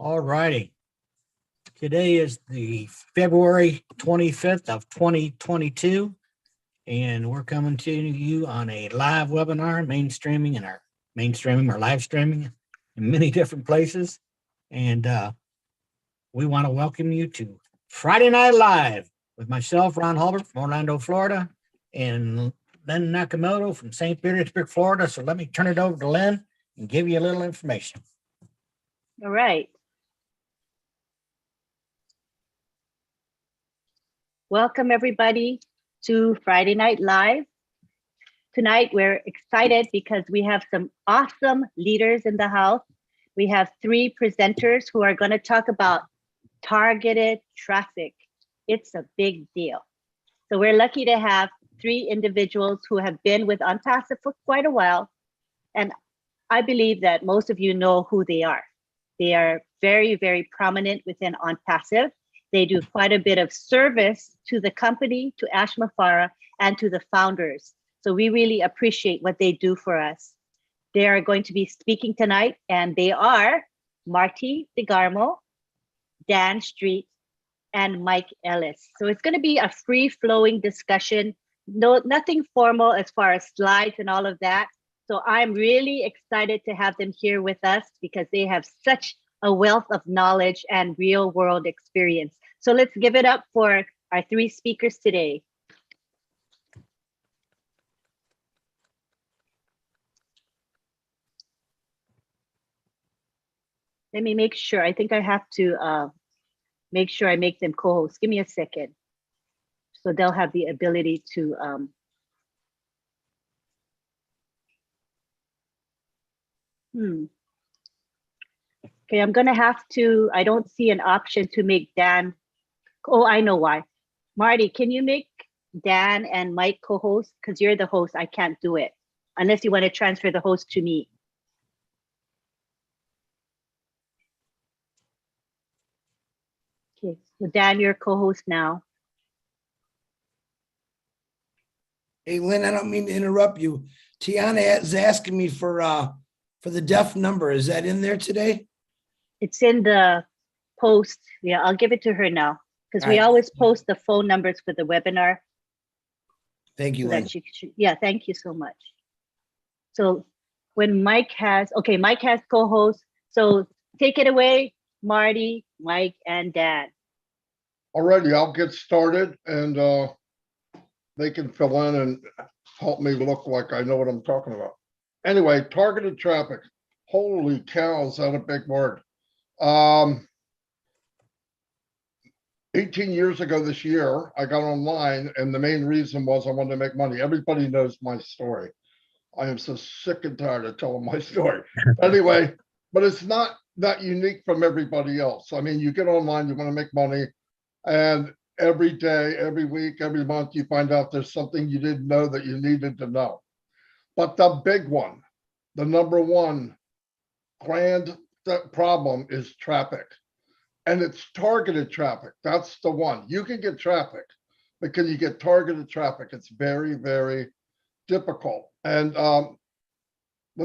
All righty. Today is the February 25th of 2022, and we're coming to you on a live webinar, mainstreaming or live streaming in many different places. And we want to welcome you to Friday Night Live with myself, Ron Hulbert from Orlando, Florida, and Lynn Nakamoto from St. Petersburg, Florida. So let me turn it over to Lynn and give you a little information. All right. Welcome everybody to Friday Night Live. Tonight we're excited because we have some awesome leaders in the house. We have three presenters who are going to talk about targeted traffic. It's a big deal. So we're lucky to have three individuals who have been with OnPassive for quite a while. And I believe that most of you know who they are. They are very, very prominent within OnPassive. They do quite a bit of service to the company, to Ashmafara, and to the founders. So we really appreciate what they do for us. They are going to be speaking tonight, and they are Marty DeGarmo, Dan Street, and Mike Ellis. So it's going to be a free-flowing discussion, nothing formal as far as slides and all of that. So I'm really excited to have them here with us because they have such a wealth of knowledge and real-world experience. So let's give it up for our three speakers today. Let me make sure. I think I have to make sure I make them co-hosts. Give me a second. So they'll have the ability to Okay, I'm gonna have to, I don't see an option to make Dan. Oh, I know why. Marty, can you make Dan and Mike co-host? Because you're the host, I can't do it. Unless you want to transfer the host to me. Okay, so Dan, you're co-host now. Hey, Lynn, I don't mean to interrupt you. Tiana is asking me for the deaf number. Is that in there today? It's in the post. Yeah, I'll give it to her now because we always post the phone numbers for the webinar. Thank you, So Lynn. yeah, thank you so much. So when Mike has co-host. So take it away, Marty, Mike, and Dan. Alrighty, I'll get started and they can fill in and help me look like I know what I'm talking about. Anyway, targeted traffic. Holy cow, is that a big word? 18 years ago this year, I got online and the main reason was I wanted to make money. Everybody knows my story. I am so sick and tired of telling my story. Anyway, but it's not that unique from everybody else. I mean, you get online, you want to make money, and every day, every week, every month, you find out there's something you didn't know that you needed to know. But the big one, the number one grand problem is traffic. And it's targeted traffic. That's the one. You can get traffic, but can you get targeted traffic? It's very, very difficult. And let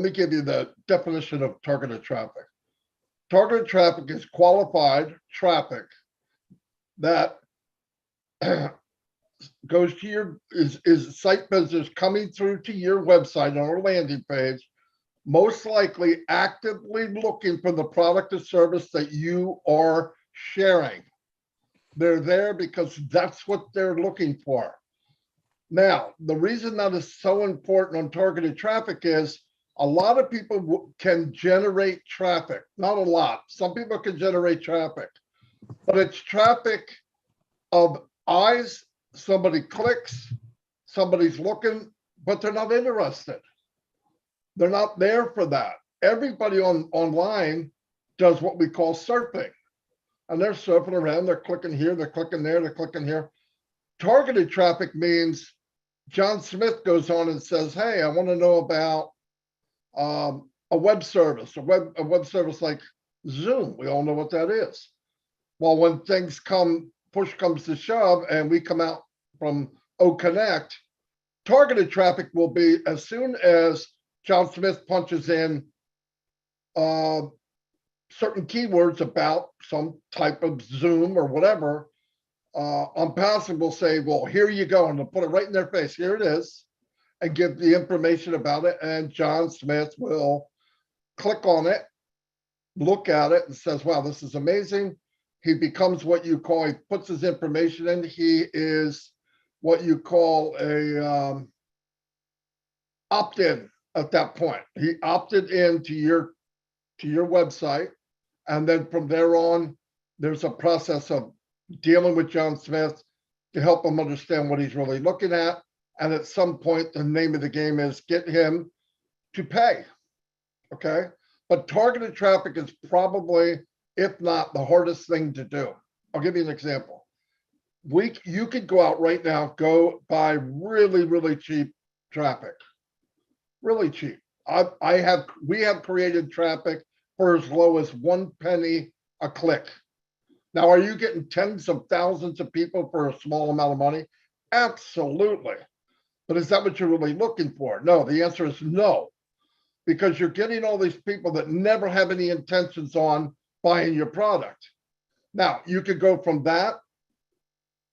me give you the definition of targeted traffic. Targeted traffic is qualified traffic that goes to your, is site visitors coming through to your website on a landing page, most likely actively looking for the product or service that you are sharing. They're there because that's what they're looking for. Now, the reason that is so important on targeted traffic is a lot of people can generate traffic. Not a lot. Some people can generate traffic, but it's traffic of eyes. Somebody clicks, somebody's looking, but they're not interested. They're not there for that. Everybody online does what we call surfing. And they're surfing around, they're clicking here, they're clicking there, they're clicking here. Targeted traffic means John Smith goes on and says, hey, I want to know about a web service, a web service like Zoom. We all know what that is. Well, when things come, push comes to shove, and we come out from OConnect, targeted traffic will be as soon as John Smith punches in certain keywords about some type of Zoom or whatever, Unpassive will say, well, here you go, and they'll put it right in their face. Here it is, and give the information about it. And John Smith will click on it, look at it, and says, wow, this is amazing. He becomes what you call, he puts his information in. He is what you call a opt-in at that point. He opted into your website. And then from there on, there's a process of dealing with John Smith to help him understand what he's really looking at. And at some point, the name of the game is get him to pay. Okay. But targeted traffic is probably, if not the hardest thing to do. I'll give you an example. You could go out right now, go buy really, really cheap traffic. Really cheap. We have created traffic for as low as 1 penny a click. Now, are you getting tens of thousands of people for a small amount of money? Absolutely. But is that what you're really looking for? No, the answer is no, because you're getting all these people that never have any intentions on buying your product. Now, you could go from that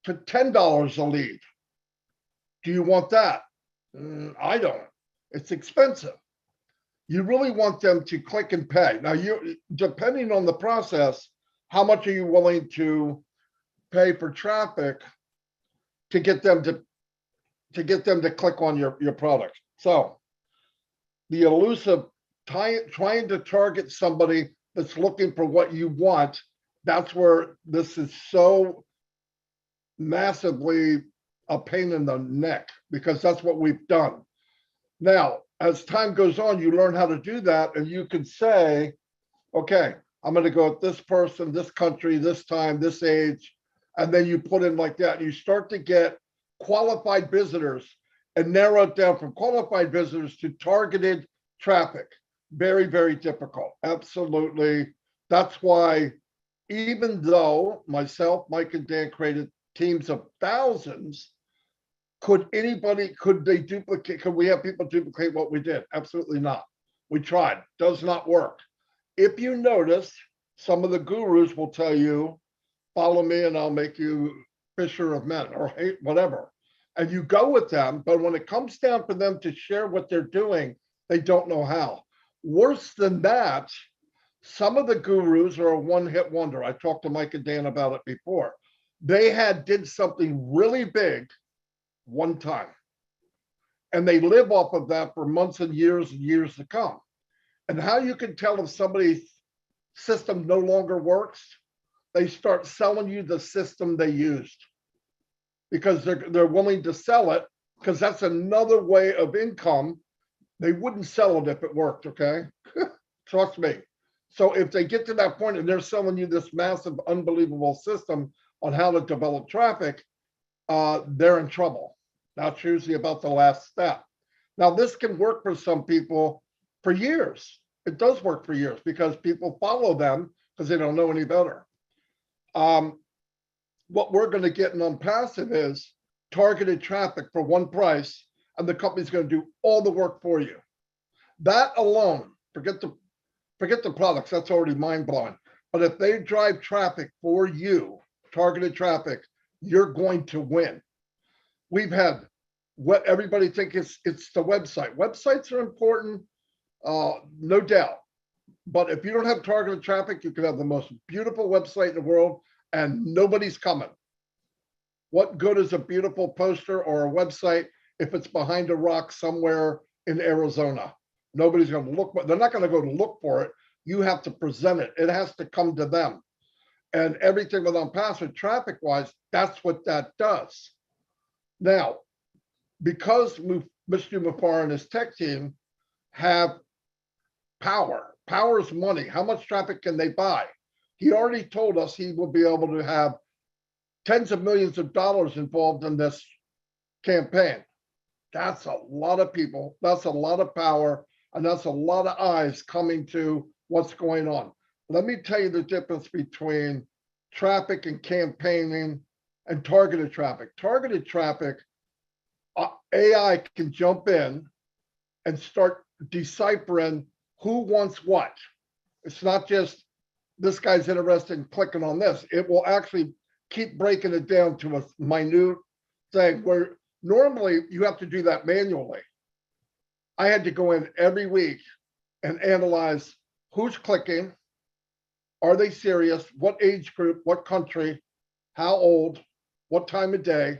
to $10 a lead. Do you want that? I don't. It's expensive. You really want them to click and pay. Now, depending on the process, how much are you willing to pay for traffic to get them to click on your product? So the elusive trying to target somebody that's looking for what you want, that's where this is so massively a pain in the neck, because that's what we've done. Now, as time goes on, you learn how to do that, and you can say, okay, I'm going to go with this person, this country, this time, this age, and then you put in like that, and you start to get qualified visitors and narrow it down from qualified visitors to targeted traffic. Very, very difficult. Absolutely. That's why, even though myself, Mike, and Dan created teams of thousands, could we have people duplicate what we did? Absolutely not. We tried. Does not work. If you notice, some of the gurus will tell you, follow me and I'll make you fisher of men, or hey, whatever. And you go with them, but when it comes down for them to share what they're doing, they don't know how. Worse than that, some of the gurus are a one-hit wonder. I talked to Mike and Dan about it before. They did something really big one time, and they live off of that for months and years to come. And how you can tell if somebody's system no longer works, they start selling you the system they used, because they're willing to sell it, because that's another way of income. They wouldn't sell it if it worked, okay? Trust me. So if they get to that point and they're selling you this massive, unbelievable system on how to develop traffic, they're in trouble. That's usually about the last step. Now, this can work for some people for years. It does work for years because people follow them because they don't know any better. What we're going to get in Unpassive is targeted traffic for one price, and the company's going to do all the work for you. That alone, forget the products, that's already mind-blowing. But if they drive traffic for you, targeted traffic, you're going to win. We've had what everybody thinks it's the website. Websites are important, no doubt. But if you don't have targeted traffic, you can have the most beautiful website in the world and nobody's coming. What good is a beautiful poster or a website if it's behind a rock somewhere in Arizona? Nobody's going to look, they're not going to go to look for it. You have to present it. It has to come to them. And everything with Unpassive traffic-wise, that's what that does. Now, because Mr. Mufar and his tech team have power is money. How much traffic can they buy? He already told us he will be able to have tens of millions of dollars involved in this campaign. That's a lot of people. That's a lot of power. And that's a lot of eyes coming to what's going on. Let me tell you the difference between traffic and campaigning and targeted traffic. Targeted traffic, AI can jump in and start deciphering who wants what. It's not just this guy's interested in clicking on this. It will actually keep breaking it down to a minute thing where normally you have to do that manually. I had to go in every week and analyze who's clicking, are they serious, what age group, what country, how old, what time of day,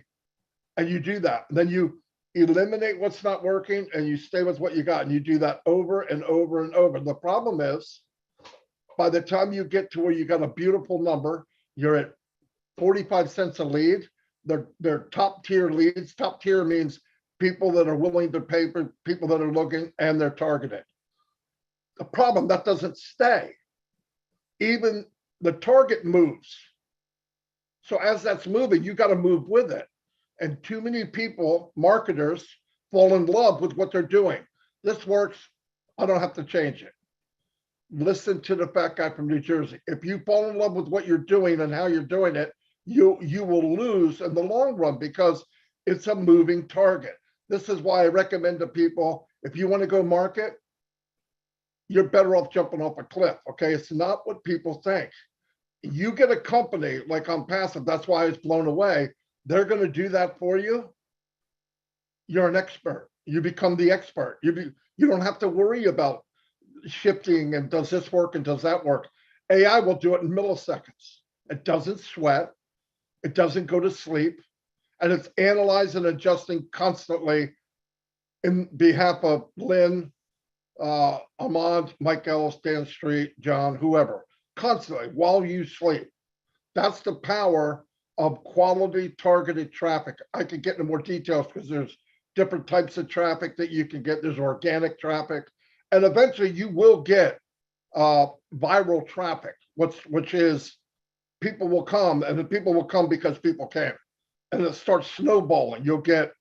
and you do that. And then you eliminate what's not working and you stay with what you got, and you do that over and over and over. The problem is, by the time you get to where you got a beautiful number, you're at 45 cents a lead. They're top tier leads. Top tier means people that are willing to pay for people that are looking, and they're targeted. The problem, that doesn't stay. Even the target moves. So as that's moving, you got to move with it. And too many people, marketers, fall in love with what they're doing. This works, I don't have to change it. Listen to the fat guy from New Jersey. If you fall in love with what you're doing and how you're doing it, you will lose in the long run because it's a moving target. This is why I recommend to people, if you want to go market, you're better off jumping off a cliff, okay? It's not what people think. You get a company like on Passive, that's why I was blown away. They're going to do that for you. You're an expert. You become the expert. You don't have to worry about shifting and does this work and does that work. AI will do it in milliseconds. It doesn't sweat. It doesn't go to sleep. And it's analyzing and adjusting constantly in behalf of Lynn, Ahmad, Mike Ellis, Dan Street, John, whoever, constantly while you sleep. That's the power of quality targeted traffic. I could get into more details because there's different types of traffic that you can get. There's organic traffic, and eventually you will get viral traffic, which is people will come, and the people will come because people came, and it starts snowballing. You'll get,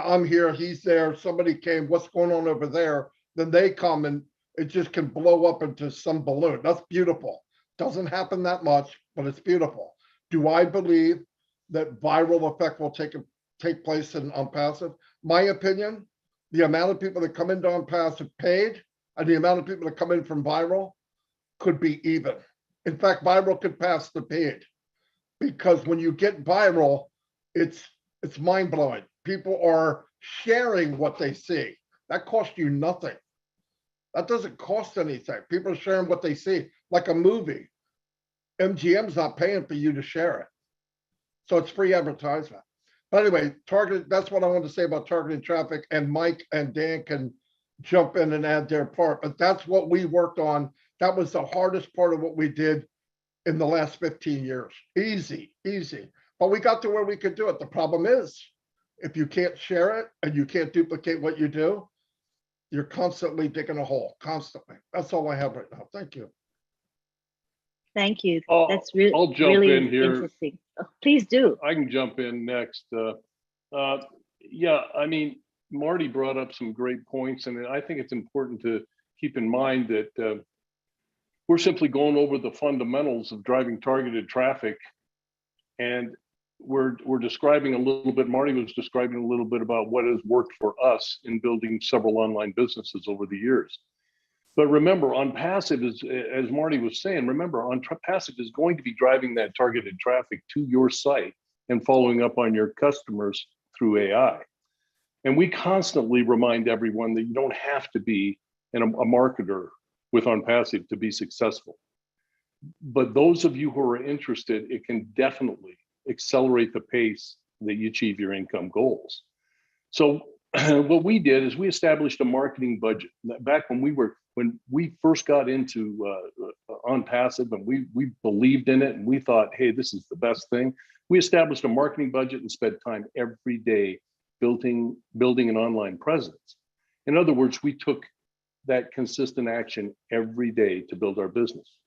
I'm here, he's there, somebody came, what's going on over there? Then they come, and it just can blow up into some balloon. That's beautiful. Doesn't happen that much, but it's beautiful. Do I believe that viral effect will take place on Passive? My opinion, the amount of people that come into on Passive paid and the amount of people that come in from viral could be even. In fact, viral could pass the paid, because when you get viral, it's mind-blowing. People are sharing what they see. That costs you nothing. That doesn't cost anything. People are sharing what they see, like a movie. MGM's not paying for you to share it. So it's free advertisement. But anyway, targeted, that's what I wanted to say about targeted traffic, and Mike and Dan can jump in and add their part. But that's what we worked on. That was the hardest part of what we did in the last 15 years. Easy. But we got to where we could do it. The problem is, if you can't share it and you can't duplicate what you do, you're constantly digging a hole, constantly. That's all I have right now. Thank you. Thank you. I'll That's jump really in here. interesting. Oh, please do. I can jump in next. Yeah, I mean, Marty brought up some great points, and I think it's important to keep in mind that we're simply going over the fundamentals of driving targeted traffic, and we're describing a little bit, Marty was describing a little bit about what has worked for us in building several online businesses over the years. But remember, on Passive, as Marty was saying, remember, Passive is going to be driving that targeted traffic to your site and following up on your customers through AI. And we constantly remind everyone that you don't have to be a marketer with On Passive to be successful. But those of you who are interested, it can definitely accelerate the pace that you achieve your income goals. So what we did is we established a marketing budget. Back when we first got into On Passive, and we believed in it, and we thought, hey, this is the best thing. We established a marketing budget and spent time every day building an online presence. In other words, we took that consistent action every day to build our business.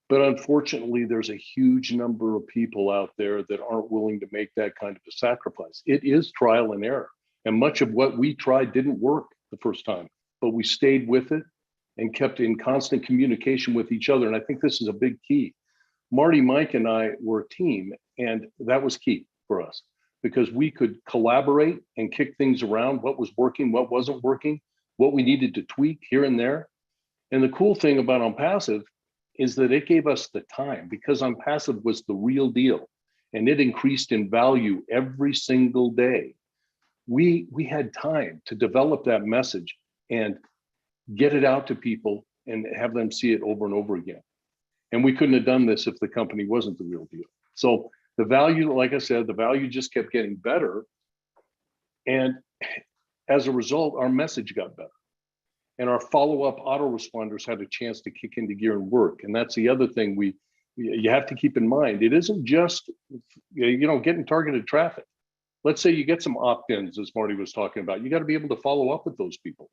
But unfortunately, there's a huge number of people out there that aren't willing to make that kind of a sacrifice. It is trial and error. And much of what we tried didn't work the first time, but we stayed with it and kept in constant communication with each other. And I think this is a big key. Marty, Mike, and I were a team, and that was key for us because we could collaborate and kick things around, what was working, what wasn't working, what we needed to tweak here and there. And the cool thing about On Passive is that it gave us the time, because OnPassive was the real deal and it increased in value every single day. We had time to develop that message and get it out to people and have them see it over and over again. And we couldn't have done this if the company wasn't the real deal. So the value, like I said, the value just kept getting better. And as a result, our message got better. And our follow-up autoresponders had a chance to kick into gear and work. And that's the other thing you have to keep in mind. It isn't just, getting targeted traffic. Let's say you get some opt-ins, as Marty was talking about. You got to be able to follow up with those people.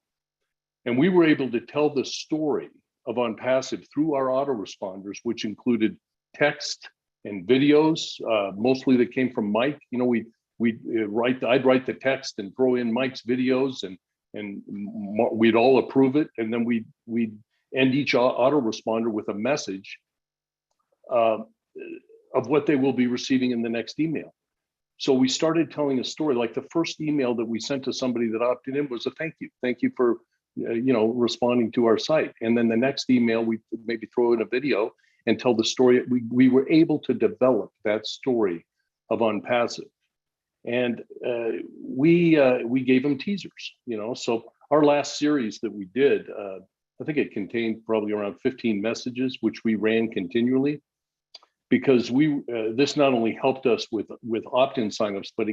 And we were able to tell the story of OnPassive through our autoresponders, which included text and videos, mostly that came from Mike. I'd write the text and throw in Mike's videos, and we'd all approve it. And then we'd end each autoresponder with a message of what they will be receiving in the next email. So we started telling a story. Like the first email that we sent to somebody that opted in was a thank you for responding to our site. And then the next email, we maybe throw in a video and tell the story. We were able to develop that story of OnPassive. And we gave them teasers, So our last series that we did, I think it contained probably around 15 messages, which we ran continually, because this not only helped us with opt-in signups, but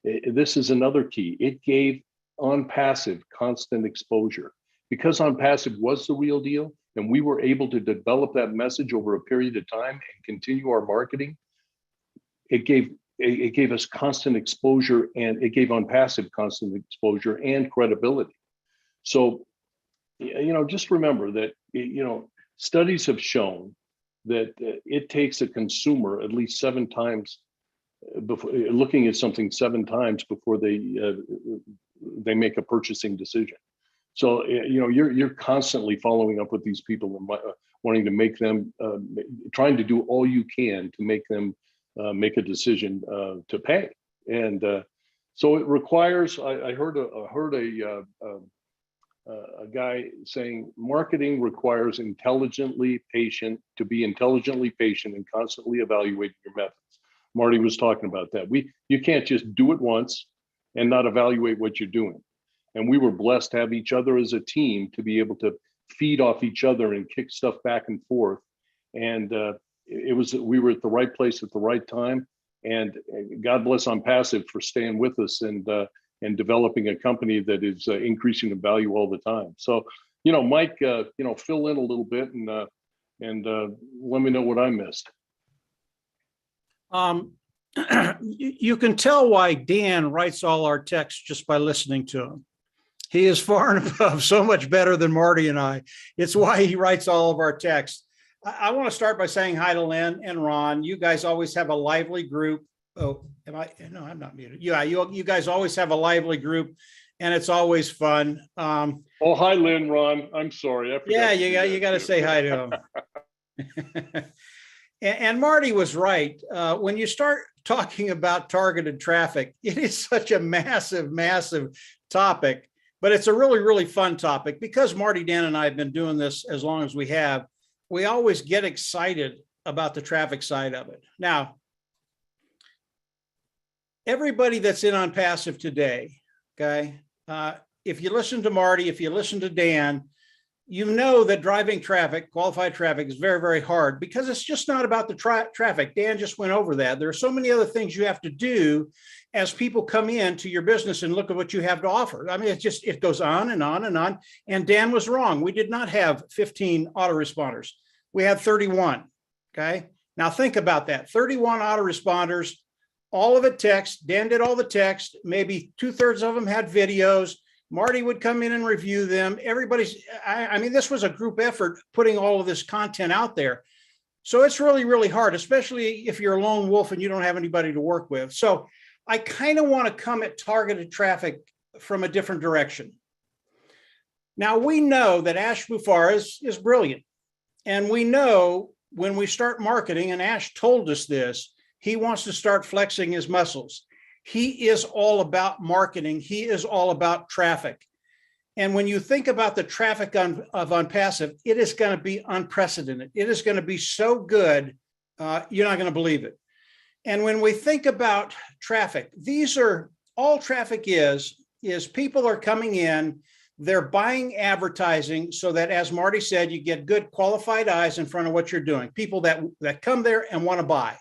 this is another key. It gave OnPassive constant exposure, because OnPassive was the real deal, and we were able to develop that message over a period of time and continue our marketing. It gave us constant exposure, and it gave OnPassive constant exposure and credibility. So, just remember that, studies have shown that it takes a consumer at least 7 times before looking at something 7 times before they make a purchasing decision. So, you're constantly following up with these people and wanting to make them, trying to do all you can to make them make a decision to pay. And so it requires, I heard a guy saying marketing requires to be intelligently patient and constantly evaluating your methods. Marty was talking about that. You can't just do it once and not evaluate what you're doing. And we were blessed to have each other as a team to be able to feed off each other and kick stuff back and forth. And we were at the right place at the right time. And God bless OnPassive for staying with us and developing a company that is increasing in value all the time. So, Mike, fill in a little bit and let me know what I missed. You can tell why Dan writes all our texts just by listening to him. He is far and above so much better than Marty and I. It's why he writes all of our texts. I want to start by saying hi to Lynn and Ron. You guys always have a lively group. Oh, am I? No, I'm not muted. Yeah, you guys always have a lively group, and it's always fun. Oh, hi, Lynn, Ron. I'm sorry. Yeah, you got to say hi to him. And Marty was right. When you start talking about targeted traffic, it is such a massive, massive topic, but it's a really, really fun topic because Marty, Dan, and I have been doing this as long as we have. We always get excited about the traffic side of it. Now, everybody that's in OnPassive today, okay, if you listen to Marty, if you listen to Dan, you know that driving traffic, qualified traffic, is very, very hard because it's just not about the traffic. Dan just went over that. There are so many other things you have to do as people come into your business and look at what you have to offer. I mean, it goes on and on and on. And Dan was wrong. We did not have 15 autoresponders. We had 31, okay? Now think about that, 31 autoresponders, all of it text. Dan did all the text. Maybe 2/3 of them had videos. Marty would come in and review them. I mean, this was a group effort putting all of this content out there. So it's really, really hard, especially if you're a lone wolf and you don't have anybody to work with. So I kind of want to come at targeted traffic from a different direction. Now we know that Ash Bufar is brilliant. And we know when we start marketing, and Ash told us this, he wants to start flexing his muscles. He is all about marketing. He is all about traffic. And when you think about the traffic on passive, it is going to be unprecedented. It is going to be so good, you're not going to believe it. And when we think about traffic, these are all traffic is people are coming in, they're buying advertising so that, as Marty said, you get good qualified eyes in front of what you're doing, people that come there and want to buy.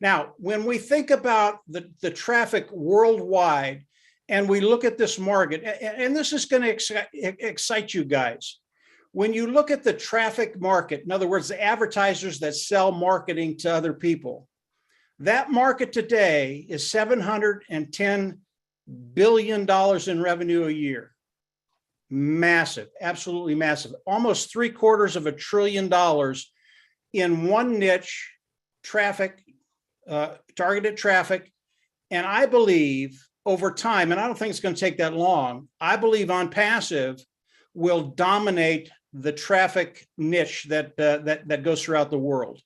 Now, when we think about the traffic worldwide, and we look at this market, and this is going to excite you guys. When you look at the traffic market, in other words, the advertisers that sell marketing to other people, that market today is $710 billion in revenue a year. Massive, absolutely massive. Almost $750 billion in one niche, traffic, targeted traffic. And I believe over time, and I don't think it's going to take that long, I believe on passive will dominate the traffic niche that goes throughout the world.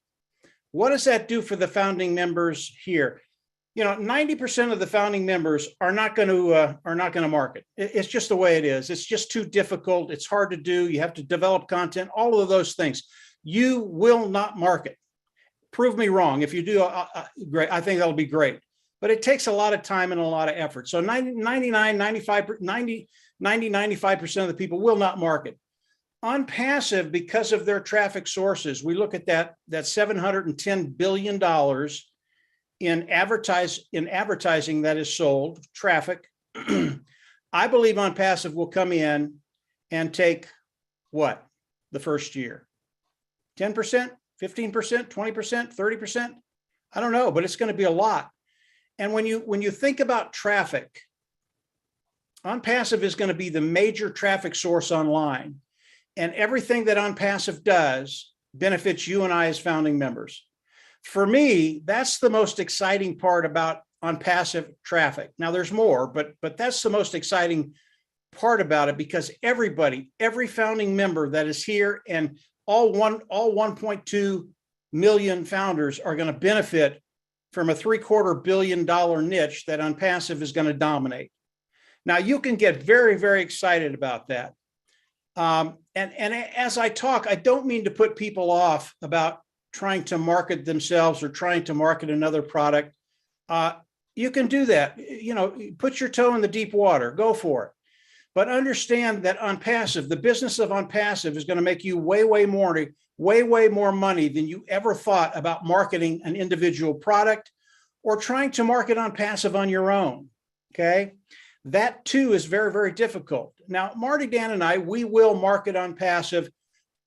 What does that do for the founding members here? 90% of the founding members are not going to market. It's just the way it is. It's just too difficult. It's hard to do. You have to develop content, all of those things. You will not market. Prove me wrong. If you do, great. I think that'll be great. But it takes a lot of time and a lot of effort. So 95% of the people will not market. On passive, because of their traffic sources, we look at that $710 billion in advertising that is sold, traffic. I believe on passive will come in and take what? The first year? 10%, 15%, 20%, 30%? I don't know, but it's going to be a lot. And when you think about traffic, on passive is going to be the major traffic source online. And everything that on passive does benefits you and I as founding members. For me, that's the most exciting part about on passive traffic. Now there's more, but that's the most exciting part about it, because every founding member that is here and all 1.2 million founders are going to benefit from a $750 billion niche that on passive is going to dominate. Now you can get very, very excited about that. And as I talk, I don't mean to put people off about trying to market themselves or trying to market another product. You can do that. Put your toe in the deep water, go for it. But understand that on passive, the business of on passive is going to make you way more money than you ever thought about marketing an individual product or trying to market on passive on your own. Okay. That too is very, very difficult. Now, Marty, Dan, and I, we will market on passive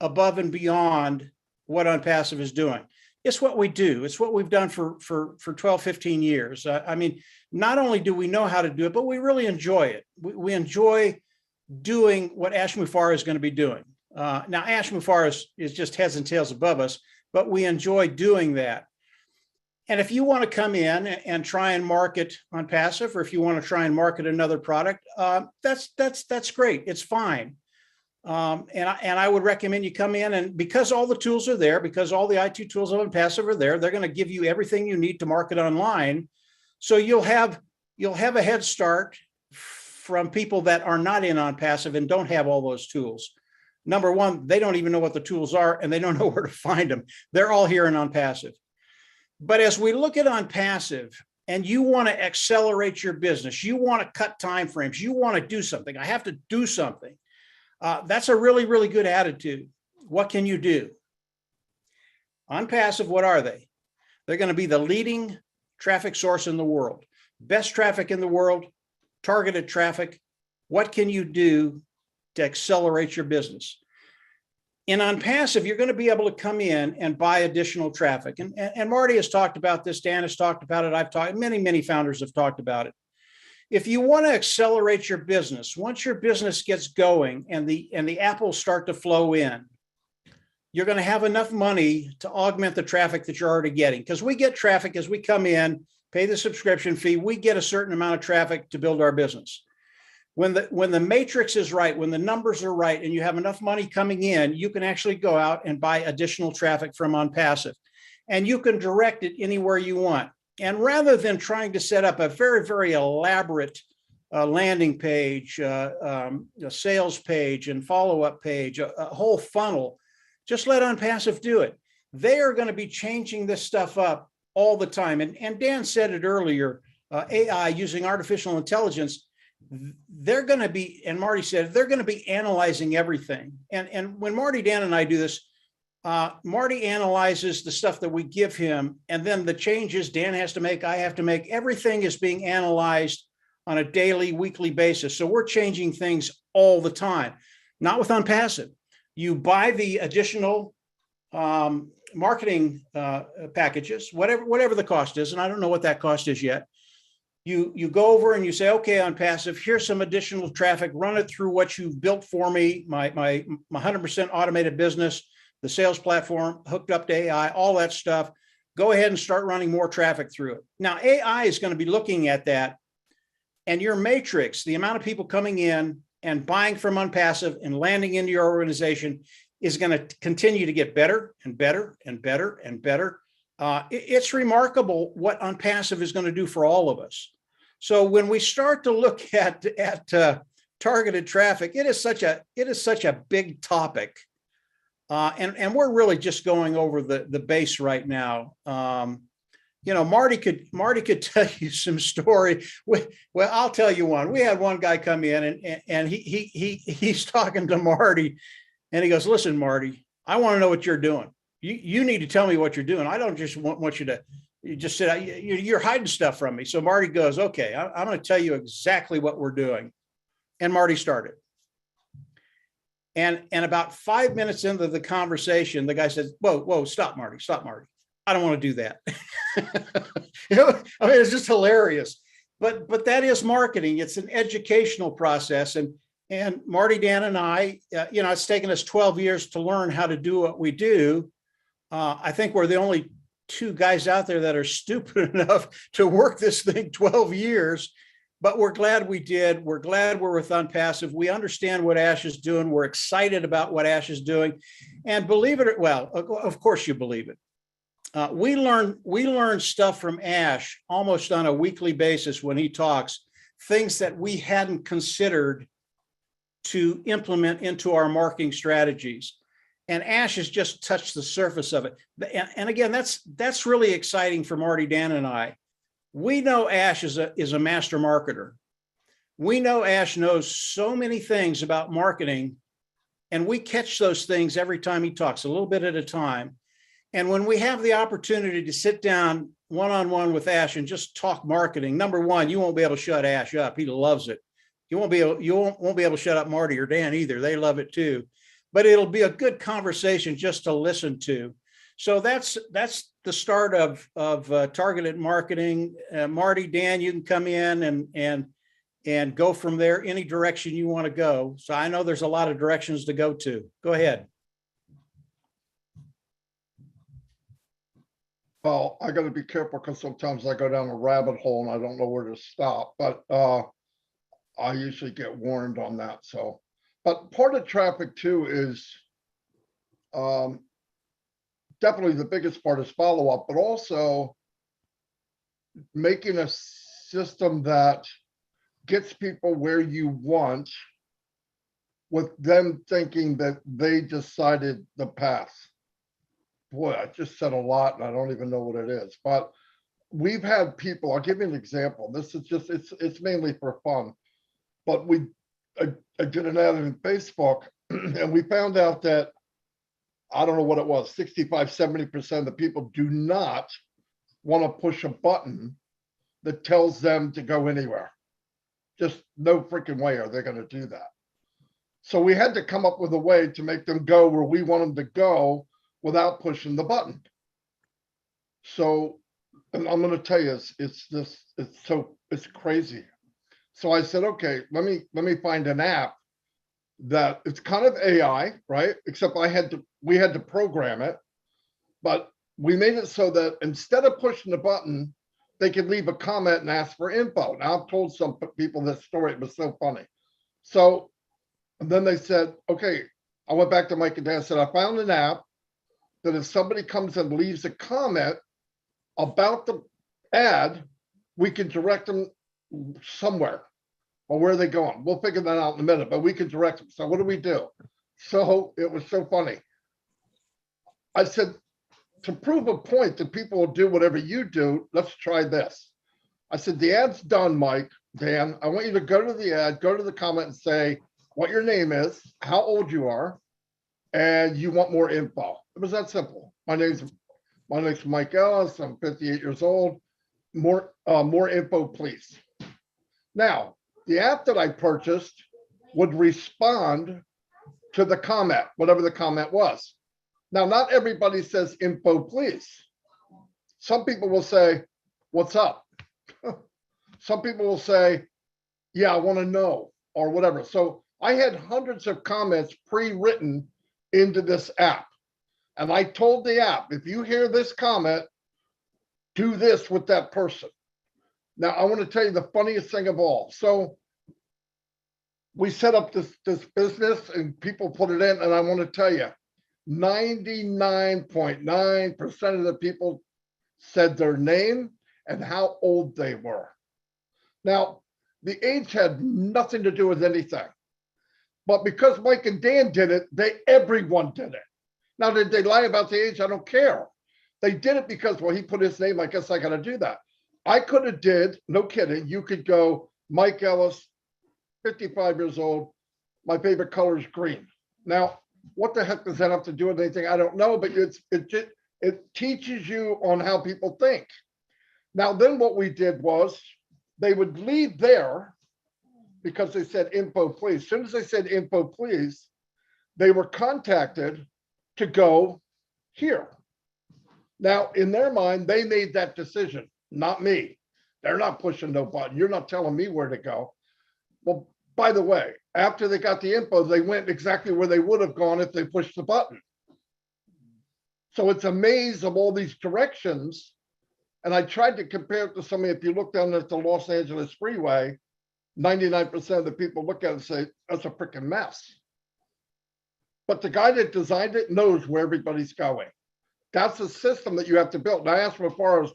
above and beyond what on passive is doing. It's what we do. It's what we've done for 12, 15 years. I mean, not only do we know how to do it, but we really enjoy it. We enjoy doing what Ash Mufareh is going to be doing. Now, Ash Mufareh is just heads and tails above us, but we enjoy doing that. And if you want to come in and try and market on passive, or if you want to try and market another product, that's great. It's fine. And I would recommend you come in, and because all the tools are there, because all the IT tools on passive are there, they're going to give you everything you need to market online. So you'll have a head start from people that are not in on passive and don't have all those tools. Number one, they don't even know what the tools are and they don't know where to find them. They're all here in on passive. But as we look at on passive and you want to accelerate your business, you want to cut timeframes, you want to do something. I have to do something. That's a really, really good attitude. What can you do? On passive, what are they? They're going to be the leading traffic source in the world, best traffic in the world, targeted traffic. What can you do to accelerate your business? And on passive, you're going to be able to come in and buy additional traffic. And Marty has talked about this. Dan has talked about it. I've talked, many founders have talked about it. If you want to accelerate your business, once your business gets going and the apples start to flow in, you're going to have enough money to augment the traffic that you're already getting. Because we get traffic as we come in, pay the subscription fee, we get a certain amount of traffic to build our business. When the matrix is right, when the numbers are right, and you have enough money coming in, you can actually go out and buy additional traffic from on passive, and you can direct it anywhere you want. And rather than trying to set up a very, very elaborate a landing page, a sales page and follow-up page, a whole funnel. Just let OnPassive do it. They are going to be changing this stuff up all the time. And Dan said it earlier, AI using artificial intelligence, they're going to be, and Marty said, they're going to be analyzing everything. And when Marty, Dan, and I do this, Marty analyzes the stuff that we give him, and then the changes Dan has to make, I have to make, everything is being analyzed on a daily, weekly basis. So we're changing things all the time, not with OnPassive. You buy the additional marketing packages, whatever the cost is, and I don't know what that cost is yet. You go over and you say, okay, OnPassive, here's some additional traffic, run it through what you've built for me, my 100% automated business, the sales platform, hooked up to AI, all that stuff. Go ahead and start running more traffic through it. Now, AI is going to be looking at that, and your matrix, the amount of people coming in and buying from OnPassive and landing into your organization, is going to continue to get better and better and better and better. It's remarkable what OnPassive is going to do for all of us. So when we start to look at targeted traffic, it is such a big topic. And we're really just going over the base right now. Marty could tell you some story. Well, I'll tell you one. We had one guy come in and he's talking to Marty, and he goes, "Listen, Marty, I want to know what you're doing. You need to tell me what you're doing. I don't just want you to just sit out. You're hiding stuff from me." So Marty goes, "Okay, I'm going to tell you exactly what we're doing." And Marty started. And about 5 minutes into the conversation, the guy says, whoa, stop, Marty. I don't want to do that. I mean, it's just hilarious. But that is marketing. It's an educational process. And Marty, Dan, and I, it's taken us 12 years to learn how to do what we do. I think we're the only two guys out there that are stupid enough to work this thing 12 years. But we're glad we did. We're glad we're with OnPassive. We understand what Ash is doing. We're excited about what Ash is doing. And believe it, well, of course you believe it. We learn stuff from Ash almost on a weekly basis when he talks, things that we hadn't considered to implement into our marketing strategies. And Ash has just touched the surface of it. And again, that's really exciting for Marty, Dan, and I. We know Ash is a master marketer. We know Ash knows so many things about marketing, and we catch those things every time he talks, a little bit at a time. And when we have the opportunity to sit down one-on-one with Ash and just talk marketing, number one, you won't be able to shut Ash up. He loves it. You won't be able to shut up Marty or Dan either. They love it too. But it'll be a good conversation just to listen to. So that's the start of targeted marketing. Marty, Dan, you can come in and go from there any direction you want to go. So I know there's a lot of directions to go to. Go ahead. Well, I got to be careful because sometimes I go down a rabbit hole and I don't know where to stop, but I usually get warned on that. So, but part of traffic too is definitely the biggest part is follow-up, but also making a system that gets people where you want with them thinking that they decided the path. Boy, I just said a lot and I don't even know what it is, but we've had people, I'll give you an example. This is just, it's mainly for fun, but I did an ad on Facebook and we found out that, I don't know what it was, 65, 70% of the people do not want to push a button that tells them to go anywhere. Just no freaking way are they going to do that. So we had to come up with a way to make them go where we want them to go without pushing the button. So, and I'm going to tell you, it's crazy. So I said, okay, let me find an app that it's kind of AI, right? Except we had to program it, but we made it so that instead of pushing the button, they could leave a comment and ask for info. Now I've told some people this story, it was so funny. So and then they said, okay, I went back to Mike and Dan and said, I found an app that if somebody comes and leaves a comment about the ad, we can direct them somewhere. Well, where are they going? We'll figure that out in a minute, but we can direct them. So what do we do? So it was so funny. I said, to prove a point that people will do whatever you do, let's try this. I said, the ad's done, Mike, Dan. I want you to go to the ad, go to the comment and say what your name is, how old you are, and you want more info. It was that simple. My name's Mike Ellis. I'm 58 years old. More info, please. Now, the app that I purchased would respond to the comment, whatever the comment was. Now, not everybody says info, please. Some people will say, what's up? Some people will say, yeah, I want to know, or whatever. So I had hundreds of comments pre-written into this app. And I told the app, if you hear this comment, do this with that person. Now, I want to tell you the funniest thing of all. So we set up this business and people put it in, and I want to tell you, 99.9% of the people said their name and how old they were. Now, the age had nothing to do with anything. But because Mike and Dan did it, everyone did it. Now, did they lie about the age? I don't care. They did it because, well, he put his name, I guess I got to do that. I could have did, no kidding, you could go, Mike Ellis, 55 years old, my favorite color is green. Now, what the heck does that have to do with anything? I don't know, but it teaches you on how people think. Now, then what we did was they would leave there because they said info, please. As soon as they said info, please, they were contacted to go here. Now, in their mind, they made that decision, not me. They're not pushing no button. You're not telling me where to go. Well, by the way, after they got the info, they went exactly where they would have gone if they pushed the button. So it's a maze of all these directions. And I tried to compare it to something. If you look down at the Los Angeles freeway, 99% of the people look at it and say, that's a freaking mess. But the guy that designed it knows where everybody's going. That's a system that you have to build. And I asked him as far as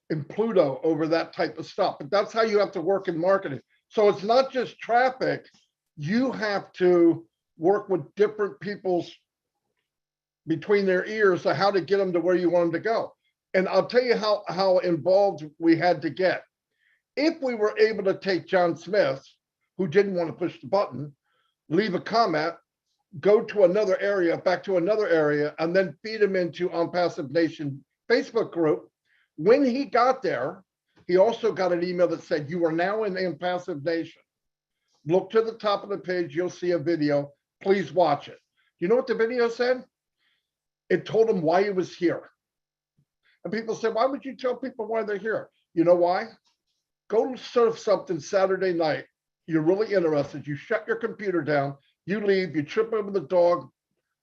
in Pluto over that type of stuff, but that's how you have to work in marketing. So it's not just traffic. You have to work with different people's between their ears of how to get them to where you want them to go. And I'll tell you how involved we had to get. If we were able to take John Smith, who didn't want to push the button, leave a comment, go to another area, back to another area, and then feed him into On Passive Nation Facebook group. When he got there, he also got an email that said, you are now in Passive Nation. Look to the top of the page, you'll see a video. Please watch it. You know what the video said? It told him why he was here. And people said, why would you tell people why they're here? You know why? Go surf something Saturday night. You're really interested. You shut your computer down. You leave. You trip over the dog,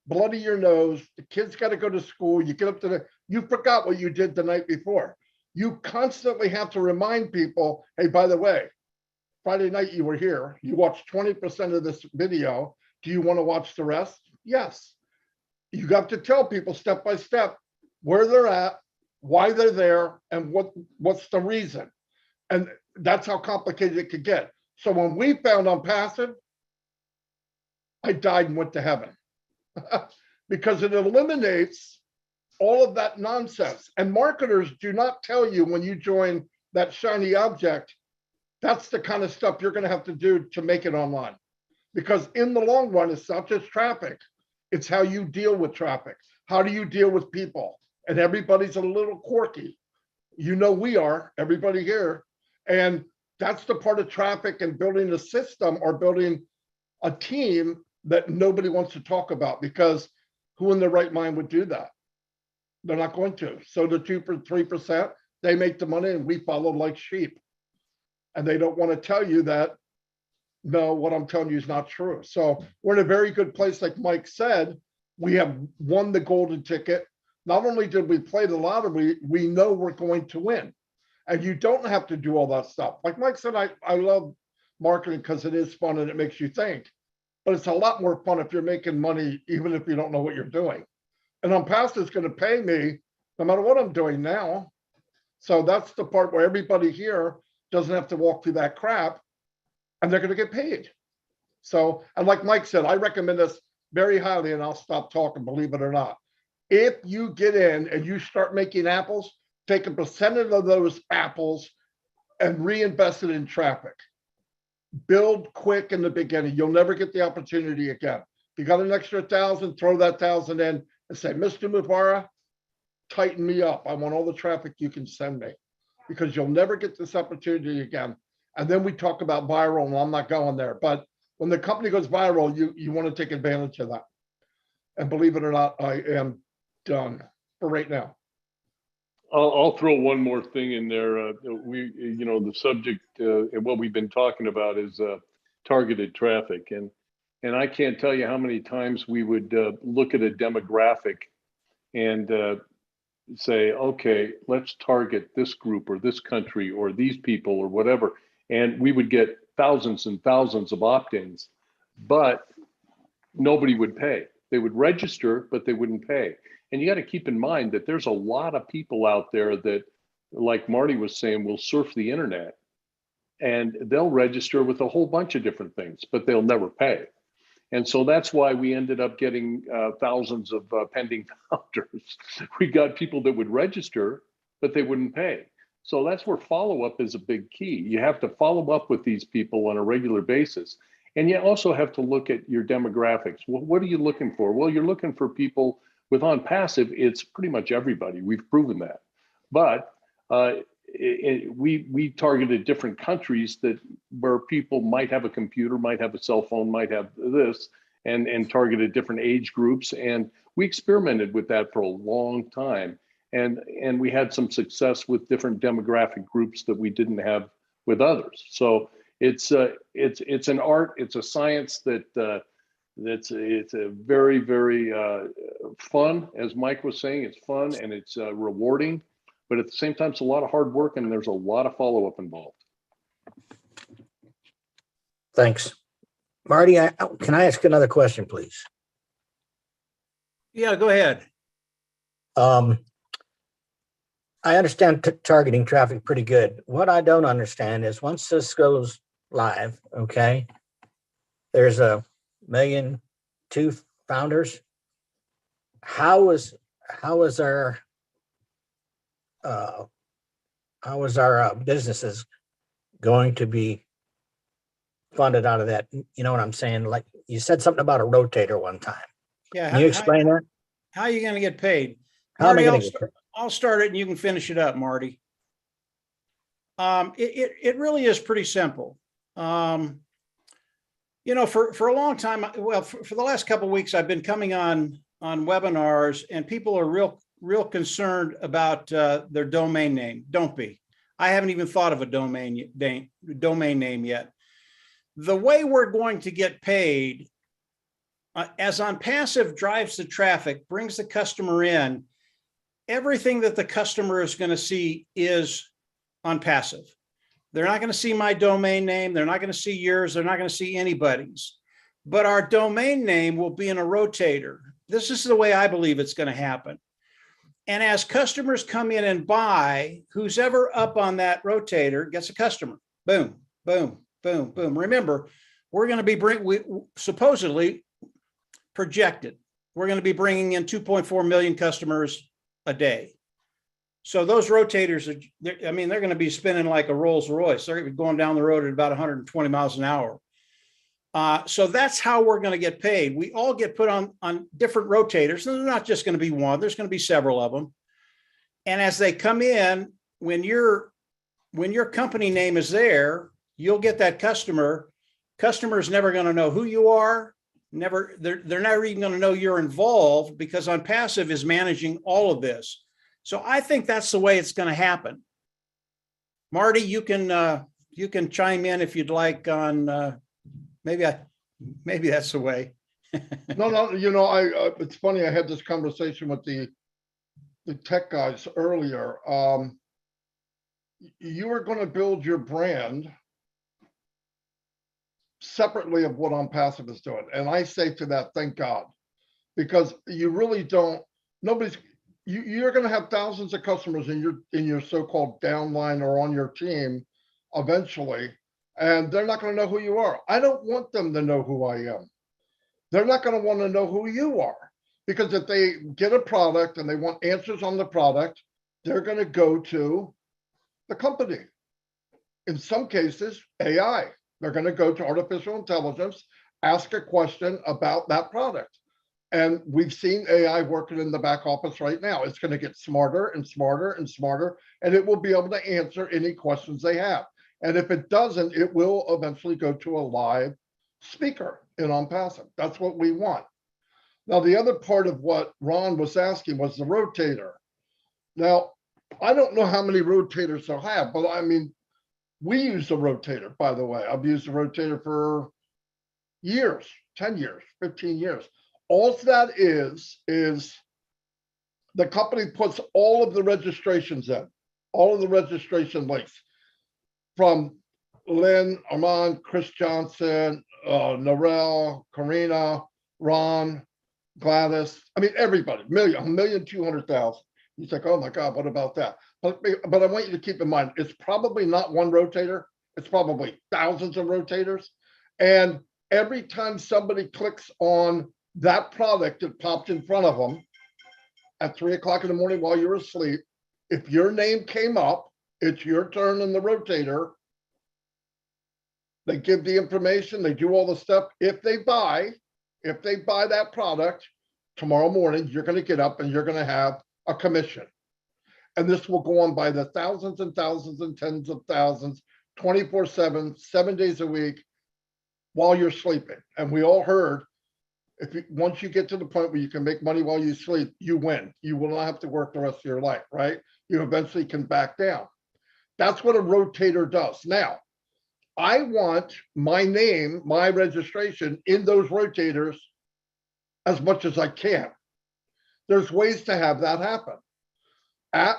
bloody your nose. The kids got to go to school. You get up to you forgot what you did the night before. You constantly have to remind people, hey, by the way, Friday night you were here. You watched 20% of this video. Do you want to watch the rest? Yes. You got to tell people step by step where they're at, why they're there, and what's the reason. And that's how complicated it could get. So when we found On Passive, I died and went to heaven because it eliminates all of that nonsense. And marketers do not tell you when you join that shiny object, that's the kind of stuff you're going to have to do to make it online. Because in the long run, it's not just traffic. It's how you deal with traffic. How do you deal with people? And everybody's a little quirky. You know, we are, everybody here. And that's the part of traffic and building a system or building a team that nobody wants to talk about, because who in their right mind would do that? They're not going to. So the 2 or 3%, they make the money and we follow like sheep. And they don't want to tell you that, no, what I'm telling you is not true. So we're in a very good place. Like Mike said, we have won the golden ticket. Not only did we play the lottery, we know we're going to win. And you don't have to do all that stuff. Like Mike said, I love marketing because it is fun and it makes you think. But it's a lot more fun if you're making money, even if you don't know what you're doing. And On Passive is going to pay me no matter what I'm doing now. So that's the part where everybody here doesn't have to walk through that crap. and they're gonna get paid. So, and like Mike said, I recommend this very highly, and I'll stop talking, believe it or not. If you get in and you start making apples, take a percentage of those apples and reinvest it in traffic. Build quick in the beginning. You'll never get the opportunity again. If you got an extra 1,000, throw that 1,000 in and say, Mr. Mubara, tighten me up. I want all the traffic you can send me, because you'll never get this opportunity again. And then we talk about viral, and I'm not going there, but when the company goes viral, you want to take advantage of that. And believe it or not, I am done for right now. I'll throw one more thing in there. The subject and what we've been talking about is targeted traffic, and I can't tell you how many times we would look at a demographic and say, okay, let's target this group or this country or these people or whatever, and we would get thousands and thousands of opt-ins, but nobody would pay. They would register, but they wouldn't pay. And you got to keep in mind that there's a lot of people out there that, like Marty was saying, will surf the internet and they'll register with a whole bunch of different things, but they'll never pay. And so that's why we ended up getting thousands of pending founders. We got people that would register, but they wouldn't pay. So that's where follow-up is a big key. You have to follow up with these people on a regular basis. And you also have to look at your demographics. Well, what are you looking for? Well, you're looking for people with on passive. It's pretty much everybody. We've proven that. But we targeted different countries where people might have a computer, might have a cell phone, might have this, and targeted different age groups. And we experimented with that for a long time. And we had some success with different demographic groups that we didn't have with others. So it's an art, it's a science it's a very, very fun, as Mike was saying. It's fun and it's rewarding, but at the same time, it's a lot of hard work and there's a lot of follow-up involved. Thanks. Marty, can I ask another question, please? Yeah, go ahead. I understand targeting traffic pretty good. What I don't understand is once this goes live, okay, there's 1.2 million founders. How is our businesses going to be funded out of that? You know what I'm saying? Like you said something about a rotator one time. Yeah. Can you explain that? How are you going to get paid? How am I Marty, going to get paid? I'll start it and you can finish it up, Marty. It really is pretty simple. For a long time, well, for the last couple of weeks, I've been coming on webinars and people are real concerned about their domain name. Don't be. I haven't even thought of a domain name yet. The way we're going to get paid, as on passive drives the traffic, brings the customer in, everything that the customer is going to see is on passive. They're not going to see my domain name. They're not going to see yours. They're not going to see anybody's. But our domain name will be in a rotator. This is the way I believe it's going to happen. And as customers come in and buy, who's ever up on that rotator gets a customer. Boom, boom, boom, boom. Remember, we're going to be supposedly projected. We're going to be bringing in 2.4 million customers a day. So those rotators they're going to be spinning like a Rolls Royce. They're going down the road at about 120 miles an hour. So that's how we're going to get paid. We all get put on different rotators. And they're not just going to be one. There's going to be several of them. And as they come in, when your company name is there, you'll get that customer. Customer is never going to know who you are. They're never even going to know you're involved, because on passive is managing all of this. So I think that's the way it's going to happen. Marty, you can chime in if you'd like on maybe that's the way. No, it's funny. I had this conversation with the tech guys earlier. You are going to build your brand separately of what On Passive is doing. And I say to that, thank God, because you really don't, you're going to have thousands of customers in your so-called downline or on your team eventually, and they're not going to know who you are. I don't want them to know who I am. They're not going to want to know who you are, because if they get a product and they want answers on the product, they're going to go to the company. In some cases, AI. They're going to go to artificial intelligence, ask a question about that product. And we've seen AI working in the back office right now. It's going to get smarter and smarter and smarter, and it will be able to answer any questions they have. And if it doesn't, it will eventually go to a live speaker in OnPassive. That's what we want. Now, the other part of what Ron was asking was the rotator. Now, I don't know how many rotators they'll have, but I mean, we use the rotator, by the way. I've used the rotator for years, 10 years, 15 years. All that is the company puts all of the registrations in, all of the registration links from Lynn, Armand, Chris Johnson, Norel, Karina, Ron, Gladys. I mean, everybody, 1,200,000. You think, oh my God, what about that? But I want you to keep in mind, it's probably not one rotator. It's probably thousands of rotators. And every time somebody clicks on that product that popped in front of them at 3 o'clock in the morning while you're asleep, if your name came up, it's your turn in the rotator. They give the information, they do all the stuff. If they buy that product tomorrow morning, you're going to get up and you're going to have a commission. And this will go on by the thousands and thousands and tens of thousands, 24/7, 7 days a week while you're sleeping. And we all heard, once you get to the point where you can make money while you sleep, you win. You will not have to work the rest of your life, right? You eventually can back down. That's what a rotator does. Now, I want my name, my registration in those rotators as much as I can. There's ways to have that happen.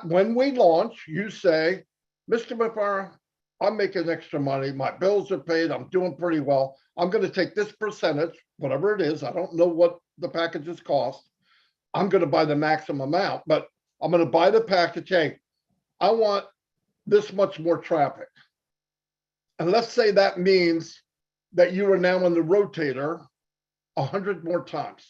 When we launch, you say, Mr. McFarland, I'm making extra money. My bills are paid. I'm doing pretty well. I'm going to take this percentage, whatever it is. I don't know what the packages cost. I'm going to buy the maximum amount, but I'm going to buy the package. Hey, I want this much more traffic. And let's say that means that you are now in the rotator 100 more times.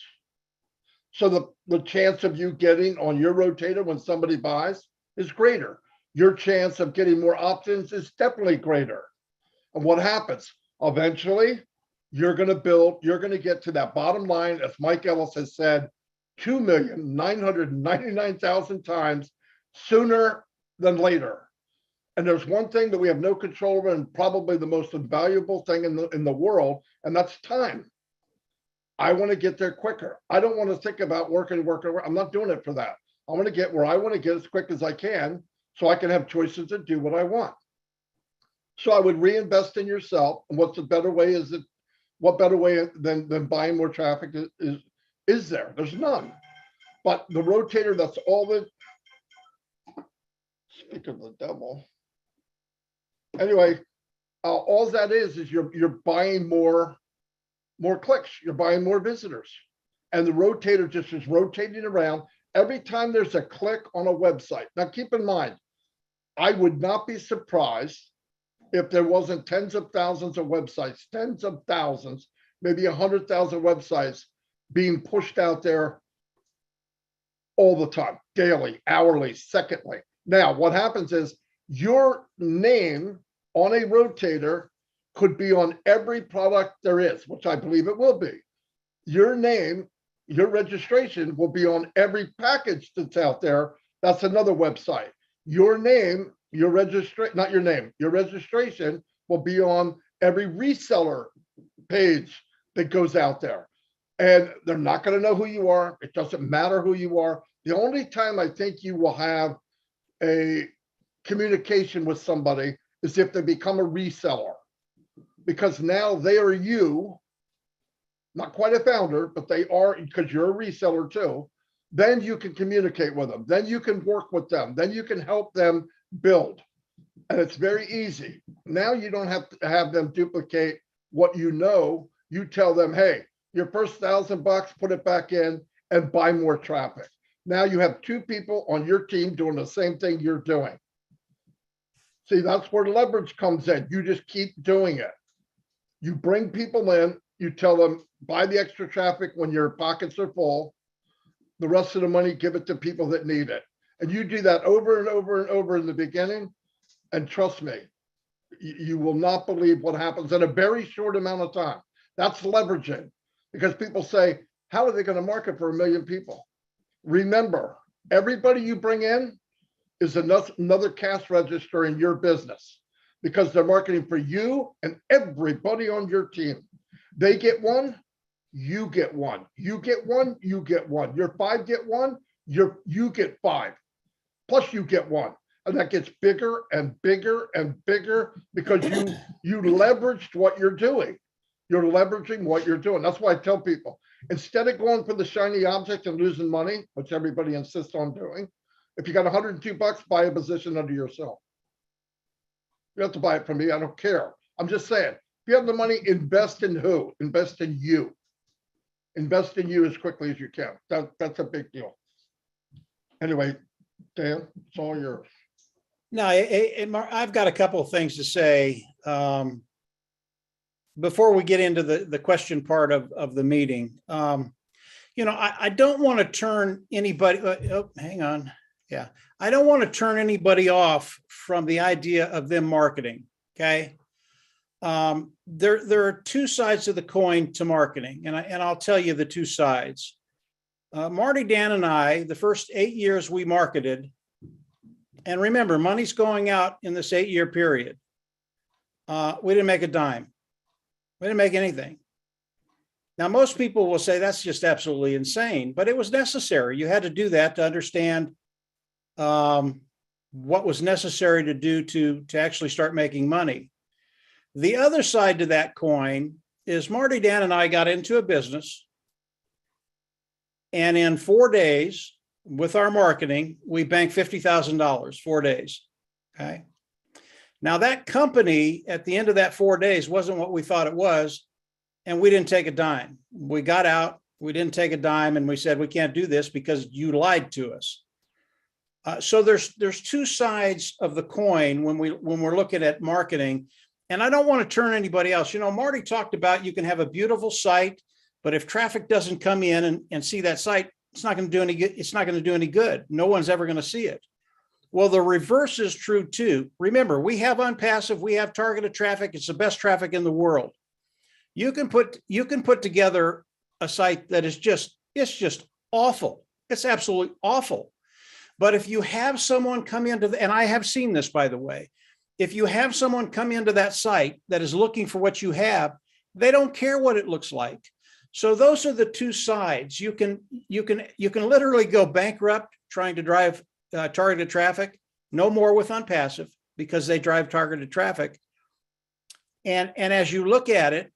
So the chance of you getting on your rotator when somebody buys is greater. Your chance of getting more options is definitely greater. And what happens? Eventually, you're going to get to that bottom line, as Mike Ellis has said, 2,999,000 times sooner than later. And there's one thing that we have no control over, and probably the most invaluable thing in the world, and that's time. I want to get there quicker. I don't want to think about working. I'm not doing it for that. I want to get where I want to get as quick as I can so I can have choices to do what I want. So I would reinvest in yourself. And what's a better way what better way than buying more traffic is there? There's none. But the rotator, that's all that, speak of the devil. Anyway, all that is you're buying more clicks, you're buying more visitors. And the rotator just is rotating around every time there's a click on a website. Now, keep in mind, I would not be surprised if there wasn't tens of thousands of websites, tens of thousands, maybe 100,000 websites being pushed out there all the time, daily, hourly, secondly. Now, what happens is your name on a rotator could be on every product there is, which I believe it will be. Your name, your registration will be on every package that's out there. That's another website. Your name, your registration will be on every reseller page that goes out there. And they're not going to know who you are. It doesn't matter who you are. The only time I think you will have a communication with somebody is if they become a reseller. Because now they are you, not quite a founder, but they are, because you're a reseller too. Then you can communicate with them. Then you can work with them. Then you can help them build. And it's very easy. Now you don't have to have them duplicate what you know. You tell them, hey, your first $1,000, put it back in and buy more traffic. Now you have two people on your team doing the same thing you're doing. See, that's where leverage comes in. You just keep doing it. You bring people in, you tell them, buy the extra traffic when your pockets are full. The rest of the money, give it to people that need it. And you do that over and over and over in the beginning. And trust me, you will not believe what happens in a very short amount of time. That's leveraging, because people say, how are they going to market for 1 million people? Remember, everybody you bring in is another cash register in your business, because they're marketing for you and everybody on your team. They get one, you get one. You get one, you get one. Your 5 get one, you get 5. Plus you get one. And that gets bigger and bigger and bigger, because you leveraged what you're doing. You're leveraging what you're doing. That's why I tell people, instead of going for the shiny object and losing money, which everybody insists on doing, if you got $102, buy a position under yourself. You have to buy it from me. I don't care. I'm just saying, if you have the money, invest in who? Invest in you. Invest in you as quickly as you can. That's a big deal. Anyway, Dan, it's all yours. No, I've got a couple of things to say before we get into the question part of the meeting. I don't want to turn anybody. Oh, hang on. Yeah, I don't want to turn anybody off from the idea of them marketing. Okay, there are two sides of the coin to marketing, and I'll tell you the two sides. Marty, Dan, and I, the first 8 years we marketed. And remember, money's going out in this 8-year period. We didn't make a dime. We didn't make anything. Now, most people will say that's just absolutely insane, but it was necessary. You had to do that to understand what was necessary to do to actually start making money. The other side to that coin is Marty, Dan, and I got into a business, and in 4 days, with our marketing, we banked $50,000, 4 days. Okay. Now that company at the end of that 4 days wasn't what we thought it was. And we didn't take a dime. We got out, we didn't take a dime, and we said, we can't do this because you lied to us. So there's two sides of the coin when we're looking at marketing. And I don't want to turn anybody else. Marty talked about, you can have a beautiful site, but if traffic doesn't come in and see that site, it's not going to do any good. It's not going to do any good. No one's ever going to see it. Well, the reverse is true too. Remember, we have unpassive, we have targeted traffic. It's the best traffic in the world. You can put together a site that is just awful. It's absolutely awful. But if you have someone come into and I have seen this, by the way, if you have someone come into that site that is looking for what you have, they don't care what it looks like. So those are the two sides. You can literally go bankrupt trying to drive targeted traffic. No more with unpassive, because they drive targeted traffic. And as you look at it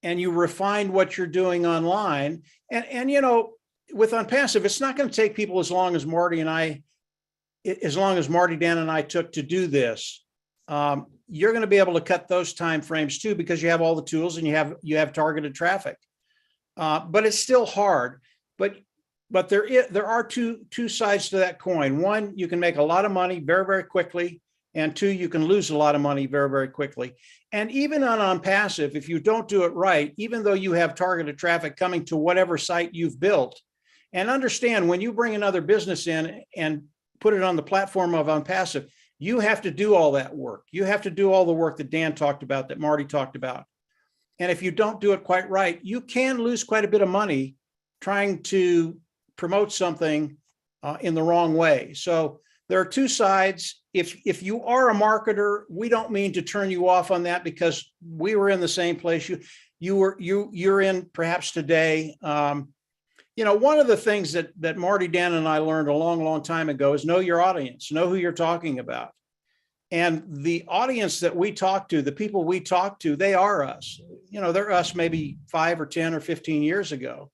and you refine what you're doing online, and with unpassive, it's not going to take people as long as Marty, Dan, and I took to do this. You're going to be able to cut those time frames too, because you have all the tools and you have targeted traffic. But it's still hard. But there are two sides to that coin. One, you can make a lot of money very, very quickly. And two, you can lose a lot of money very, very quickly. And even on unpassive, if you don't do it right, even though you have targeted traffic coming to whatever site you've built, and understand when you bring another business in and put it on the platform of unpassive, you have to do all that work. You have to do all the work that Dan talked about, that Marty talked about. And if you don't do it quite right, you can lose quite a bit of money trying to promote something in the wrong way. So there are two sides. If you are a marketer, we don't mean to turn you off on that, because we were in the same place you're in perhaps today. One of the things that Marty, Dan, and I learned a long, long time ago is know your audience, know who you're talking about. And the audience that we talk to, the people we talk to, they are us. They're us maybe 5 or 10 or 15 years ago,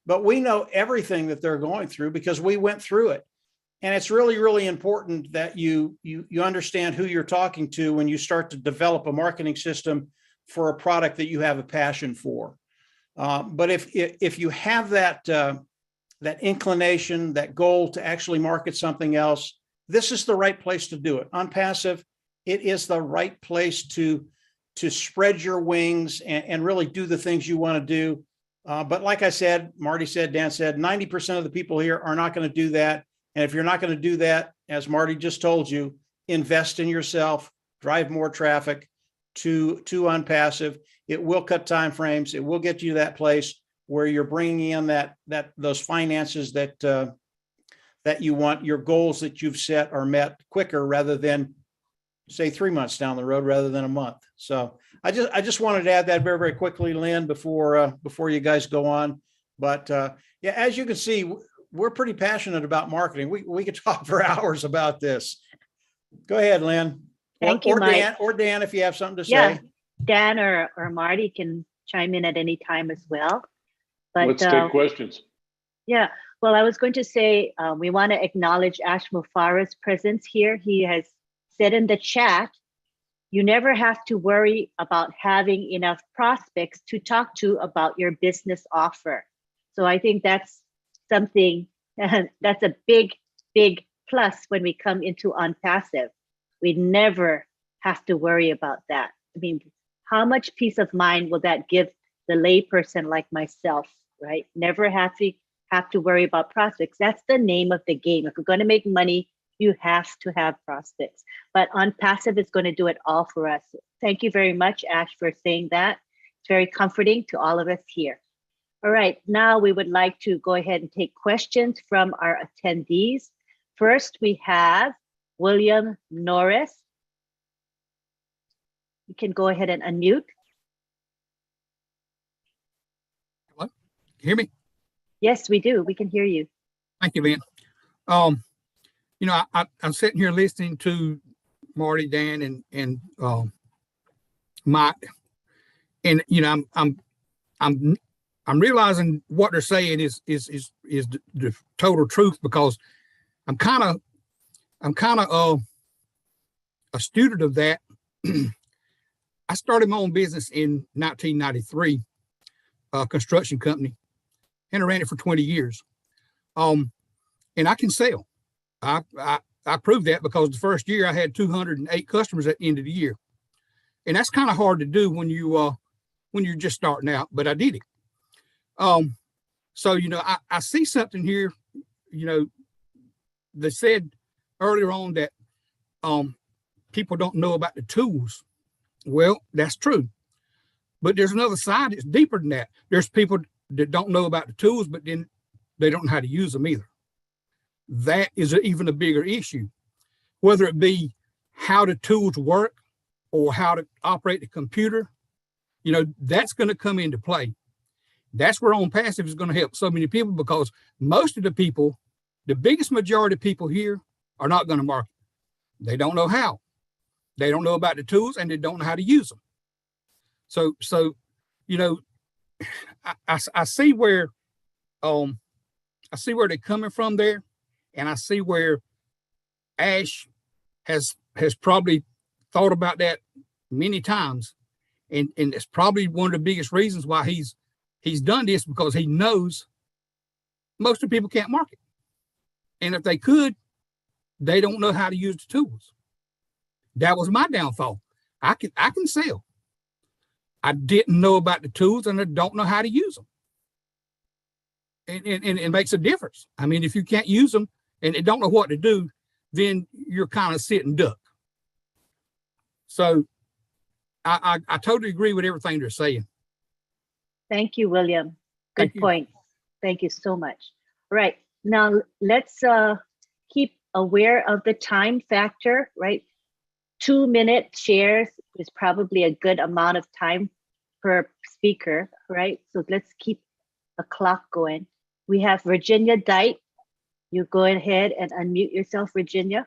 but we know everything that they're going through because we went through it. And it's really, really important that you understand who you're talking to when you start to develop a marketing system for a product that you have a passion for. But if you have that inclination, that goal to actually market something else, this is the right place to do it. Unpassive, it is the right place to spread your wings and really do the things you want to do. But like I said, Marty said, Dan said, 90% of the people here are not going to do that. And if you're not going to do that, as Marty just told you, invest in yourself, drive more traffic to OnPassive. It will cut time frames. It will get you to that place where you're bringing in those finances that you want. Your goals that you've set are met quicker rather than, say, 3 months down the road rather than a month. So I just wanted to add that very, very quickly, Lynn, before you guys go on. But yeah, as you can see, we're pretty passionate about marketing. We could talk for hours about this. Go ahead, Lynn. Thank you, Mike. Or Dan, if you have something to say. Yeah, Dan or Marty can chime in at any time as well. But Let's take questions. yeah, well, I was going to say, we want to acknowledge Ash Mufara's presence here. He has said in the chat, you never have to worry about having enough prospects to talk to about your business offer. So I think that's something, that's a big, big plus when we come into OnPassive. We never have to worry about that. I mean, how much peace of mind will that give the layperson like myself, right? Never have to worry about prospects. That's the name of the game. If we're going to make money, you have to have prospects. But OnPassive is going to do it all for us. Thank you very much, Ash, for saying that. It's very comforting to all of us here. All right, now we would like to go ahead and take questions from our attendees. First, we have William Norris. You can go ahead and unmute. Hello, can you hear me? Yes, we do. We can hear you. Thank you, Lynn. You know, I'm sitting here listening to Marty, Dan, and Mike, and you know, I'm realizing what they're saying is the total truth, because I'm kind of a student of that. I started my own business in 1993, a construction company, and I ran it for 20 years. And I can sell. I proved that because the first year I had 208 customers at the end of the year. And that's kind of hard to do when you're just starting out, but I did it. So, you know, I see something here, you know, they said earlier on that people don't know about the tools. Well, that's true. But there's another side that's deeper than that. There's people that don't know about the tools, but then they don't know how to use them either. That is even a bigger issue, whether it be how the tools work or how to operate the computer. You know, that's going to come into play. That's where OnPassive is going to help so many people, because most of the people, the biggest majority of people here are not going to market. They don't know how. They don't know about the tools, and they don't know how to use them. So you know, I see where they're coming from there, and I see where Ash has probably thought about that many times, and it's probably one of the biggest reasons why he's done this, because he knows most of the people can't market, and if they could, they don't know how to use the tools. That was my downfall. I can sell. I didn't know about the tools, and I don't know how to use them. And it makes a difference. I mean, if you can't use them and you don't know what to do, then you're kind of sitting duck. So I totally agree with everything they're saying. Thank you, William. Good Thank you. point. Thank you so much. All right, now let's keep aware of the time factor, right? 2-minute shares is probably a good amount of time per speaker, right? So let's keep a clock going. We have Virginia Dite. You go ahead and unmute yourself, Virginia.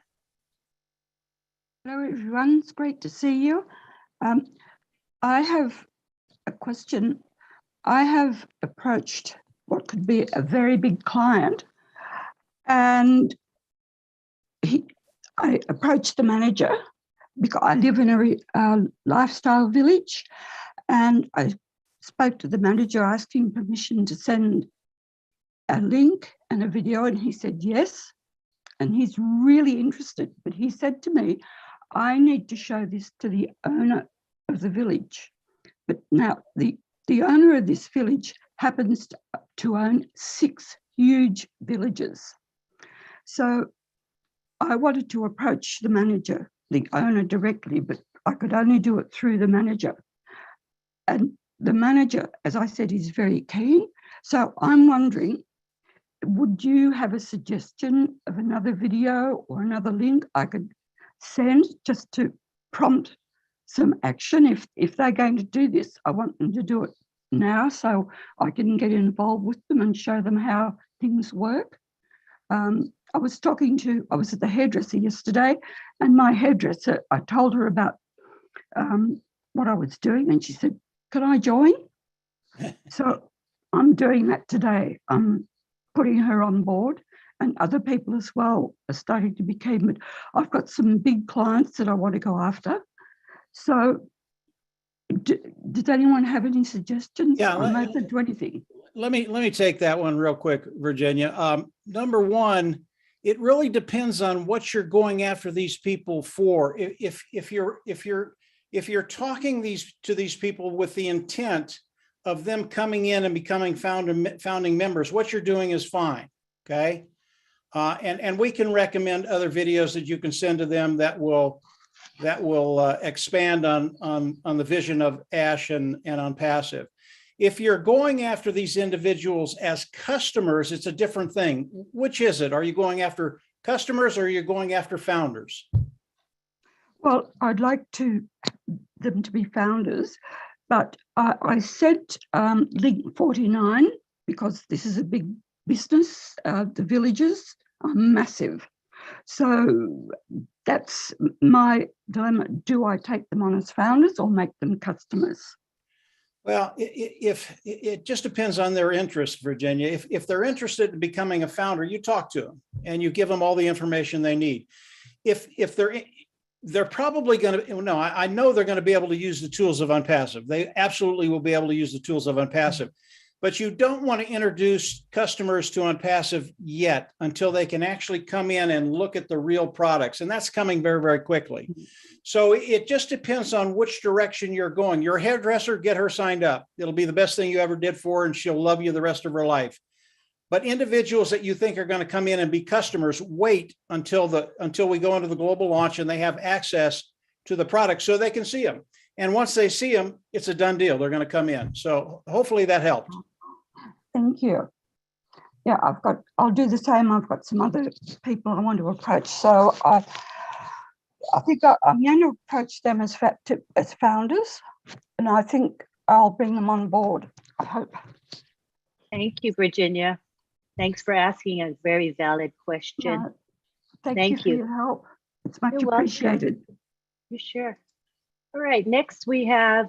Hello, everyone. It's great to see you. I have a question. I have approached what could be a very big client, and I approached the manager because I live in a lifestyle village, and I spoke to the manager asking permission to send a link and a video, and he said yes, and he's really interested. But he said to me, I need to show this to the owner of the village. But now the owner of this village happens to own 6 huge villages. So I wanted to approach the manager, the owner directly, but I could only do it through the manager. And the manager, as I said, is very keen. So I'm wondering, would you have a suggestion of another video or another link I could send just to prompt some action? If they're going to do this, I want them to do it now so I can get involved with them and show them how things work. I was at the hairdresser yesterday, and my hairdresser, I told her about what I was doing, and she said, "Can I join?" So I'm doing that today. I'm putting her on board, and other people as well are starting to be keen. But I've got some big clients that I want to go after. So does anyone have any suggestions? Yeah, I'm open to anything. Let me take that one real quick, Virginia. Number one, it really depends on what you're going after these people for. If you're talking to these people with the intent of them coming in and becoming founding members, what you're doing is fine. Okay, and we can recommend other videos that you can send to them that will expand on the vision of Ash and on passive. If you're going after these individuals as customers, it's a different thing. Which is it? Are you going after customers or are you going after founders? Well, I'd like them to be founders, but I sent link 49 because this is a big business. The villages are massive. So that's my dilemma. Do I take them on as founders or make them customers? Well, if it just depends on their interest, Virginia. If they're interested in becoming a founder, you talk to them and you give them all the information they need. If they're probably going to, no, I know they're going to be able to use the tools of Unpassive. They absolutely will be able to use the tools of Unpassive. But you don't want to introduce customers to Unpassive yet until they can actually come in and look at the real products. And that's coming very, very quickly. So it just depends on which direction you're going. Your hairdresser, get her signed up. It'll be the best thing you ever did for her, and she'll love you the rest of her life. But individuals that you think are going to come in and be customers, wait until we go into the global launch and they have access to the products so they can see them. And once they see them, it's a done deal. They're going to come in. So hopefully that helped. Thank you. Yeah, I'll do the same. I've got some other people I want to approach. So I think I'm going to approach them as founders, and I think I'll bring them on board, I hope. Thank you, Virginia. Thanks for asking a very valid question. Thank you for your help. It's much You're welcome. appreciated. You sure? All right, next we have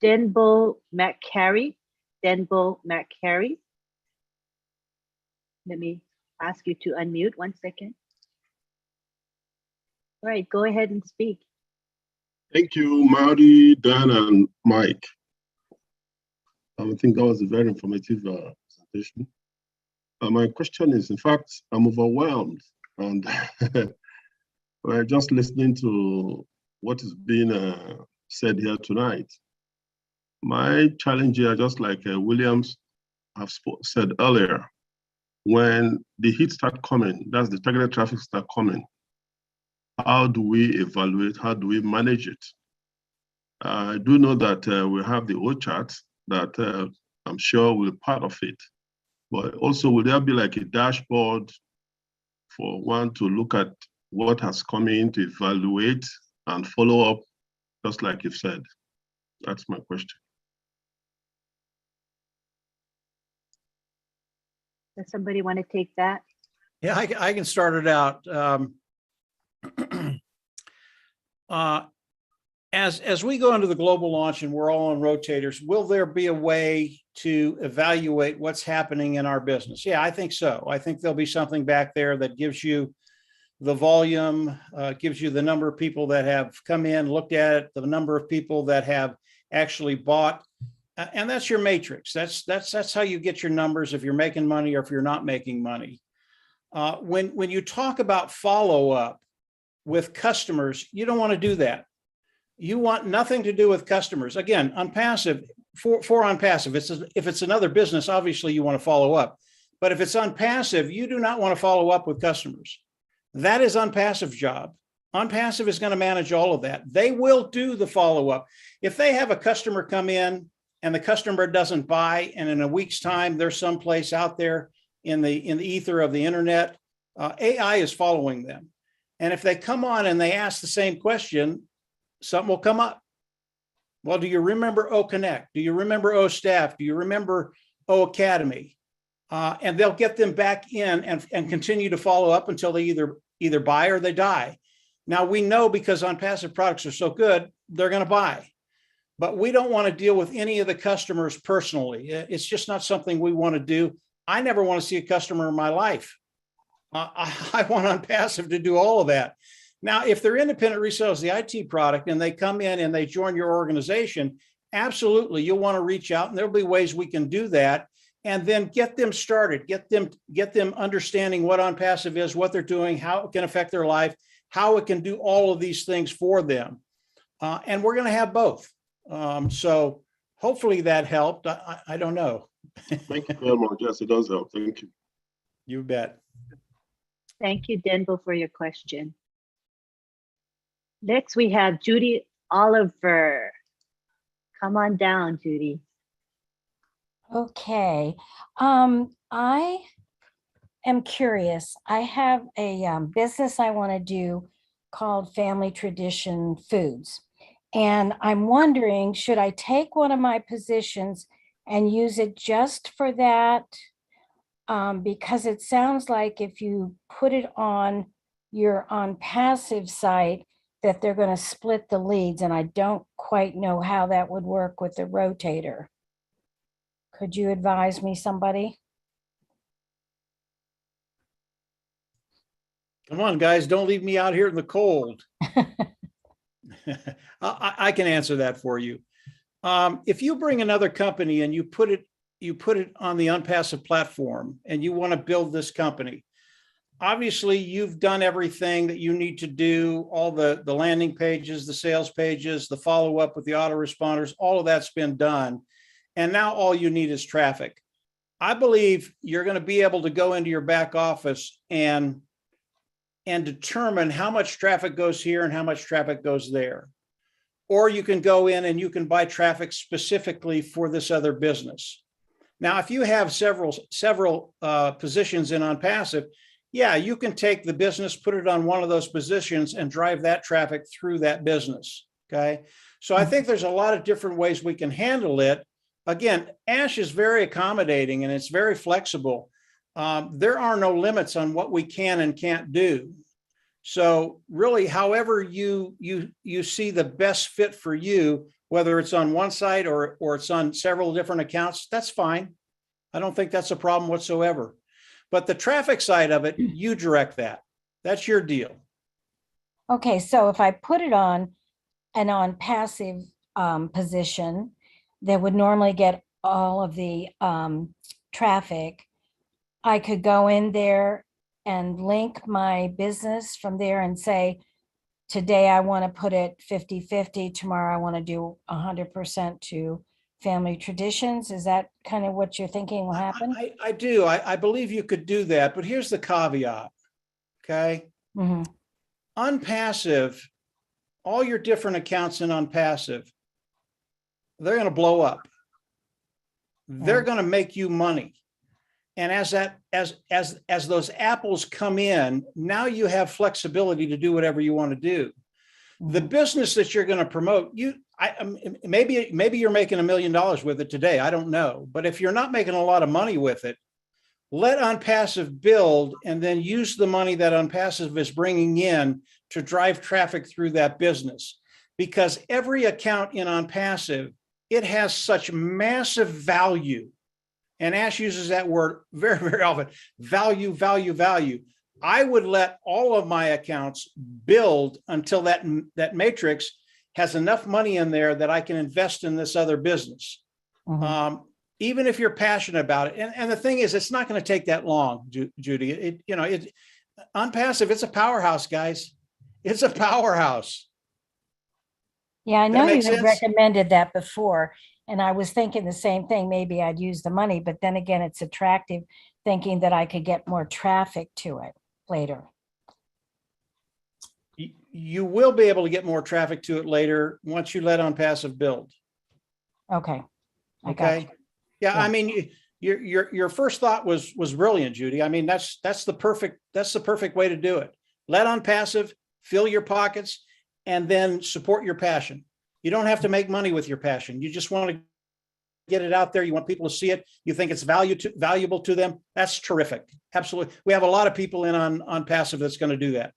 Denbo McCary. Denbo McCary. Let me ask you to unmute 1 second. All right, go ahead and speak. Thank you, Marty, Dan, and Mike. I think that was a very informative presentation. My question is, in fact, I'm overwhelmed, and we're just listening to what is being said here tonight. My challenge here, just like Williams have said earlier, when the hits start coming, that's the targeted traffic start coming, how do we evaluate, how do we manage it? I do know that we have the O chart that I'm sure will be part of it, but also will there be like a dashboard for one to look at what has come in, to evaluate and follow up, just like you've said? That's my question. Does somebody want to take that? Yeah, I can start it out. As we go into the global launch and we're all on rotators, will there be a way to evaluate what's happening in our business? Yeah, I think so. I think there'll be something back there that gives you the volume, gives you the number of people that have come in, looked at it, the number of people that have actually bought. And that's your matrix. That's how you get your numbers if you're making money or if you're not making money. When you talk about follow-up with customers, you don't want to do that. You want nothing to do with customers. Again, on passive, for on passive, if it's another business, obviously you want to follow up. But if it's on passive, you do not want to follow up with customers. That is on passive job. On passive is going to manage all of that. They will do the follow-up. If they have a customer come in and the customer doesn't buy, and in a week's time, they're someplace out there in the ether of the internet, AI is following them. And if they come on and they ask the same question, something will come up. Well, do you remember O Connect? Do you remember O Staff? Do you remember O Academy? And they'll get them back in and continue to follow up until they either buy or they die. Now we know, because on passive products are so good, they're going to buy. But we don't want to deal with any of the customers personally. It's just not something we want to do. I never want to see a customer in my life. I want on passive to do all of that. Now, if they're independent resellers of the IT product and they come in and they join your organization, absolutely, you'll want to reach out, and there'll be ways we can do that, and then get them started, get them understanding what on passive is, what they're doing, how it can affect their life, how it can do all of these things for them. And we're going to have both. So hopefully that helped. I don't know. Thank you very much. Yes, it does help. Thank you. You bet. Thank you, Denbo, for your question. Next, we have Judy Oliver. Come on down, Judy. Okay. I am curious. I have a business I want to do called Family Tradition Foods. And I'm wondering, should I take one of my positions and use it just for that? Because it sounds like if you put it on your on passive site, that they're going to split the leads, and I don't quite know how that would work with the rotator. Could you advise me, somebody? Come on, guys, don't leave me out here in the cold. I can answer that for you. If you bring another company and you put it on the unpassive platform and you want to build this company, obviously you've done everything that you need to do, all the landing pages, the sales pages, the follow-up with the autoresponders, all of that's been done. And now all you need is traffic. I believe you're going to be able to go into your back office and determine how much traffic goes here and how much traffic goes there. Or you can go in and you can buy traffic specifically for this other business. Now, if you have several positions in on passive, yeah, you can take the business, put it on one of those positions and drive that traffic through that business, okay? So I think there's a lot of different ways we can handle it. Again, Ash is very accommodating and it's very flexible. There are no limits on what we can and can't do. So really, however you see the best fit for you, whether it's on one site or it's on several different accounts, that's fine. I don't think that's a problem whatsoever. But the traffic side of it, you direct that. That's your deal. Okay, so if I put it on an on passive position that would normally get all of the traffic, I could go in there and link my business from there and say, today I want to put it 50-50, tomorrow I want to do 100% to Family Traditions. Is that kind of what you're thinking will happen? I do. I believe you could do that, but here's the caveat, okay? Mm-hmm. Unpassive, all your different accounts in unpassive, they're going to blow up. They're going to make you money. And as those apples come in, now you have flexibility to do whatever you want to do. The business that you're going to promote, maybe you're making $1 million with it today. I don't know. But if you're not making a lot of money with it, let unpassive build and then use the money that unpassive is bringing in to drive traffic through that business. Because every account in unpassive, it has such massive value. And Ash uses that word very, very often, value, value, value. I would let all of my accounts build until that matrix has enough money in there that I can invest in this other business. Mm-hmm. even if you're passionate about it. And the thing is, it's not going to take that long, Judy. On Passive, it's a powerhouse, guys. It's a powerhouse. Yeah, I know make you had sense? recommended that before, and I was thinking the same thing. Maybe I'd use the money, but then again, it's attractive thinking that I could get more traffic to it later. You will be able to get more traffic to it later once you let On Passive build. Okay. I got you. Okay. Yeah, Yeah. I mean, your first thought was brilliant, Judy. I mean, that's the perfect way to do it. Let On Passive, fill your pockets, and then support your passion. You don't have to make money with your passion. You just want to get it out there. You want people to see it. You think it's valuable to them. That's terrific. Absolutely. We have a lot of people in on Passive that's going to do that.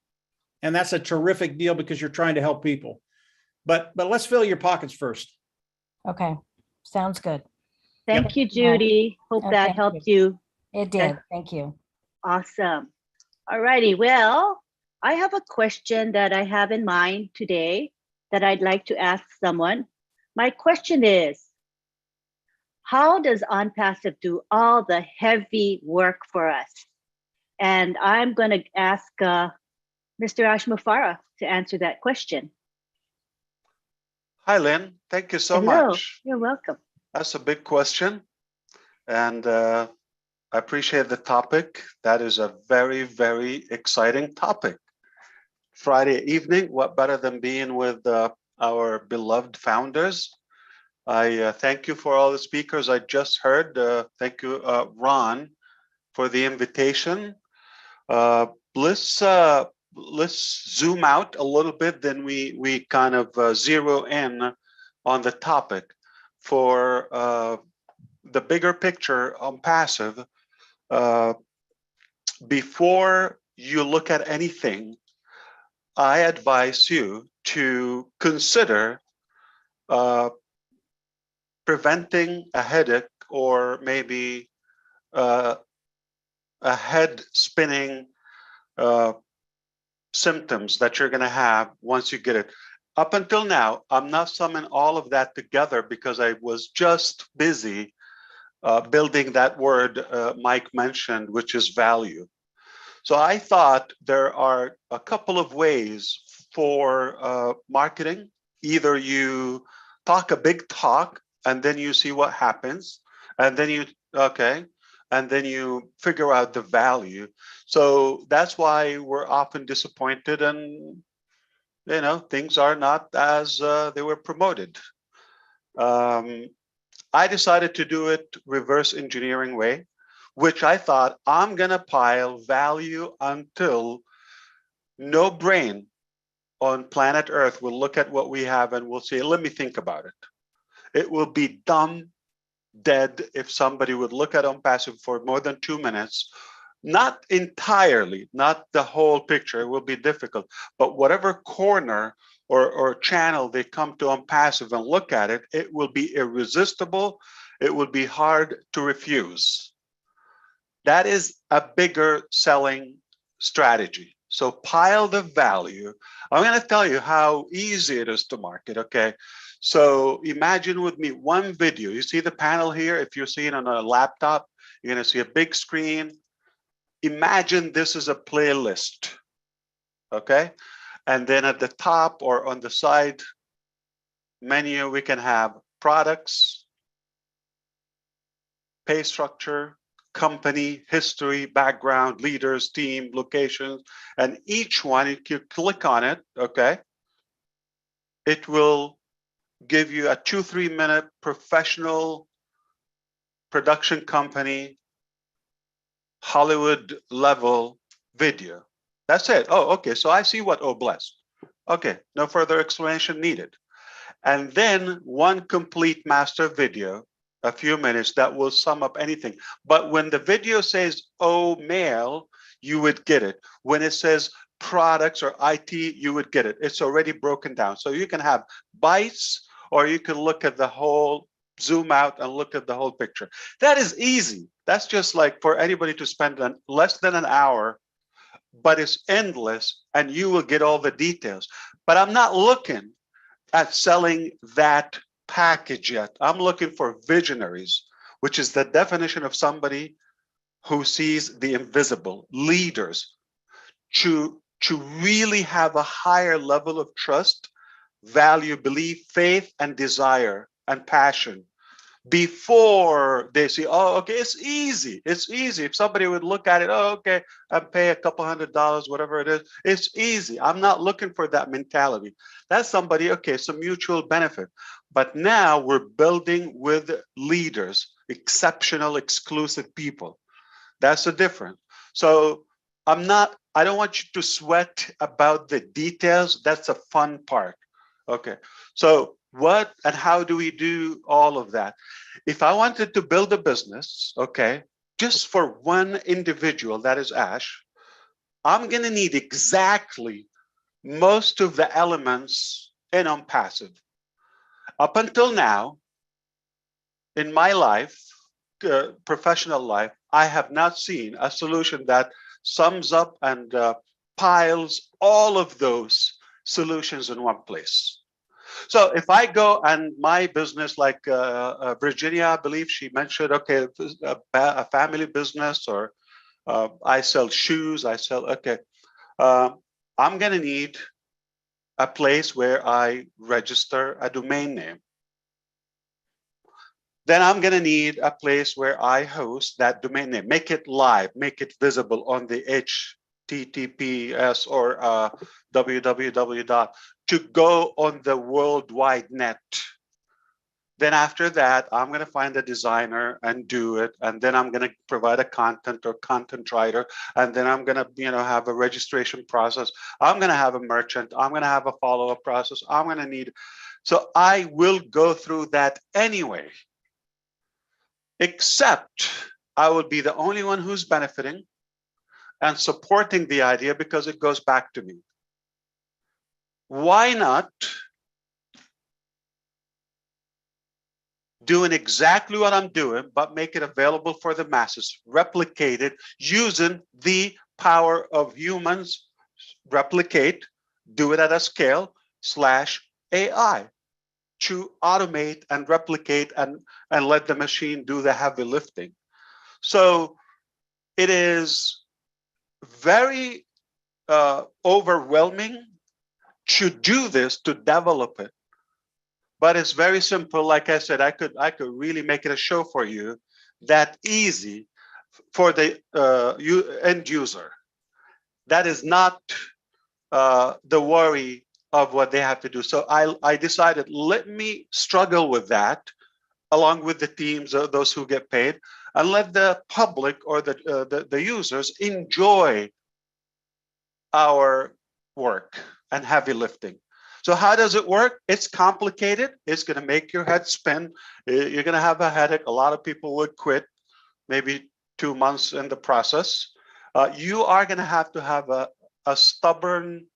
And that's a terrific deal because you're trying to help people. But let's fill your pockets first. Okay. Sounds good. Thank you, Judy. Hope that thank helped you. It did. Thank you. Awesome. All righty. Well, I have a question that I have in mind today that I'd like to ask someone. My question is, how does On Passive do all the heavy work for us? And I'm going to ask Mr. Ashmufara to answer that question. Hi, Lynn. Thank you so Hello. much. You're welcome. That's a big question. And I appreciate the topic. That is a very, very exciting topic. Friday evening, what better than being with our beloved founders? I thank you for all the speakers I just heard. Thank you, Ron, for the invitation. Let's zoom out a little bit, then we kind of zero in on the topic. For the bigger picture on Passive, before you look at anything, I advise you to consider preventing a headache or maybe a head spinning symptoms that you're going to have once you get it. Up until now, I'm not summing all of that together because I was just busy building that word Mike mentioned, which is value. So I thought there are a couple of ways for marketing. Either you talk a big talk and then you see what happens, and then and then you figure out the value. So that's why we're often disappointed and things are not as they were promoted. I decided to do it reverse engineering way, which I thought I'm gonna pile value until no brain on planet Earth will look at what we have and will say, let me think about it. It will be dumb dead if somebody would look at On Passive for more than 2 minutes. Not entirely, not the whole picture. It will be difficult, but whatever corner or channel they come to On Passive and look at it, it will be irresistible. It will be hard to refuse. That is a bigger selling strategy. So pile the value. I'm going to tell you how easy it is to market, okay? So imagine with me one video. You see the panel here? If you're seeing on a laptop, you're going to see a big screen. Imagine this is a playlist, okay? And then at the top or on the side menu, we can have products, pay structure, company, history, background, leaders, team, locations, and each one, if you click on it, okay, it will give you a 2-3 minute professional production company, Hollywood level video. That's it. Oh, okay. So I see what oh blessed. Okay, no further explanation needed. And then one complete master video, a few minutes that will sum up anything. But when the video says oh mail, you would get it. When it says products or IT, you would get it. It's already broken down. So you can have bites or you can look at the whole, zoom out and look at the whole picture. That is easy. That's just like for anybody to spend less than an hour, but it's endless and you will get all the details. But I'm not looking at selling that package yet. I'm looking for visionaries. which is the definition of somebody who sees the invisible, leaders, to really have a higher level of trust, value, belief, faith, and desire and passion before they see, oh, okay, it's easy. It's easy. If somebody would look at it, oh, okay, I pay a couple $100, whatever it is, it's easy. I'm not looking for that mentality. That's somebody, okay, some mutual benefit. But now we're building with leaders, exceptional, exclusive people. That's the difference. So I don't want you to sweat about the details. That's a fun part. Okay. So what and how do we do all of that? If I wanted to build a business, okay, just for one individual, that is Ash, I'm going to need exactly most of the elements in on passive. Up until now, in my life, professional life, I have not seen a solution that sums up and piles all of those solutions in one place. So if I go and my business, like Virginia, I believe she mentioned, okay, a family business, or I sell shoes, okay. I'm going to need a place where I register a domain name. Then I'm going to need a place where I host that domain name, make it live, make it visible on the HTTPS or www. To go on the worldwide net. Then after that, I'm going to find a designer and do it. And then I'm going to provide a content or content writer. And then I'm going to, have a registration process. I'm going to have a merchant. I'm going to have a follow-up process. I'm going to need. So I will go through that anyway. Except I will be the only one who's benefiting and supporting the idea because it goes back to me. Why not doing exactly what I'm doing, but make it available for the masses, replicate it using the power of humans, replicate, do it at a scale /AI to automate and replicate and let the machine do the heavy lifting. So it is very overwhelming to do this, to develop it. But it's very simple. Like I said, I could really make it a show for you, that easy for the end user. That is not the worry of what they have to do. So I decided, let me struggle with that along with the teams, those who get paid, and let the public or the users enjoy our work and heavy lifting. So how does it work? It's complicated. It's going to make your head spin. You're going to have a headache. A lot of people would quit, maybe 2 months in the process. You are going to have a stubborn,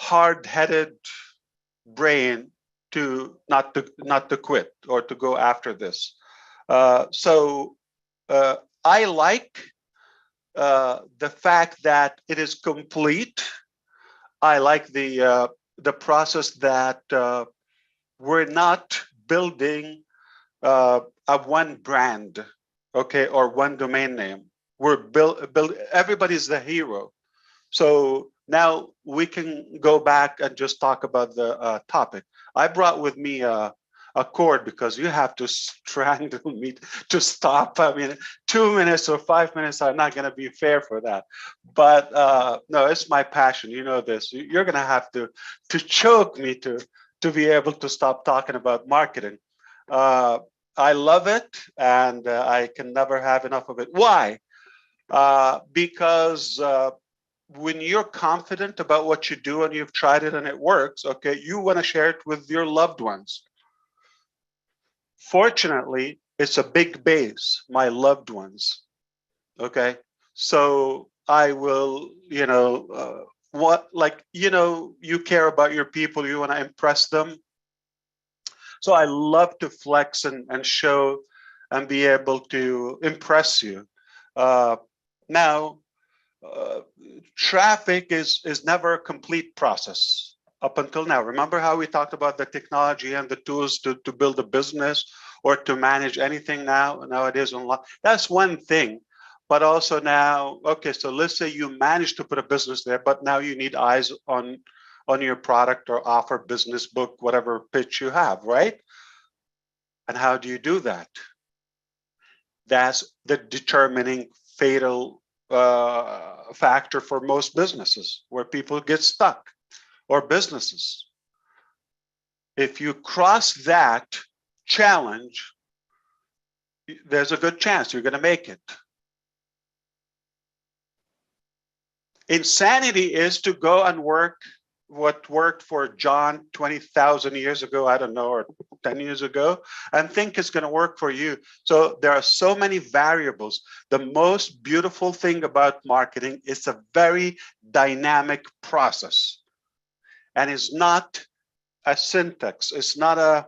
hard-headed brain to not to quit or to go after this. So I like the fact that it is complete. I like the process that we're not building a one brand, okay, or one domain name. We're build everybody's the hero. So now we can go back and just talk about the topic. I brought with me a cord because you have to strangle me to stop. I mean, 2 minutes or 5 minutes are not going to be fair for that. But no, it's my passion. You know this. You're going to have to choke me to be able to stop talking about marketing. I love it, and I can never have enough of it. Why? Because when you're confident about what you do and you've tried it and it works, okay, you want to share it with your loved ones. Fortunately, it's a big base, my loved ones. Okay, so I will, you care about your people, you want to impress them. So I love to flex and show and be able to impress you. Now, traffic is never a complete process up until now. Remember how we talked about the technology and the tools to build a business or to manage anything nowadays online. That's one thing. But also now, okay, so let's say you managed to put a business there, but now you need eyes on your product or offer, business book, whatever pitch you have, right? And how do you do that? That's the determining fatal factor for most businesses, where people get stuck, or businesses. If you cross that challenge, there's a good chance you're going to make it. Insanity is to go and work what worked for John 20,000 years ago, I don't know, or 10 years ago, and think it's going to work for you. So there are so many variables. The most beautiful thing about marketing is a very dynamic process. And it's not a syntax. It's not a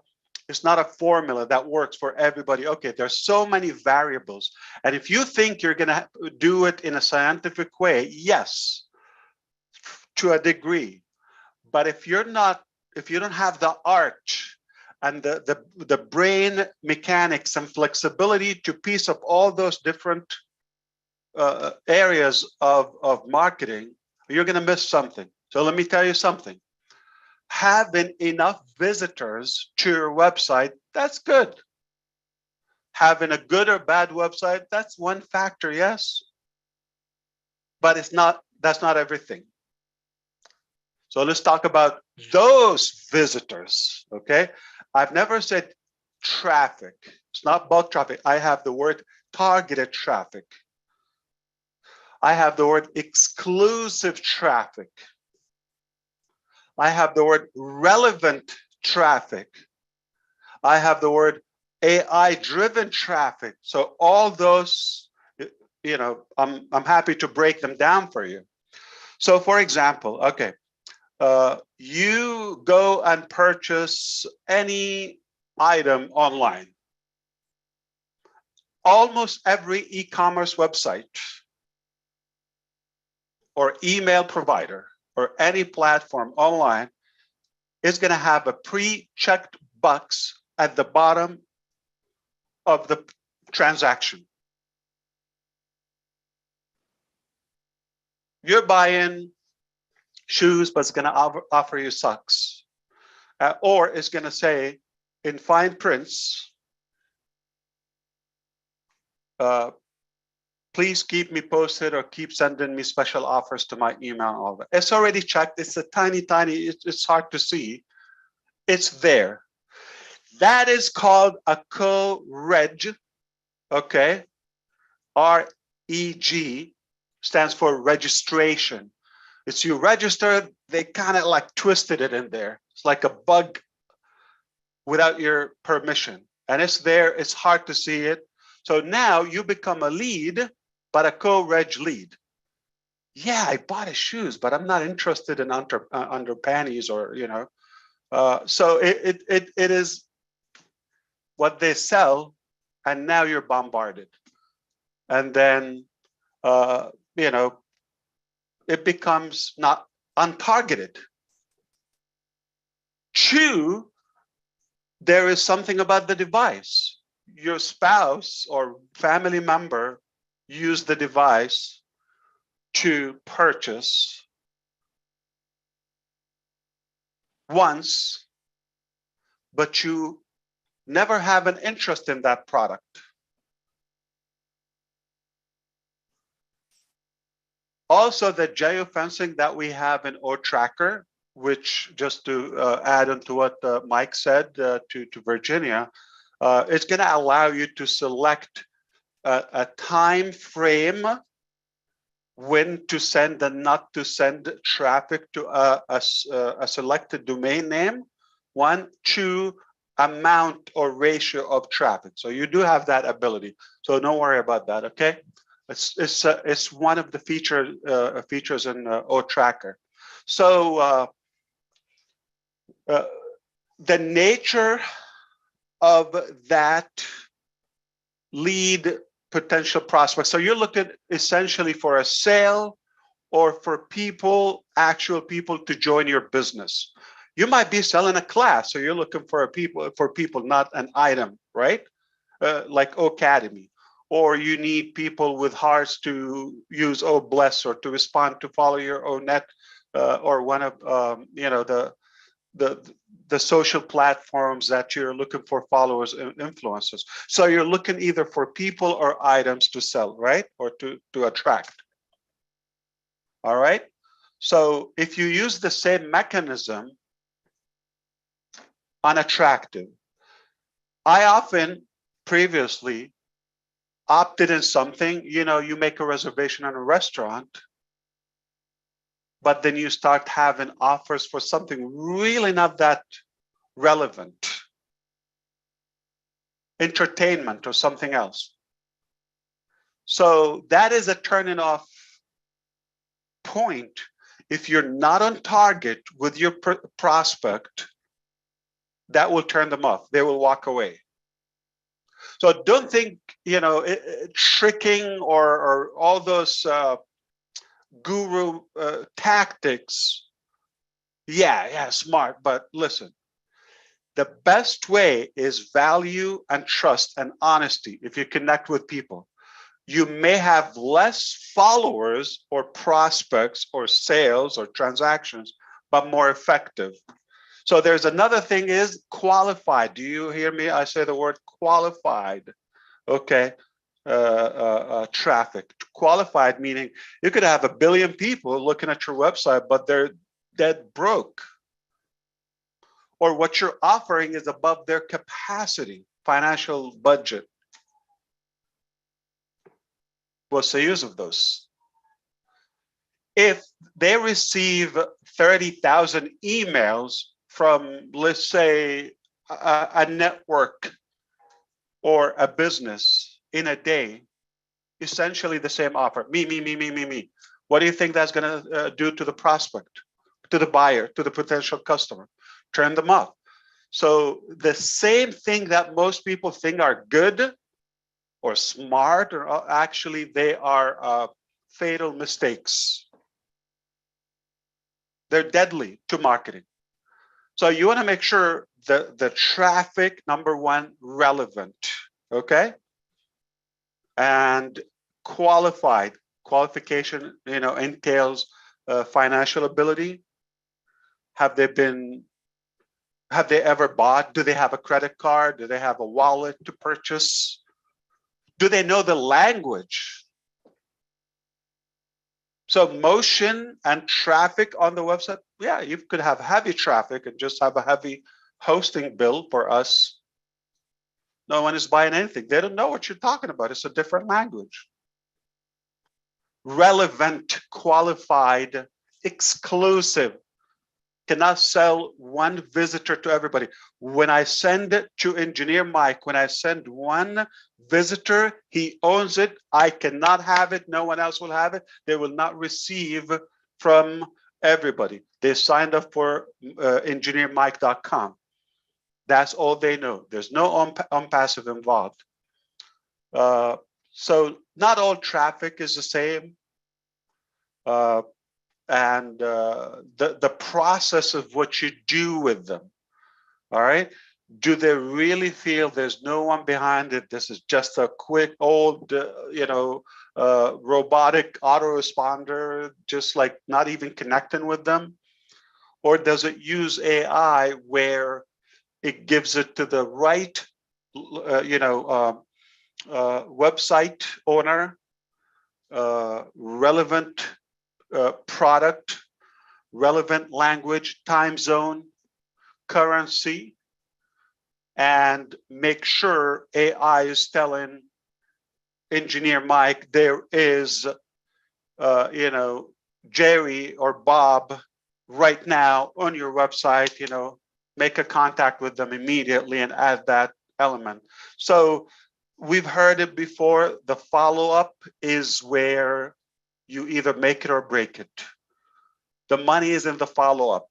formula that works for everybody. Okay, there's so many variables. And if you think you're going to do it in a scientific way, yes, to a degree. But if you don't have the art and the brain mechanics and flexibility to piece up all those different areas of marketing, you're going to miss something. So let me tell you something. Having enough visitors to your website, that's good. Having a good or bad website, that's one factor, yes. But that's not everything. So let's talk about those visitors, okay? I've never said traffic. It's not bulk traffic. I have the word targeted traffic. I have the word exclusive traffic. I have the word relevant traffic. I have the word AI-driven traffic. So all those, you know, I'm happy to break them down for you. So for example, okay, you go and purchase any item online. Almost every e-commerce website or email provider or any platform online is going to have a pre-checked box at the bottom of the transaction. You're buying shoes, but it's going to offer you socks. Or it's going to say in fine prints, please keep me posted or keep sending me special offers to my email and all that. It's already checked. It's a tiny, it's hard to see. It's there. That is called a co-reg, okay? R-E-G stands for registration. It's you registered, they kind of like twisted it in there. It's like a bug without your permission. And it's there, it's hard to see it. So now you become a lead, but a co-reg lead. Yeah, I bought his shoes, but I'm not interested in under panties or, you know. So it is what they sell, and now you're bombarded. And then, you know, it becomes not untargeted. Two, there is something about the device. Your spouse or family member use the device to purchase once, but you never have an interest in that product. Also, the geofencing that we have in OTracker, which just to add on to what Mike said to Virginia, it's going to allow you to select a time frame when to send and not to send traffic to a selected domain name. 1, 2, amount or ratio of traffic. So you do have that ability. So don't worry about that, okay? It's one of the features in OTracker. So the nature of that lead potential prospect. So you're looking essentially for a sale or for people, actual people to join your business. You might be selling a class, so you're looking for people, not an item, right? Like Academy, or you need people with hearts to use Oh Bless or to respond to follow your own net, or one of the social platforms that you're looking for followers and influencers. So you're looking either for people or items to sell, right? Or to attract. All right. So if you use the same mechanism on attractive, I often previously opted in something, you make a reservation in a restaurant, but then you start having offers for something really not that relevant, entertainment or something else. So that is a turning off point. If you're not on target with your prospect, that will turn them off. They will walk away. So don't think, tricking or all those guru tactics. Yeah, smart. But listen, the best way is value and trust and honesty. If you connect with people, you may have less followers or prospects or sales or transactions, but more effective. So there's another thing is qualified. Do you hear me? I say the word qualified. Okay. Traffic. Qualified meaning you could have 1 billion people looking at your website, but they're dead broke. Or what you're offering is above their capacity, financial budget. What's the use of those? If they receive 30,000 emails from, let's say, a network or a business in a day, essentially the same offer, me. What do you think that's going to do to the prospect, to the buyer, to the potential customer? Turn them off. So the same thing that most people think are good or smart, or actually they are fatal mistakes. They're deadly to marketing. So you want to make sure that the traffic, number one, relevant, okay? And qualified. Qualification, entails financial ability. Have they ever bought? Do they have a credit card? Do they have a wallet to purchase? Do they know the language? So motion and traffic on the website, yeah, you could have heavy traffic and just have a heavy hosting bill for us. No one is buying anything. They don't know what you're talking about. It's a different language. Relevant, qualified, exclusive. Cannot sell one visitor to everybody. When I send it to Engineer Mike, when I send one visitor, he owns it. I cannot have it. No one else will have it. They will not receive from everybody. They signed up for engineermike.com. That's all they know. There's no on-passive involved. So not all traffic is the same. And the process of what you do with them. All right. Do they really feel there's no one behind it? This is just a quick old, robotic autoresponder, just like not even connecting with them? Or does it use AI where it gives it to the right, website owner, relevant product, relevant language, time zone, currency, and make sure AI is telling Engineer Mike there is, Jerry or Bob right now on your website, make a contact with them immediately and add that element. So we've heard it before. The follow-up is where you either make it or break it. The money is in the follow-up.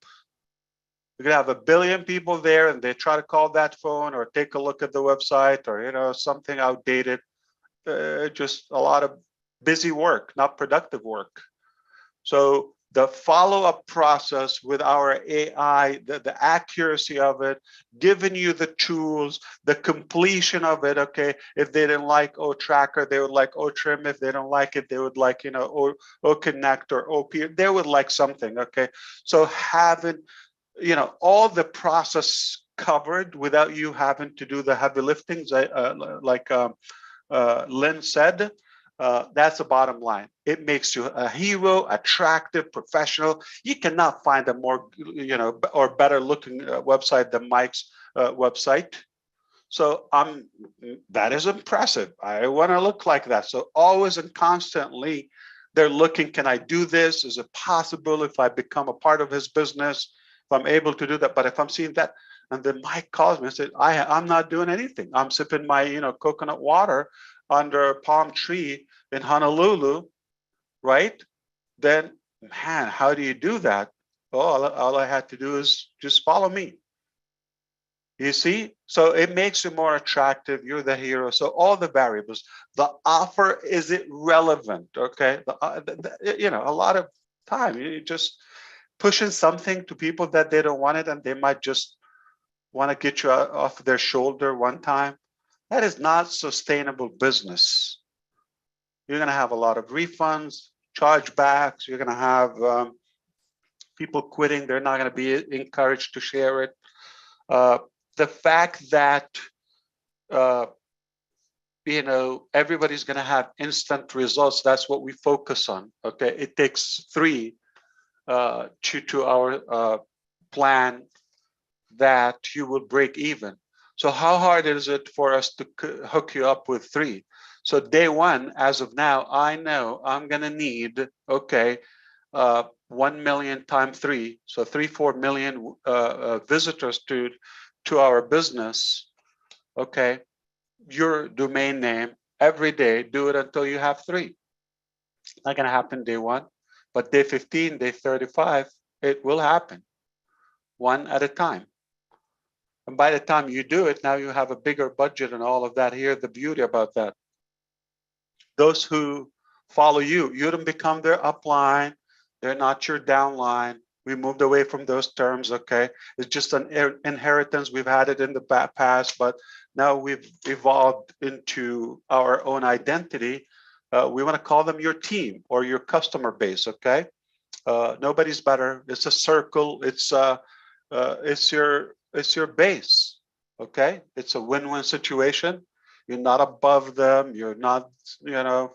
You could have 1 billion people there and they try to call that phone or take a look at the website or, something outdated. Just a lot of busy work, not productive work. So the follow-up process with our AI, the accuracy of it, giving you the tools, the completion of it. Okay, if they didn't like O Tracker, they would like O Trim. If they don't like it, they would like, you know, O Connect or OP. They would like something. Okay, so having, you know, all the process covered without you having to do the heavy liftings, like Lynn said. That's the bottom line. It makes you a hero, attractive, professional. You cannot find a more, you know, or better looking website than Mike's website. So that is impressive. I want to look like that. So always and constantly, they're looking, can I do this? Is it possible if I become a part of his business, if I'm able to do that? But if I'm seeing that, and then Mike calls me and said, I'm not doing anything. I'm sipping my, you know, coconut water under a palm tree in Honolulu, right? Then, man, how do you do that? Oh, all I had to do is just follow me. You see? So it makes you more attractive. You're the hero. So all the variables, the offer, is it relevant? Okay. You know, a lot of time you just pushing something to people that they don't want it, and they might just want to get you off their shoulder one time. That is not sustainable business. You're going to have a lot of refunds, chargebacks. You're going to have people quitting. They're not going to be encouraged to share it. The fact that, you know, everybody's going to have instant results, that's what we focus on. Okay. It takes 3 to our plan that you will break even. So how hard is it for us to hook you up with 3? So day 1, as of now, I know I'm going to need, okay, 1 million times 3. So 4 million visitors to our business. Okay. Your domain name every day, do it until you have 3. Not going to happen day 1, but day 15, day 35, it will happen 1 at a time. And by the time you do it, now you have a bigger budget and all of that. Here, the beauty about that. Those who follow you, you don't become their upline. They're not your downline. We moved away from those terms, okay? It's just an inheritance. We've had it in the past, but now we've evolved into our own identity. We want to call them your team or your customer base, okay? Nobody's better. It's a circle. It's your base, okay? It's a win-win situation. You're not above them. You're not, you know,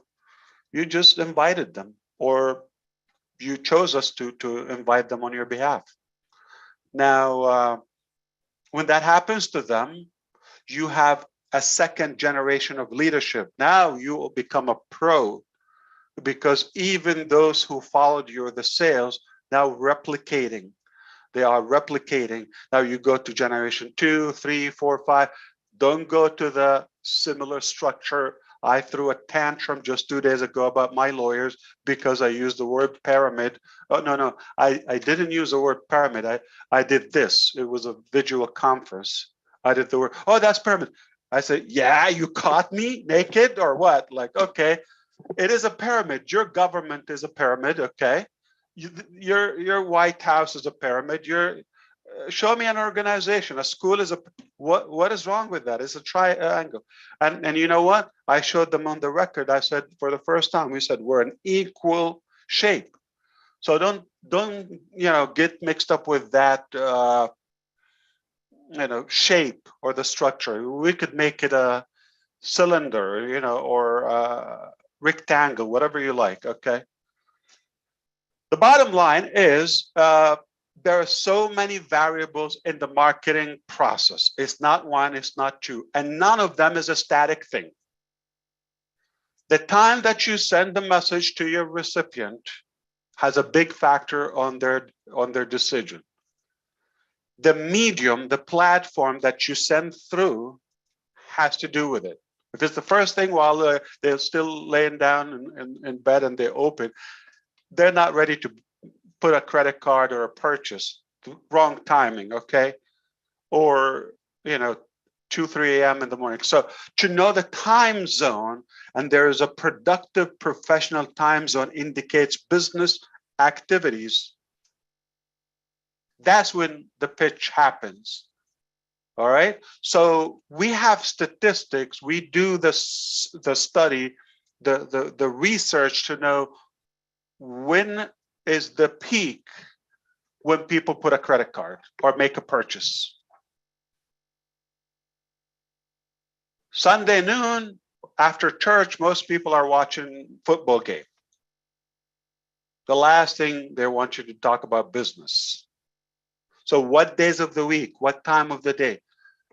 you just invited them, or you chose us to invite them on your behalf. Now, when that happens to them, you have a second generation of leadership. Now you will become a pro, because even those who followed you, the sales, now replicating. They are replicating. Now you go to generation 2, 3, 4, 5. Don't go to the similar structure. I threw a tantrum just 2 days ago about my lawyers because I used the word pyramid. Oh, no, I didn't use the word pyramid. I did this. It was a visual conference. I did the word, oh, that's pyramid. I said, yeah, you caught me naked or what? Like, okay, it is a pyramid. Your government is a pyramid, okay? Your White House is a pyramid. Show me an organization. A school is a, what is wrong with that? It's a triangle. And you know what? I showed them on the record. I said, for the first time, we said we're an equal shape. So don't you know, get mixed up with that you know, shape or the structure. We could make it a cylinder, you know, or a rectangle, whatever you like, okay? The bottom line is there are so many variables in the marketing process. It's not 1, it's not 2, and none of them is a static thing. The time that you send the message to your recipient has a big factor on their decision. The medium, the platform that you send through has to do with it. If it's the first thing while they're still laying down in bed and they open, they're not ready to put a credit card or a purchase. Wrong timing, okay? Or, you know, 2, 3 a.m. in the morning. So to know the time zone, and there is a productive professional time zone, indicates business activities, that's when the pitch happens. All right. So we have statistics. We do the study, the research to know when is the peak when people put a credit card or make a purchase. Sunday noon after church, most people are watching football game. The last thing they want you to talk about business. So what days of the week, what time of the day?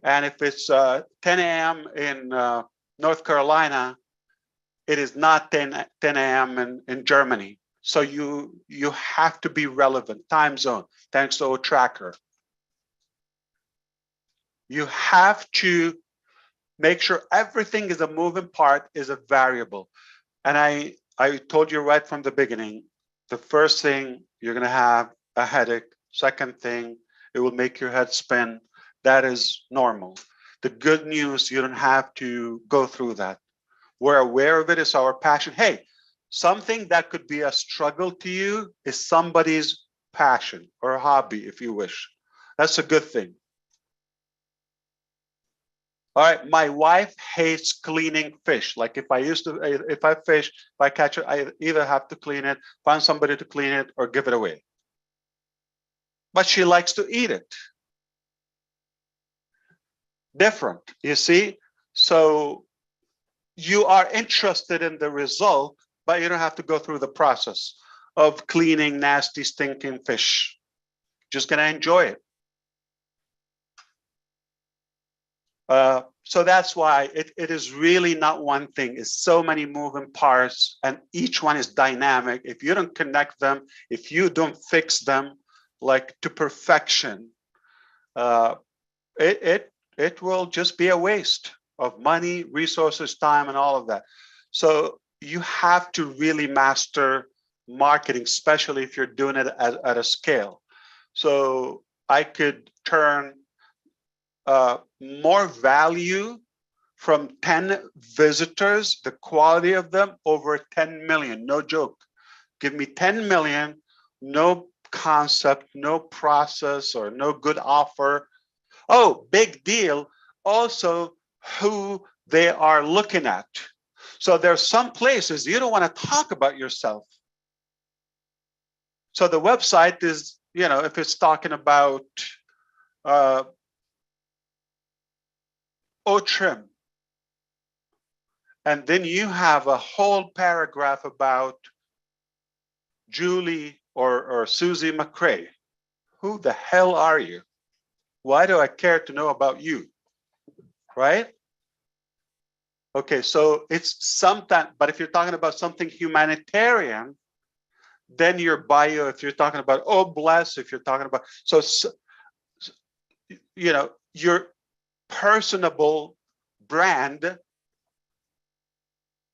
And if it's 10 a.m. in North Carolina, it is not 10 a.m. in Germany. So you have to be relevant, time zone, thanks to Tracker. You have to make sure everything is a moving part, is a variable. And I told you right from the beginning, the first thing, you're gonna have a headache. Second thing, it will make your head spin. That is normal. The good news, you don't have to go through that. We're aware of it, it's our passion. Hey, something that could be a struggle to you is somebody's passion or hobby, if you wish. That's a good thing. All right, my wife hates cleaning fish. Like if I fish, if I catch it, I either have to clean it, find somebody to clean it, or give it away. But she likes to eat it. Different, you see? So you are interested in the result, but you don't have to go through the process of cleaning nasty, stinking fish. Just gonna enjoy it. So that's why it is really not one thing. It's so many moving parts, and each one is dynamic. If you don't connect them, if you don't fix them like to perfection, it will just be a waste of money, resources, time, and all of that. So you have to really master marketing, especially if you're doing it at a scale. So I could turn more value from 10 visitors, the quality of them, over 10 million, no joke. Give me 10 million, no concept, no process, or no good offer. Oh, big deal. Also, who they are looking at. So there's some places you don't want to talk about yourself. So the website is, you know, if it's talking about trim, and then you have a whole paragraph about Julie or Susie McCrae. Who the hell are you? Why do I care to know about you? Right? Okay, so it's sometimes, but if you're talking about something humanitarian, then your bio, if you're talking about, oh, bless, if you're talking about, so you know, your personable brand,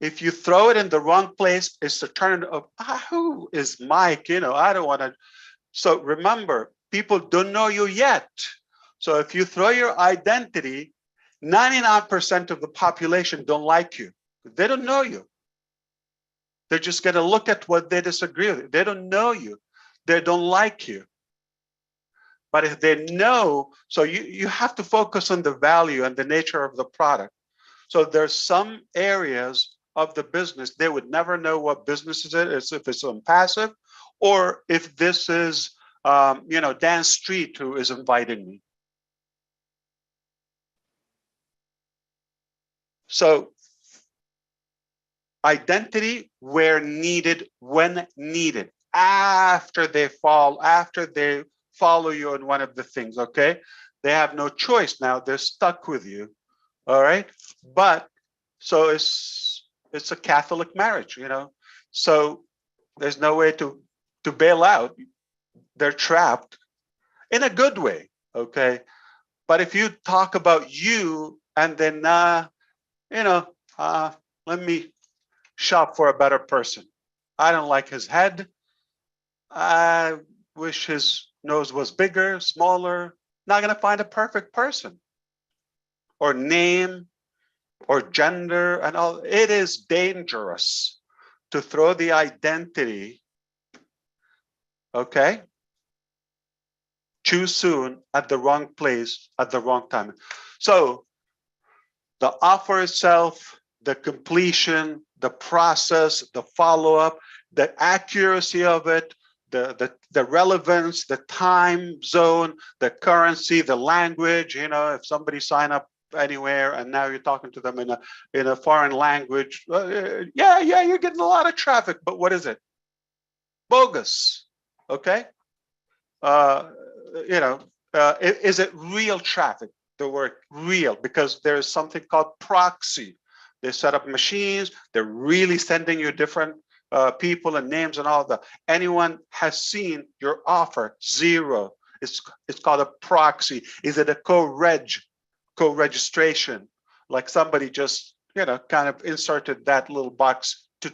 if you throw it in the wrong place, it's the turn of, who is Mike? You know, I don't want to. So remember, people don't know you yet. So if you throw your identity, 99% of the population don't like you. They don't know you. They're just going to look at what they disagree with. They don't know you. They don't like you. But if they know, so you have to focus on the value and the nature of the product. So there's some areas of the business, they would never know what business is it is, if it's on passive, or if this is, you know, Dan Street who is inviting me. So identity where needed, when needed, after they follow you on one of the things, okay? They have no choice now, they're stuck with you, all right? But, so it's a Catholic marriage, you know? So there's no way to bail out. They're trapped in a good way, okay? But if you talk about you and then, you know, let me shop for a better person. I don't like his head. I wish his nose was bigger, smaller. Not gonna find a perfect person. Or name, or gender, and all. It is dangerous to throw the identity Okay. Too soon, at the wrong place, at the wrong time. So the offer itself, the completion, the process, the follow-up, the accuracy of it, the relevance, the time zone, the currency, the language. You know, if somebody sign up anywhere and now you're talking to them in a foreign language, yeah, you're getting a lot of traffic, but what is it? Bogus. Okay. You know, is it real traffic? The word real, because there's something called proxy. They set up machines. They're really sending you different people and names and all that. Anyone has seen your offer? Zero. It's called a proxy. Is it a co-registration? Like somebody just, you know, kind of inserted that little box to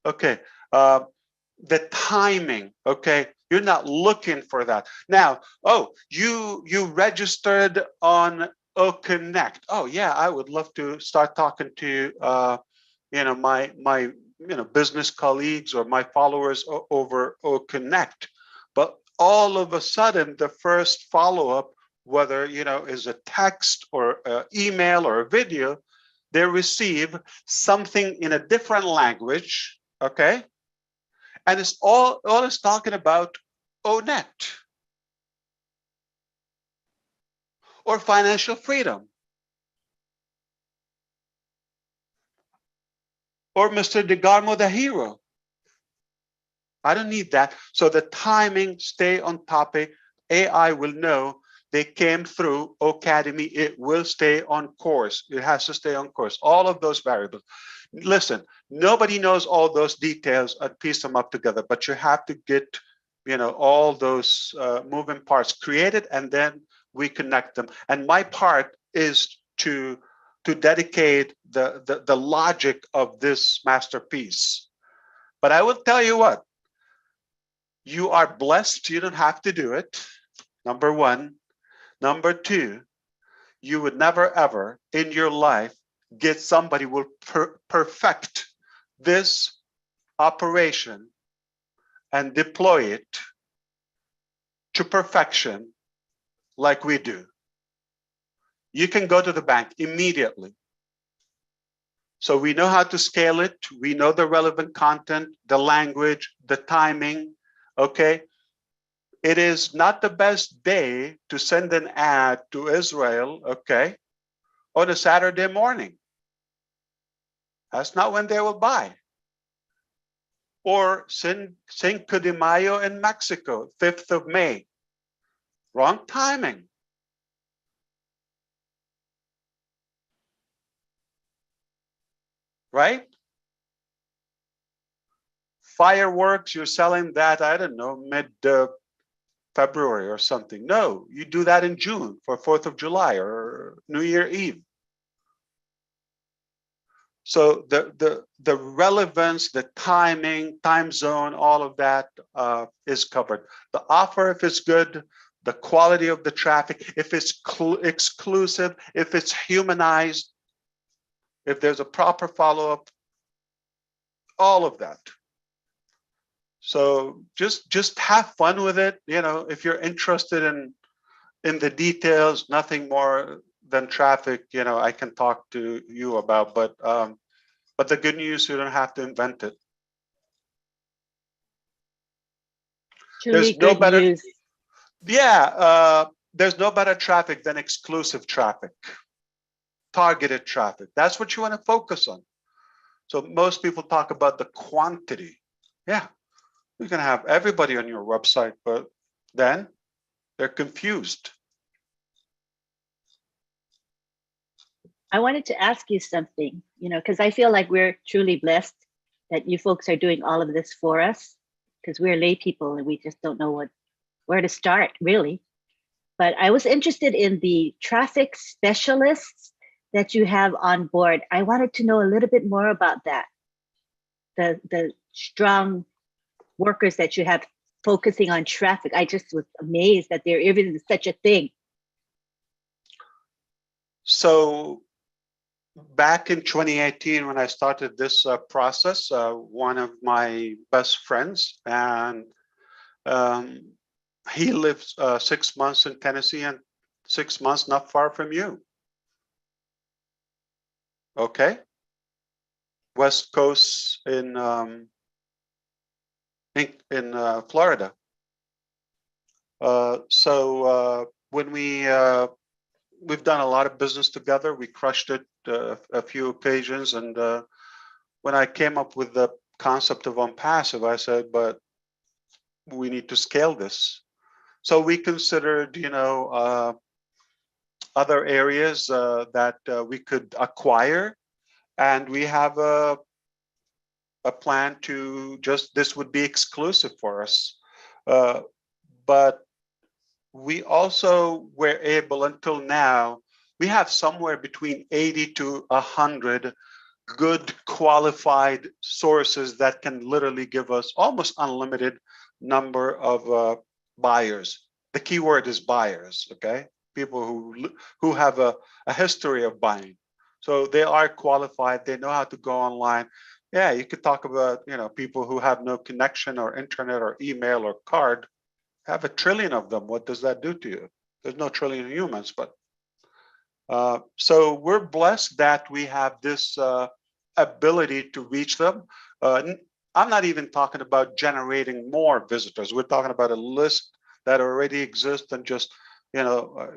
okay. The timing, okay? You're not looking for that. Now, oh, you registered on Connect. Oh yeah, I would love to start talking to you know, my you know, business colleagues or my followers over Connect. But all of a sudden, the first follow-up, whether, you know, is a text or email or a video, they receive something in a different language, okay? And it's all it's talking about ONET or financial freedom or Mr. DeGarmo the hero. I don't need that. So the timing, stay on topic. AI will know they came through Academy. It will stay on course. It has to stay on course. All of those variables. Listen, nobody knows all those details and piece them up together, but you have to get, you know, all those moving parts created, and then we connect them. And my part is to dedicate the logic of this masterpiece. But I will tell you what, you are blessed. You don't have to do it. Number one. Number two, you would never ever in your life get somebody who will perfect this operation and deploy it to perfection like we do. You can go to the bank immediately. So we know how to scale it. We know the relevant content, the language, the timing, okay? It is not the best day to send an ad to Israel, okay, on a Saturday morning. That's not when they will buy. Or Cinco de Mayo in Mexico, 5th of May. Wrong timing. Right? Fireworks, you're selling that, I don't know, mid February or something. No, you do that in June for 4th of July or New Year Eve. So the relevance, the timing, time zone, all of that is covered. The offer, if it's good, the quality of the traffic, if it's exclusive, if it's humanized, if there's a proper follow-up, all of that. So just have fun with it. You know, if you're interested in the details, nothing more than traffic, you know, I can talk to you about, but the good news, you don't have to invent it. Truly There's no good better news. Yeah, there's no better traffic than exclusive traffic, targeted traffic. That's what you want to focus on. So most people talk about the quantity. Yeah, you can have everybody on your website, but then they're confused. I wanted to ask you something, you know, because I feel like we're truly blessed that you folks are doing all of this for us, because we're lay people and we just don't know where to start, really. But I was interested in the traffic specialists that you have on board. I wanted to know a little bit more about that. The strong workers that you have focusing on traffic. I just was amazed that there even is such a thing. So back in 2018, when I started this process, one of my best friends and He lives 6 months in Tennessee and 6 months not far from you. Okay, West Coast in Florida. So when we've done a lot of business together, we crushed it a few occasions, and when I came up with the concept of OnPassive, I said, but we need to scale this. So we considered, other areas that we could acquire, and we have a plan to this would be exclusive for us. But we also were able, until now, we have somewhere between 80 to 100 good qualified sources that can literally give us almost unlimited number of buyers. The key word is buyers, okay? People who have a history of buying. So they are qualified, they know how to go online. Yeah, you could talk about, people who have no connection or internet or email or card. Have 1 trillion of them. What does that do to you? There's no trillion humans, but so we're blessed that we have this ability to reach them. I'm not even talking about generating more visitors. We're talking about a list that already exists and just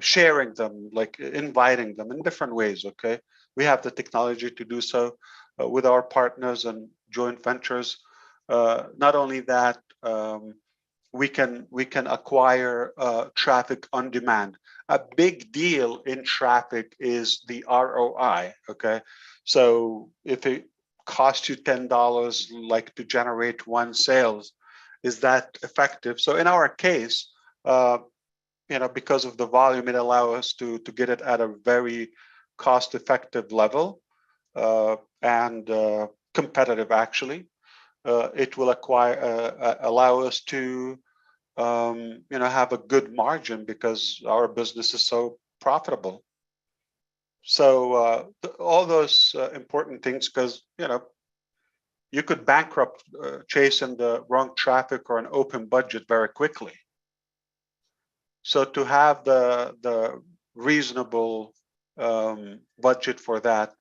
sharing them, like inviting them in different ways. Okay, we have the technology to do so with our partners and joint ventures. Not only that. We can acquire traffic on demand. A big deal in traffic is the ROI. Okay, so if it costs you $10 like to generate one sales, is that effective? So in our case, because of the volume, it allows us to get it at a very cost-effective level and competitive actually. It will allow us to have a good margin because our business is so profitable. So all those important things, because you could bankrupt chasing the wrong traffic or an open budget very quickly. So to have the reasonable budget for that.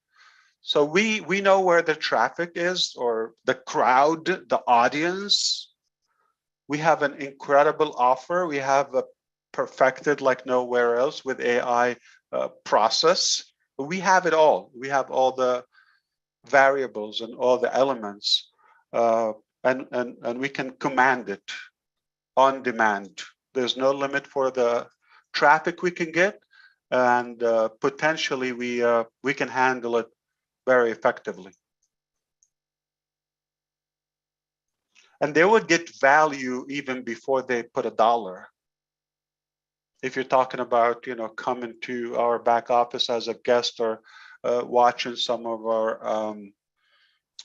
So we know where the traffic is, or the crowd, the audience. We have an incredible offer. We have a perfected like nowhere else with AI process. We have it all. We have all the variables and all the elements, and we can command it on demand. There's no limit for the traffic we can get, and potentially we can handle it very effectively. And they would get value even before they put $1. If you're talking about, coming to our back office as a guest or watching some of our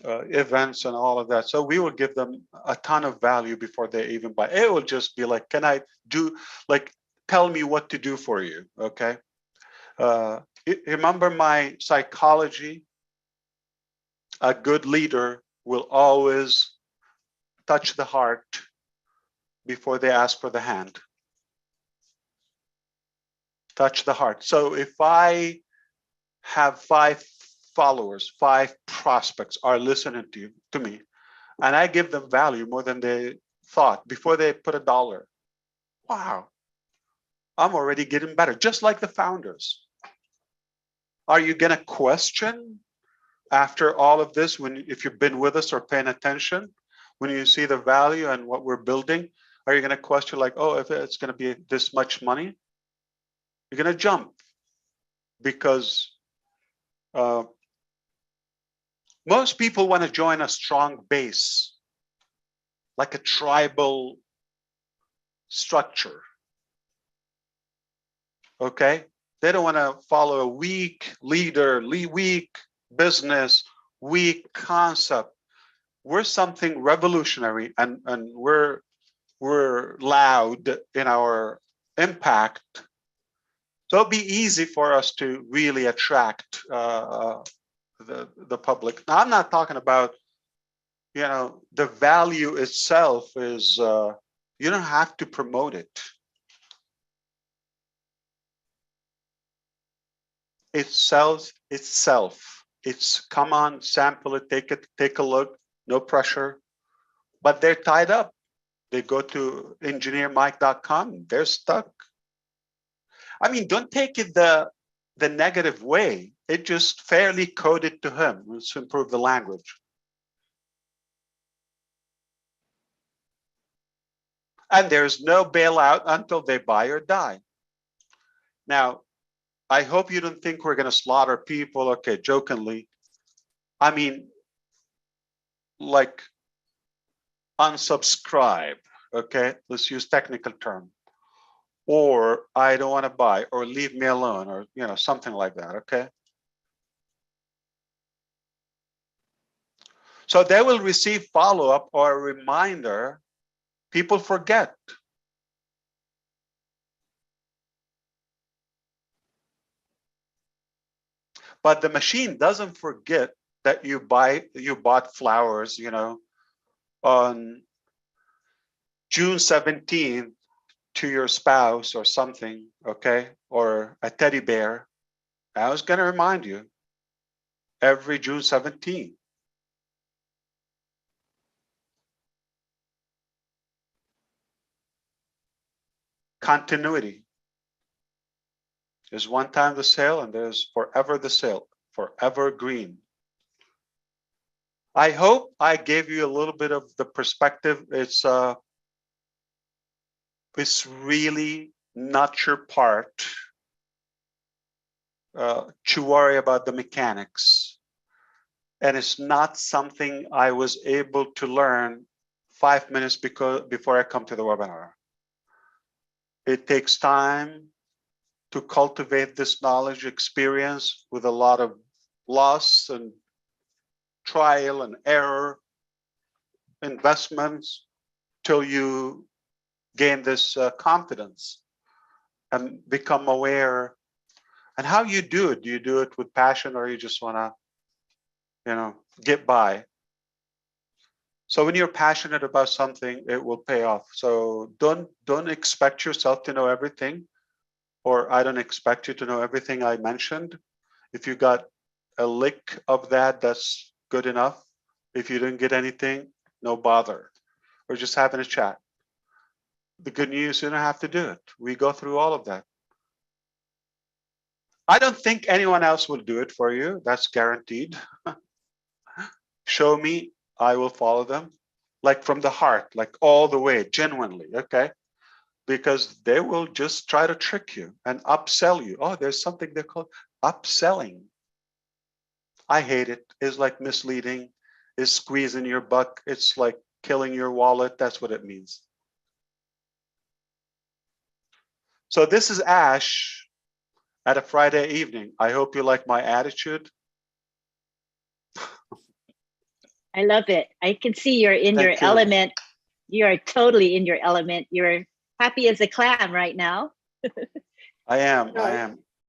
events and all of that. So we will give them a ton of value before they even buy. It will just be like, can I do, like, tell me what to do for you, okay? Remember my psychology? A good leader will always touch the heart before they ask for the hand. Touch the heart. So if I have 5 followers, 5 prospects are listening to me, and I give them value more than they thought before they put $1, wow, I'm already getting better, just like the founders. Are you going to question after all of this, if you've been with us or paying attention, when you see the value and what we're building, are you going to question like, oh, if it's going to be this much money? You're going to jump because most people want to join a strong base, like a tribal structure. Okay? They don't want to follow a weak leader, weak business, weak concept. We're something revolutionary, and we're loud in our impact. So it'll be easy for us to really attract the public. Now, I'm not talking about, the value itself is, You don't have to promote it. It sells itself. It's come on, sample it, take a look, no pressure. But they're tied up. They go to engineermike.com, they're stuck. I mean, don't take it the negative way. It just fairly coded to him. Let's improve the language. And there's no bailout until they buy or die. Now, I hope you don't think we're going to slaughter people, okay, jokingly. I mean, like unsubscribe, okay? Let's use technical term. Or I don't want to buy, or leave me alone, or something like that, okay? So they will receive follow-up or a reminder. People forget. But the machine doesn't forget that you bought flowers, on June 17th to your spouse or something, okay? Or a teddy bear. I was going to remind you every June 17th. Continuity. There's one time the sale and there's forever the sale, forever green. I hope I gave you a little bit of the perspective. It's really not your part to worry about the mechanics. And it's not something I was able to learn 5 minutes before I come to the webinar. It takes time to cultivate this knowledge experience with a lot of loss and trial and error investments till you gain this confidence and become aware. And how you do it? Do you do it with passion, or you just want to, get by? So when you're passionate about something, it will pay off. So don't expect yourself to know everything, or I don't expect you to know everything I mentioned. If you got a lick of that, that's good enough. If you didn't get anything, no bother. We're just having a chat. The good news, you don't have to do it. We go through all of that. I don't think anyone else will do it for you. That's guaranteed. Show me, I will follow them. Like from the heart, like all the way, genuinely, okay? Because they will just try to trick you and upsell you. Oh, there's something they call upselling. I hate it. It's like misleading. It's squeezing your buck. It's like killing your wallet. That's what it means. So this is Ash at a Friday evening. I hope you like my attitude. I love it. I can see you're in your Thank you. element. You are totally in your element. You're happy as a clam right now. I am.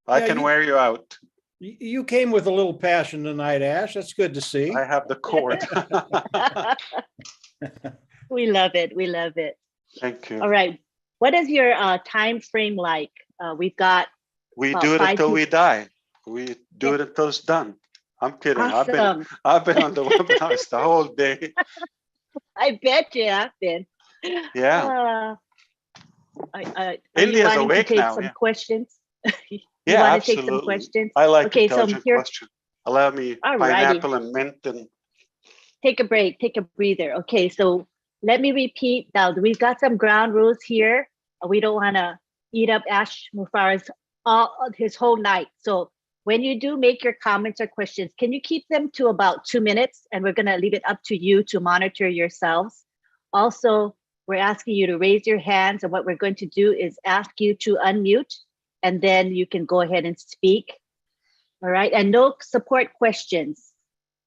I Yeah, can wear you out. You came with a little passion tonight, Ash. That's good to see. I have the cord. We love it. We love it. Thank you. All right. What is your time frame like? We've got We about do it 5 until we people. die. We do it until it's done. I'm kidding. Awesome. I've been on the webinars the whole day. I bet you have been. Yeah. Are India's you wanting awake to take now, some yeah. questions? You Yeah, want to take some absolutely. questions? I like Okay, so intelligent here, question. Allow me Alrighty. pineapple and mint and take a break, take a breather. Okay, so let me repeat now. We've got some ground rules here. We don't want to eat up Ash Mufarah's his whole night. So when you do make your comments or questions, can you keep them to about 2 minutes? And we're going to leave it up to you to monitor yourselves. Also, we're asking you to raise your hands, and what we're going to do is ask you to unmute, and then you can go ahead and speak. All right, and no support questions.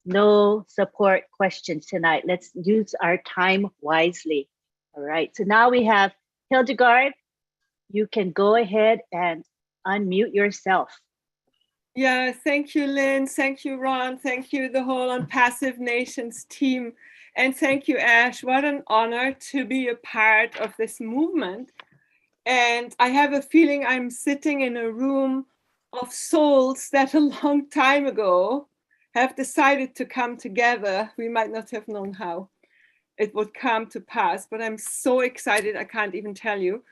No support questions tonight. Let's use our time wisely. All right, so now we have Hildegard. You can go ahead and unmute yourself. Yeah, thank you, Lynn. Thank you, Ron. Thank you, the whole On Passive Nations team. And thank you, Ash. What an honor to be a part of this movement. And I have a feeling I'm sitting in a room of souls that a long time ago have decided to come together. We might not have known how it would come to pass, but I'm so excited, I can't even tell you.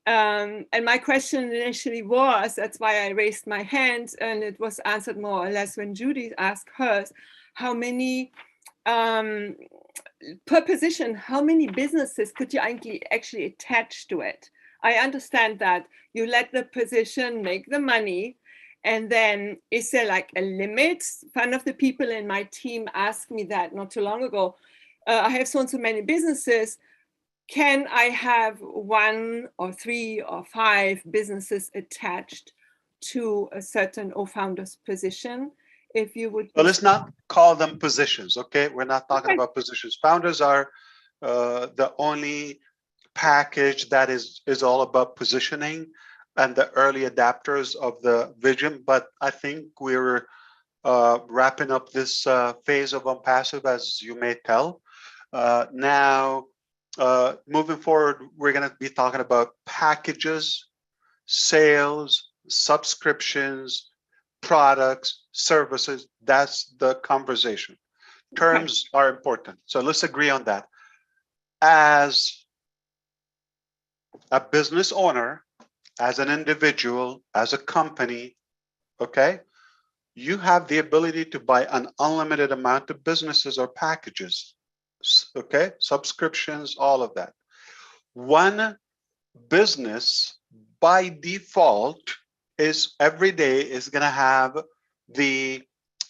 And my question initially was, that's why I raised my hand, and it was answered more or less when Judy asked hers, how many, per position, how many businesses could you actually attach to it? I understand that you let the position make the money, and then is there like a limit? One of the people in my team asked me that not too long ago. I have so and so many businesses. Can I have 1 or 3 or 5 businesses attached to a certain founder's position? If you would. Well, let's not call them positions, okay? We're not talking about positions. Founders are the only package that is all about positioning and the early adapters of the vision. But I think we're wrapping up this phase of Unpassive, as you may tell. Now, moving forward, we're going to be talking about packages, sales, subscriptions, products, services. That's the conversation. Terms are important. So let's agree on that. As a business owner, as an individual, as a company, okay, you have the ability to buy an unlimited amount of businesses or packages, okay, subscriptions, all of that. One business by default is every day is going to have the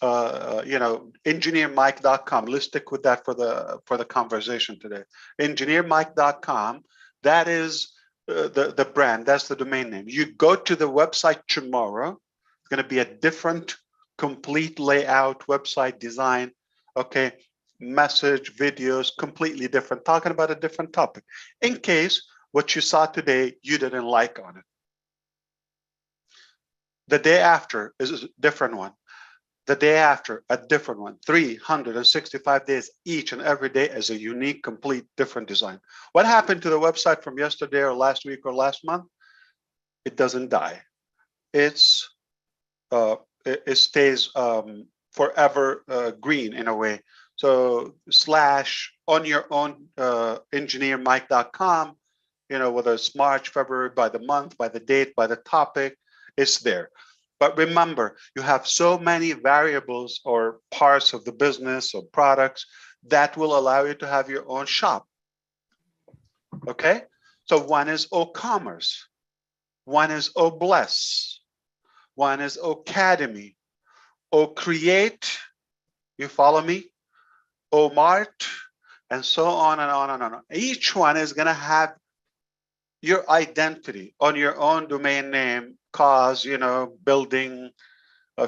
engineermike.com. Let's stick with that for the conversation today. Engineermike.com, that is the brand, that's the domain name. You go to the website tomorrow, it's going to be a different complete layout, website design, okay, message, videos, completely different, talking about a different topic. In case what you saw today you didn't like on it. The day after is a different one. The day after, a different one. 365 days, each and every day is a unique, complete, different design. What happened to the website from yesterday or last week or last month? It doesn't die. It stays forever green in a way. So / on your own engineermike.com, whether it's March, February, by the month, by the date, by the topic, it's there. But remember, you have so many variables or parts of the business or products that will allow you to have your own shop. Okay? So one is O-commerce, one is O-bless, one is O-academy, O-create, you follow me? O-mart, and so on and on and on. Each one is going to have your identity on your own domain name, cause, building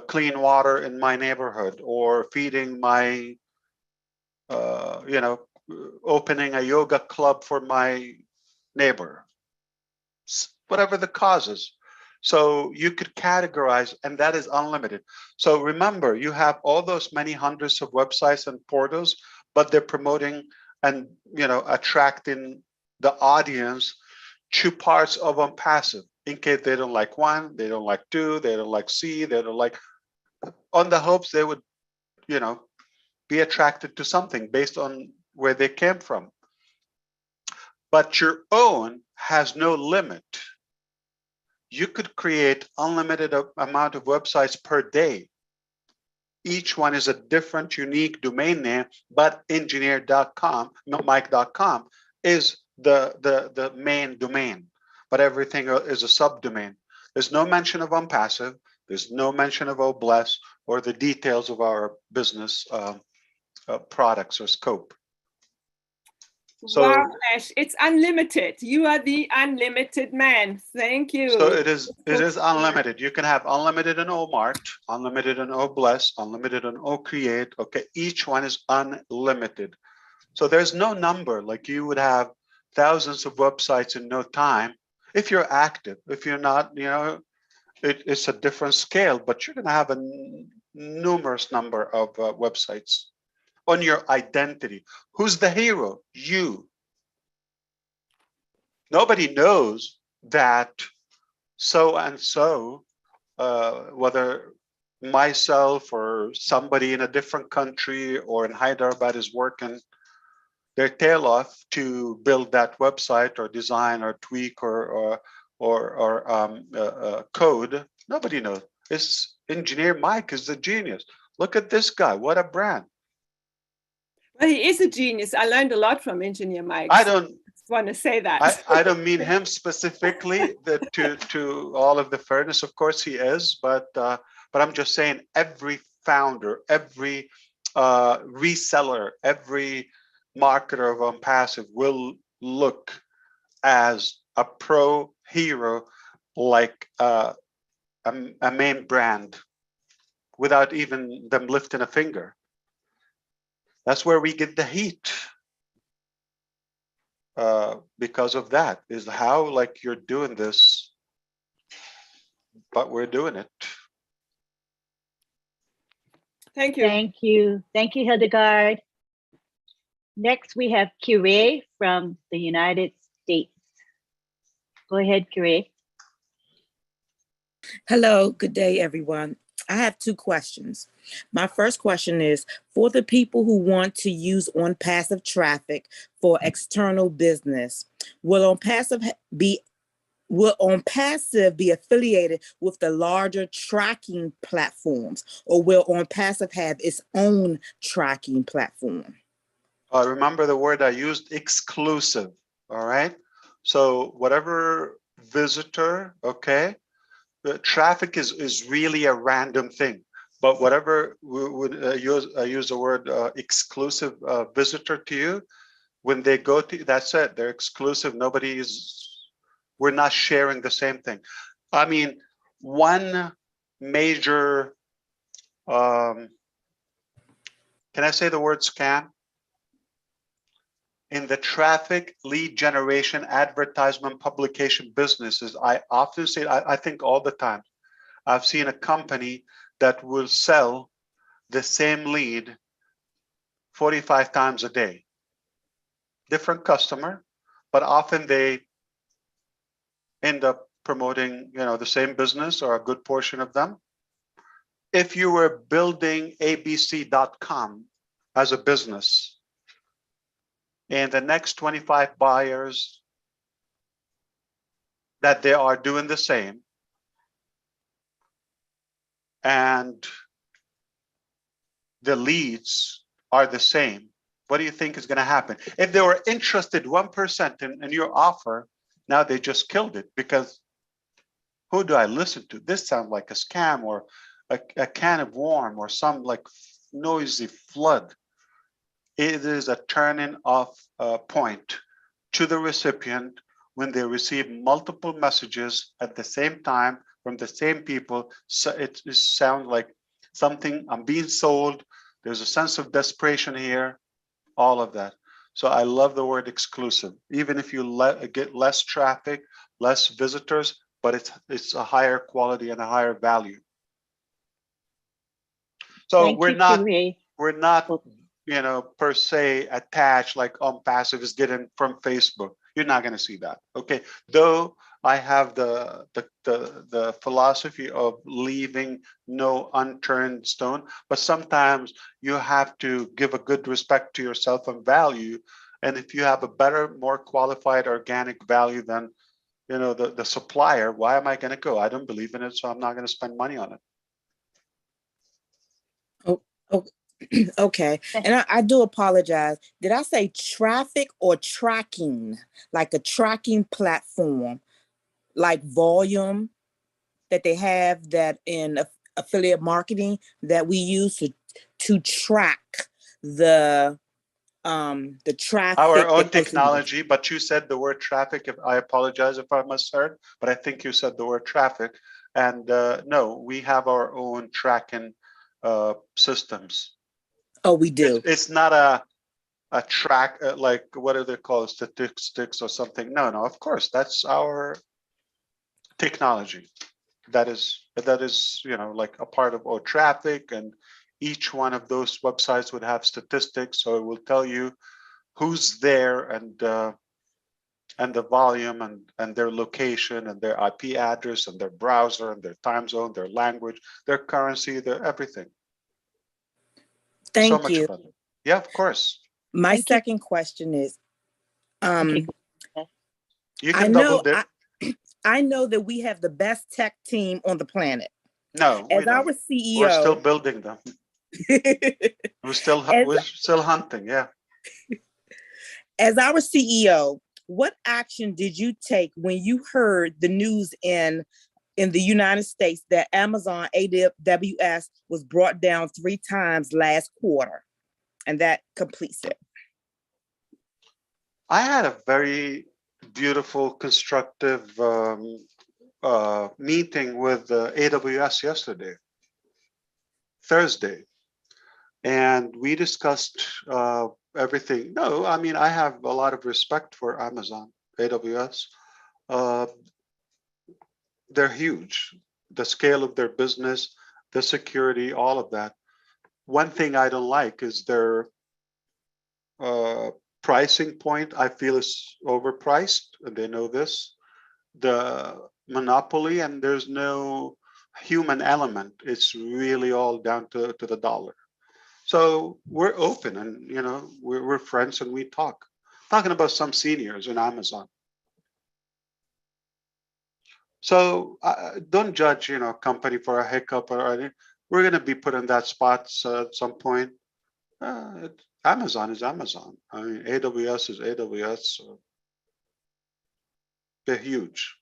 clean water in my neighborhood, or feeding my, opening a yoga club for my neighbor, whatever the cause is. So you could categorize, and that is unlimited. So remember, you have all those many hundreds of websites and portals, but they're promoting and, attracting the audience to parts of Unpassive. In case they don't like 1, they don't like 2, they don't like C, they don't like, on the hopes they would, be attracted to something based on where they came from. But your own has no limit. You could create unlimited amount of websites per day. Each one is a different, unique domain name, but engineer.com, mike.com is the main domain, but everything is a subdomain. There's no mention of Unpassive. There's no mention of O-bless or the details of our business products or scope. So, wow, Ash, it's unlimited. You are the unlimited man. Thank you. So it is unlimited. You can have unlimited in O-mart, unlimited in O-bless, unlimited in O-create. Okay, each one is unlimited. So there's no number, like you would have thousands of websites in no time if you're active. If you're not, it's a different scale, but you're going to have a numerous number of websites on your identity. Who's the hero? You. Nobody knows that so and so, whether myself or somebody in a different country or in Hyderabad is working their tail off to build that website or design or tweak or code. Nobody knows. It's engineer Mike is the genius. Look at this guy. What a brand. Well, he is a genius. I learned a lot from Engineer Mike. I don't want to say that. I don't mean him specifically. To all of the fairness, of course he is, but I'm just saying every founder, every reseller, every marketer of OnPassive will look as a pro hero, like a main brand, without even them lifting a finger. That's where we get the heat. Because of that, is how like you're doing this, but we're doing it. Thank you. Thank you. Thank you, Hildegard. Next, we have Kyrie from the United States. Go ahead, Kyrie. Hello, good day, everyone. I have two questions. My first question is for the people who want to use OnPassive traffic for external business. Will OnPassive be affiliated with the larger tracking platforms, or will OnPassive have its own tracking platform? Remember the word I used, exclusive. All right. So whatever visitor, okay, the traffic is really a random thing. But whatever would use the word exclusive visitor to you, when they go to, that's it. They're exclusive. We're not sharing the same thing. I mean, one major, can I say the word scam? In the traffic lead generation, advertisement, publication businesses, I often say, I think all the time, I've seen a company that will sell the same lead 45 times a day. Different customer, but often they end up promoting, the same business or a good portion of them. If you were building abc.com as a business, and the next 25 buyers that they are doing the same, and the leads are the same, what do you think is going to happen? If they were interested 1% in your offer, now they just killed it, because who do I listen to? This sounds like a scam or a can of worm or some like noisy flood. It is a turning off point to the recipient when they receive multiple messages at the same time from the same people. So it sounds like something, I'm being sold. There's a sense of desperation here, all of that. So I love the word exclusive. Even if you get less traffic, less visitors, but it's a higher quality and a higher value. So we're not, per se attached like OnPassive is getting from Facebook. You're not going to see that. Okay. Though I have the philosophy of leaving no unturned stone, but sometimes you have to give a good respect to yourself and value. And if you have a better, more qualified organic value than, the supplier, why am I going to go? I don't believe in it, so I'm not going to spend money on it. Okay. And I do apologize. Did I say traffic or tracking? Like a tracking platform, like Volume that they have that in affiliate marketing that we use to track the traffic. Our own technology, but you said the word traffic. If I apologize if I misheard, but I think you said the word traffic. And no, we have our own tracking systems. Oh, we do. It's not a track like what are they called, statistics or something. No, of course, that's our technology. that is, you know, like a part of our traffic, and each one of those websites would have statistics. So it will tell you who's there, and the volume, and their location, and their IP address, and their browser, and their time zone, their language, their currency, their everything. So Thank much you. better. Yeah, of course. My Thank you. second question is, Okay. You I can double know dip. I know that we have the best tech team on the planet. No, we As our don't. We're still CEO, building them. as, We're still hunting. Yeah. as our CEO, what action did you take when you heard the news in the United States that Amazon AWS was brought down 3 times last quarter? And that completes it. I had a very beautiful, constructive meeting with AWS yesterday, Thursday, and we discussed everything. No, I mean, I have a lot of respect for Amazon, AWS. They're huge. The scale of their business, the security, all of that. One thing I don't like is their pricing point. I feel is overpriced, and they know this. The monopoly, and there's no human element. It's really all down to the dollar. So we're open, and you know, we're friends, and we talk. Talking about some seniors in Amazon. So don't judge, you know, company for a hiccup or anything. We're going to be put in that spot at some point. Amazon is Amazon. I mean, AWS is AWS. So they're huge.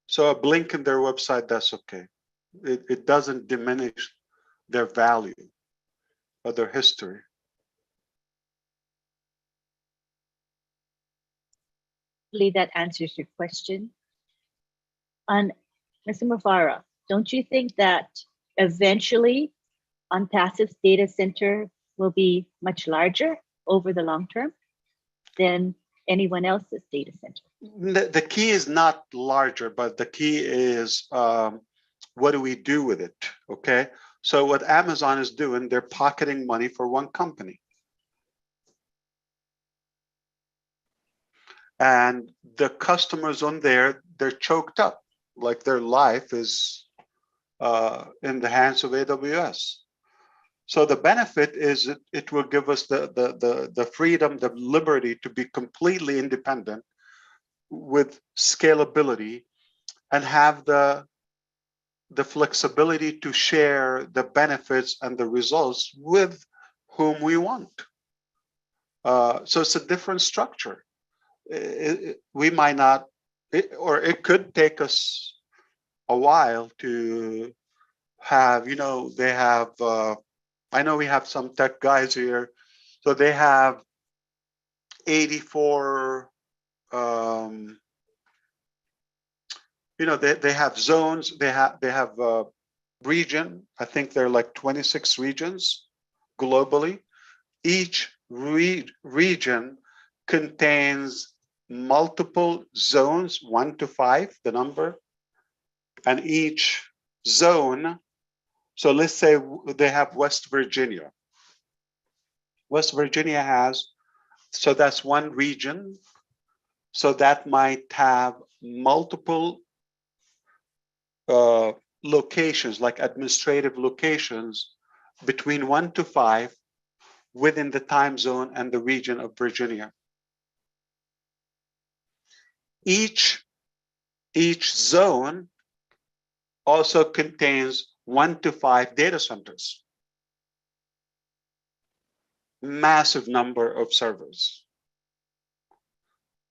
So a blink in their website, that's okay. It doesn't diminish their value or their history. Hopefully that answers your question. On Mr. Mufara, don't you think that eventually OnPassive's data center will be much larger over the long term than anyone else's data center? The key is not larger, but the key is what do we do with it? Okay. So what Amazon is doing, they're pocketing money for one company. And the customers on there, they're choked up, like their life is in the hands of AWS. So the benefit is it will give us the freedom, the liberty to be completely independent with scalability, and have the flexibility to share the benefits and the results with whom we want. So it's a different structure. We might not, or it could take us a while to have, you know, they have, I know we have some tech guys here, so they have 84, you know, they have zones, they have region. I think there are like 26 regions globally. Each region contains multiple zones, 1 to 5, the number, and each zone. So let's say they have West Virginia. West Virginia has, so that's one region. So that might have multiple locations, like administrative locations, between 1 to 5 within the time zone and the region of Virginia. Each zone also contains 1 to 5 data centers. Massive number of servers.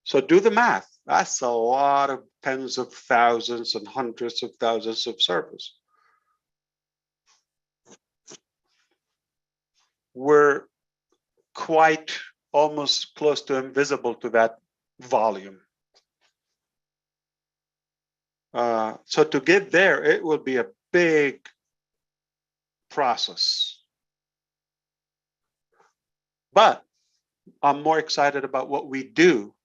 So do the math. That's a lot of tens of thousands and hundreds of thousands of servers. We're quite almost close to invisible to that volume. So to get there, it will be a big process. But I'm more excited about what we do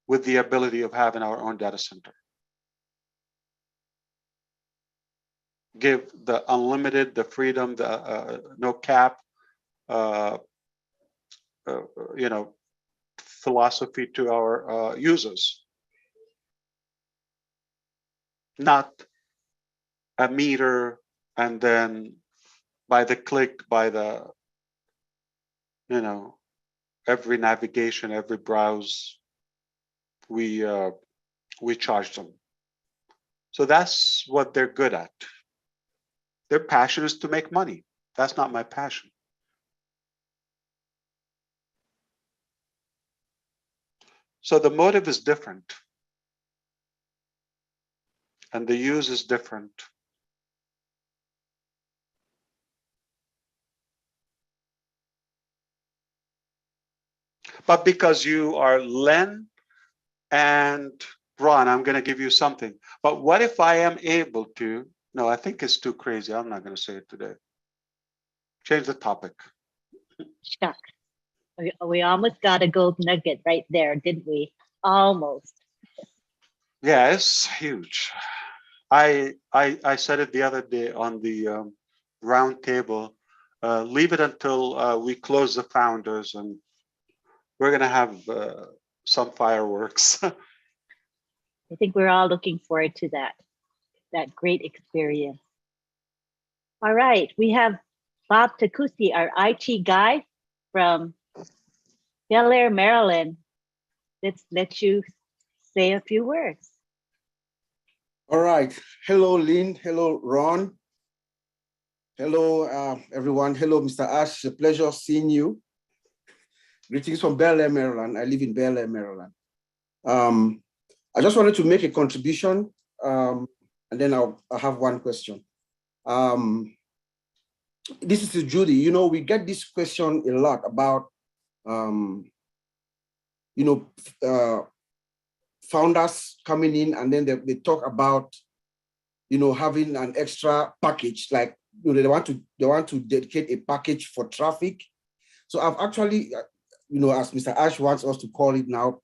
with the ability of having our own data center. give the unlimited, the freedom, the no cap, you know, philosophy to our users, not a meter and then by the click, by the, you know, every navigation, every browse, we charge them. So that's what they're good at. Their passion is to make money. That's not my passion. So the motive is different. And the use is different. But because you are Lynn and Ron, I'm going to give you something. But what if I am able to? No, I think it's too crazy. I'm not going to say it today. Change the topic. Shucks. We almost got a gold nugget right there, didn't we? Almost. Yeah, it's huge. I said it the other day on the round table. Leave it until we close the founders, and we're going to have some fireworks. I think we're all looking forward to that great experience. All right, we have Bob Takusi, our IT guy from Bel Air, Maryland. Let's let you say a few words. All right. Hello, Lynn. Hello, Ron. Hello, everyone. Hello, Mr. Ash. It's a pleasure seeing you. Greetings from Bel Air, Maryland. I live in Bel Air, Maryland. I just wanted to make a contribution, and then I'll have one question. This is to Judy. You know, we get this question a lot about, you know, founders coming in and then they talk about, you know, having an extra package, like, you know, they want to dedicate a package for traffic. So I've actually, you know, as Mr. Ash wants us to call it now,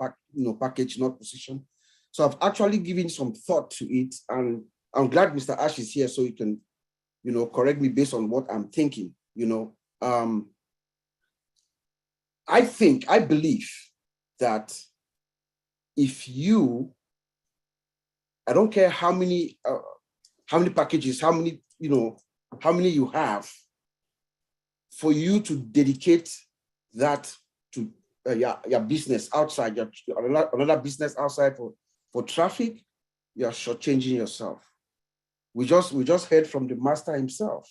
package, not position. So I've actually given some thought to it, and I'm glad Mr. Ash is here so he can, you know, correct me based on what I'm thinking. You know, I believe that if you, I don't care how many packages, how many you have, for you to dedicate that to your business outside, another business outside for traffic, you're shortchanging yourself. We just heard from the master himself.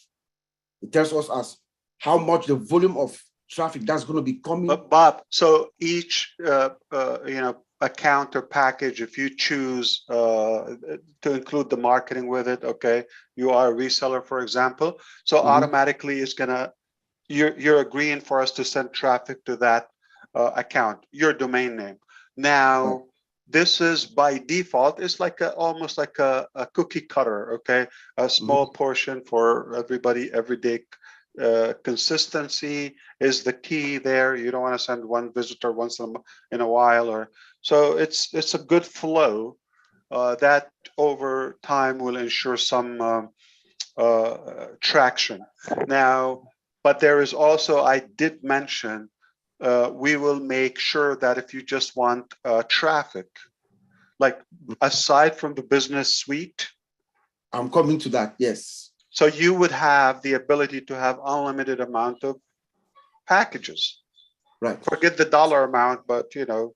He tells us as how much the volume of traffic that's going to be coming. But Bob, so each you know, account or package, if you choose to include the marketing with it, okay, you are a reseller, for example, so automatically it's gonna, you're agreeing for us to send traffic to that account, your domain name. Now, this is by default, it's like almost like a cookie cutter, okay, a small portion for everybody, everyday. Consistency is the key there. You don't want to send one visitor once in a while, or so it's a good flow that over time will ensure some traction. Now, but there is also, I did mention, we will make sure that if you just want traffic, like aside from the business suite. I'm coming to that, yes. So you would have the ability to have unlimited amount of packages. Right. Forget the dollar amount, but you know,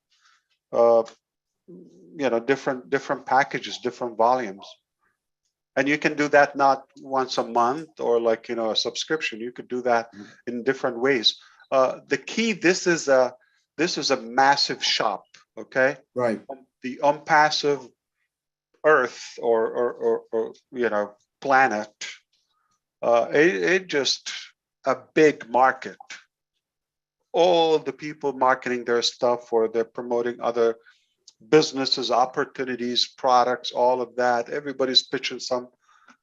different packages, different volumes. And you can do that not once a month or like, you know, a subscription. You could do that in different ways. The key, this is a massive shop, okay? Right. The unpassive Earth or you know, planet. It just a big market. All the people marketing their stuff, or they're promoting other businesses, opportunities, products, all of that. Everybody's pitching some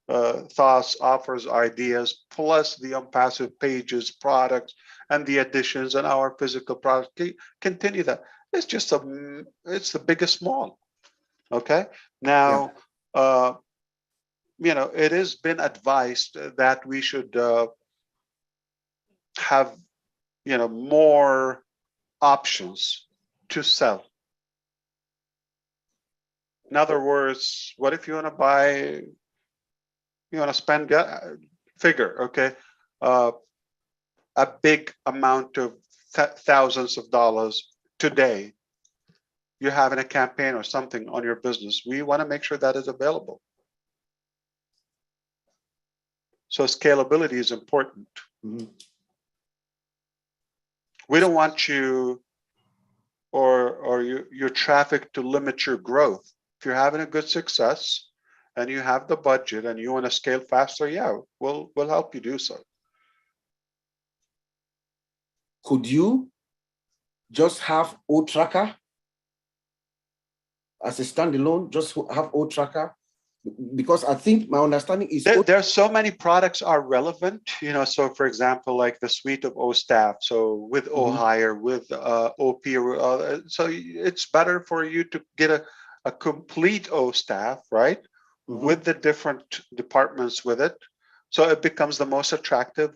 thoughts, offers, ideas, plus the unpassive pages, products, and the additions, and our physical products. Continue that. It's just it's the biggest mall. Okay. Now, it has been advised that we should have, more options to sell. In other words, what if you want to buy, you want to spend, figure, okay, a big amount of thousands of dollars today. You're having a campaign or something on your business. We want to make sure that is available. So scalability is important. We don't want you or your traffic to limit your growth. If you're having a good success and you have the budget and you want to scale faster, yeah, we'll help you do so. Could you just have O-Tracker as a standalone, just have O-Tracker? Because I think my understanding is there's so many products are relevant, so for example, like the suite of O-Staff, so with O-Hire, with OP, so it's better for you to get a complete O-Staff, right? With the different departments with it. So it becomes the most attractive,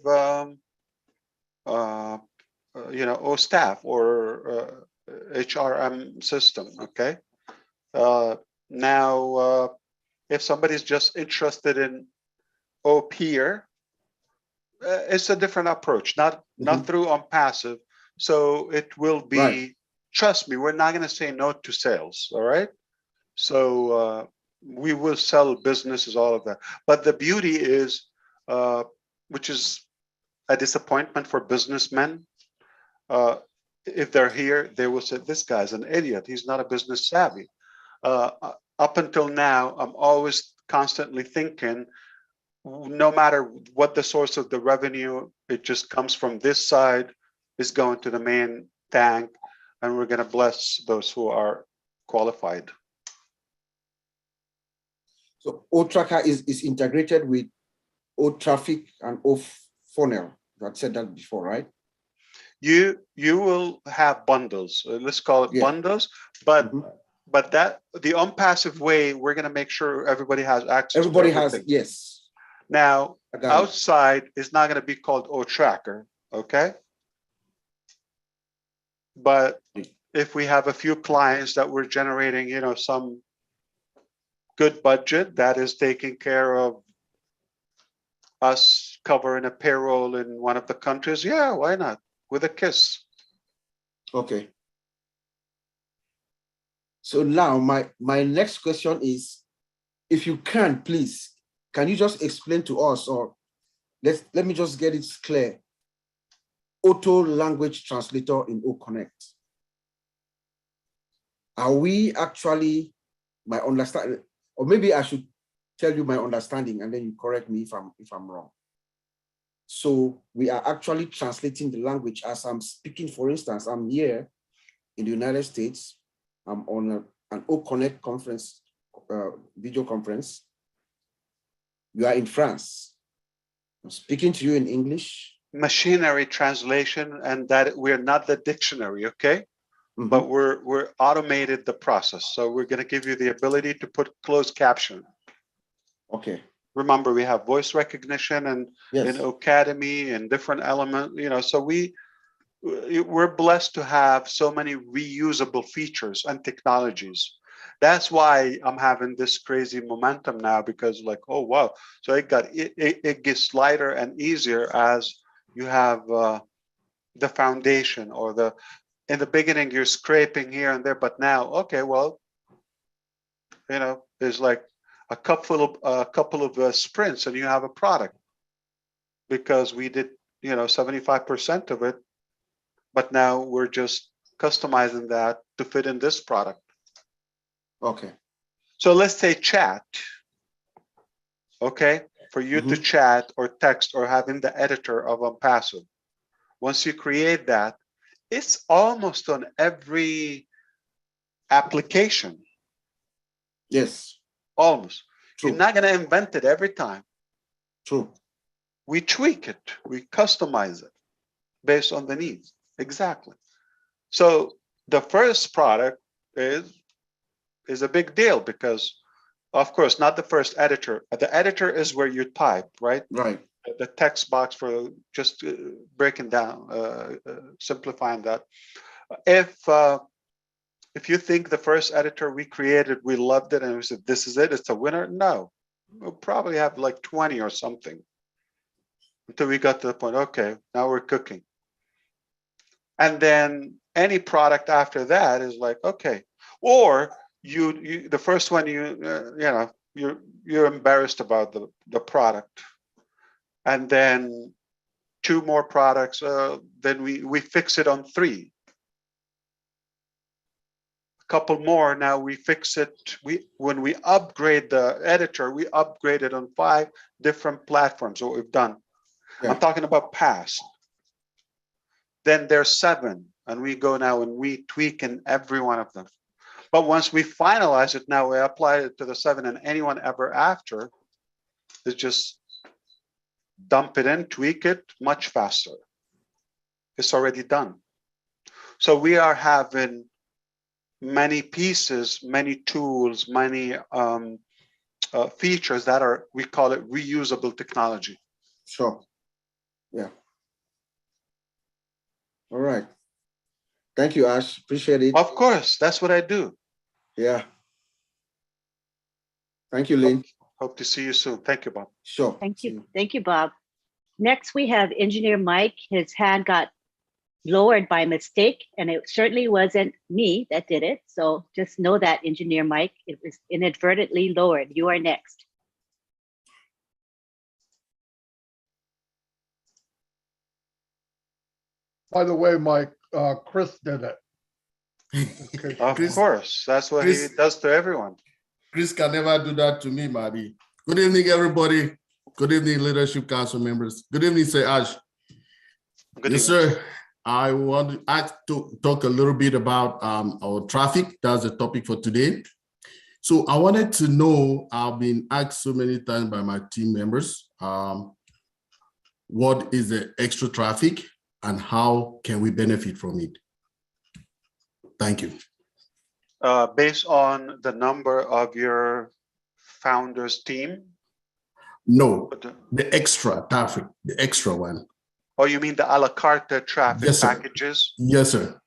O-Staff or HRM system, okay? Now, if somebody's just interested in OP-er, it's a different approach, not through on passive. So it will be, trust me, we're not going to say no to sales, all right? So we will sell businesses, all of that. But the beauty is, which is a disappointment for businessmen, if they're here, they will say, this guy's an idiot. He's not a business savvy. Up until now, I'm always constantly thinking, no matter what the source of the revenue, it just comes from this side, is going to the main tank, and we're going to bless those who are qualified. So O-Tracker is integrated with O-Traffic and O-Funnel. You had said that before, right? You will have bundles. Let's call it bundles, but that the unpassive way, we're going to make sure everybody has access. Everybody has, yes. Now, outside is not going to be called O-Tracker, okay? But if we have a few clients that we're generating, some good budget that is taking care of us covering a payroll in one of the countries, yeah, why not? With a kiss. Okay. So now my next question is, if you can, please, can you just explain to us, or let me just get it clear, auto language translator in O-Connect. Are we actually, my understanding, or maybe I should tell you my understanding and then you correct me if I'm wrong. So we are actually translating the language as I'm speaking. For instance, I'm here in the United States. I'm on an O-Connect conference, video conference. You are in France. I'm speaking to you in English. Machinery translation, and that we're not the dictionary, okay? But we're automated the process. So we're going to give you the ability to put closed caption. Okay. Remember, we have voice recognition and in Academy and different elements, so we're blessed to have so many reusable features and technologies. That's why I'm having this crazy momentum now, because like, oh, wow. So it gets lighter and easier as you have the foundation, or in the beginning, you're scraping here and there, but now, okay, well, there's like a couple of sprints and you have a product, because we did 75% of it, but now we're just customizing that to fit in this product. Okay. So let's say chat, okay, for you to chat or text or having the editor of Unpassive. Once you create that, it's almost on every application. Yes. Almost. True. You're not going to invent it every time. True. We tweak it. We customize it based on the needs. Exactly. So the first product is a big deal, because Of course, not the first editor. The editor is where you type, right? Right. The text box for just breaking down, simplifying that. If you think the first editor we created, we loved it, and we said, this is it, it's a winner. No, we'll probably have like 20 or something until we got to the point, okay, now we're cooking. And then any product after that is like, okay, or you the first one, you're embarrassed about the product. And then 2 more products, then we fix it on 3. A couple more, now we fix it. When we upgrade the editor, we upgrade it on 5 different platforms, what we've done. Yeah. I'm talking about past. Then there's 7, and we go now and we tweak in every one of them. But once we finalize it, now we apply it to the 7, and anyone ever after is just dump it in, tweak it much faster. It's already done. So we are having many pieces, many tools, many features that are, we call it reusable technology. Sure. Yeah. All right. Thank you, Ash. Appreciate it. Of course, that's what I do. Yeah. Thank you, Lynn. Hope to see you soon. Thank you, Bob. Sure. Thank you. Thank you, Bob. Next, we have Engineer Mike. His hand got lowered by mistake, and it certainly wasn't me that did it. So just know that, Engineer Mike, it was inadvertently lowered. You are next. By the way, Mike, Chris did it. Okay. Of Chris- course, that's what he Chris- does to everyone. Chris can never do that to me, Marty. Good evening, everybody. Good evening, Leadership Council members. Good evening, Sir Ash. Good Yes, evening. sir. I want to talk a little bit about our traffic. That's the topic for today. So I wanted to know, I've been asked so many times by my team members, what is the extra traffic and how can we benefit from it? Thank you. Based on the number of your founders team? No, the extra traffic, the extra one. Oh, you mean the a la carte traffic Yes, sir. packages? Yes, sir.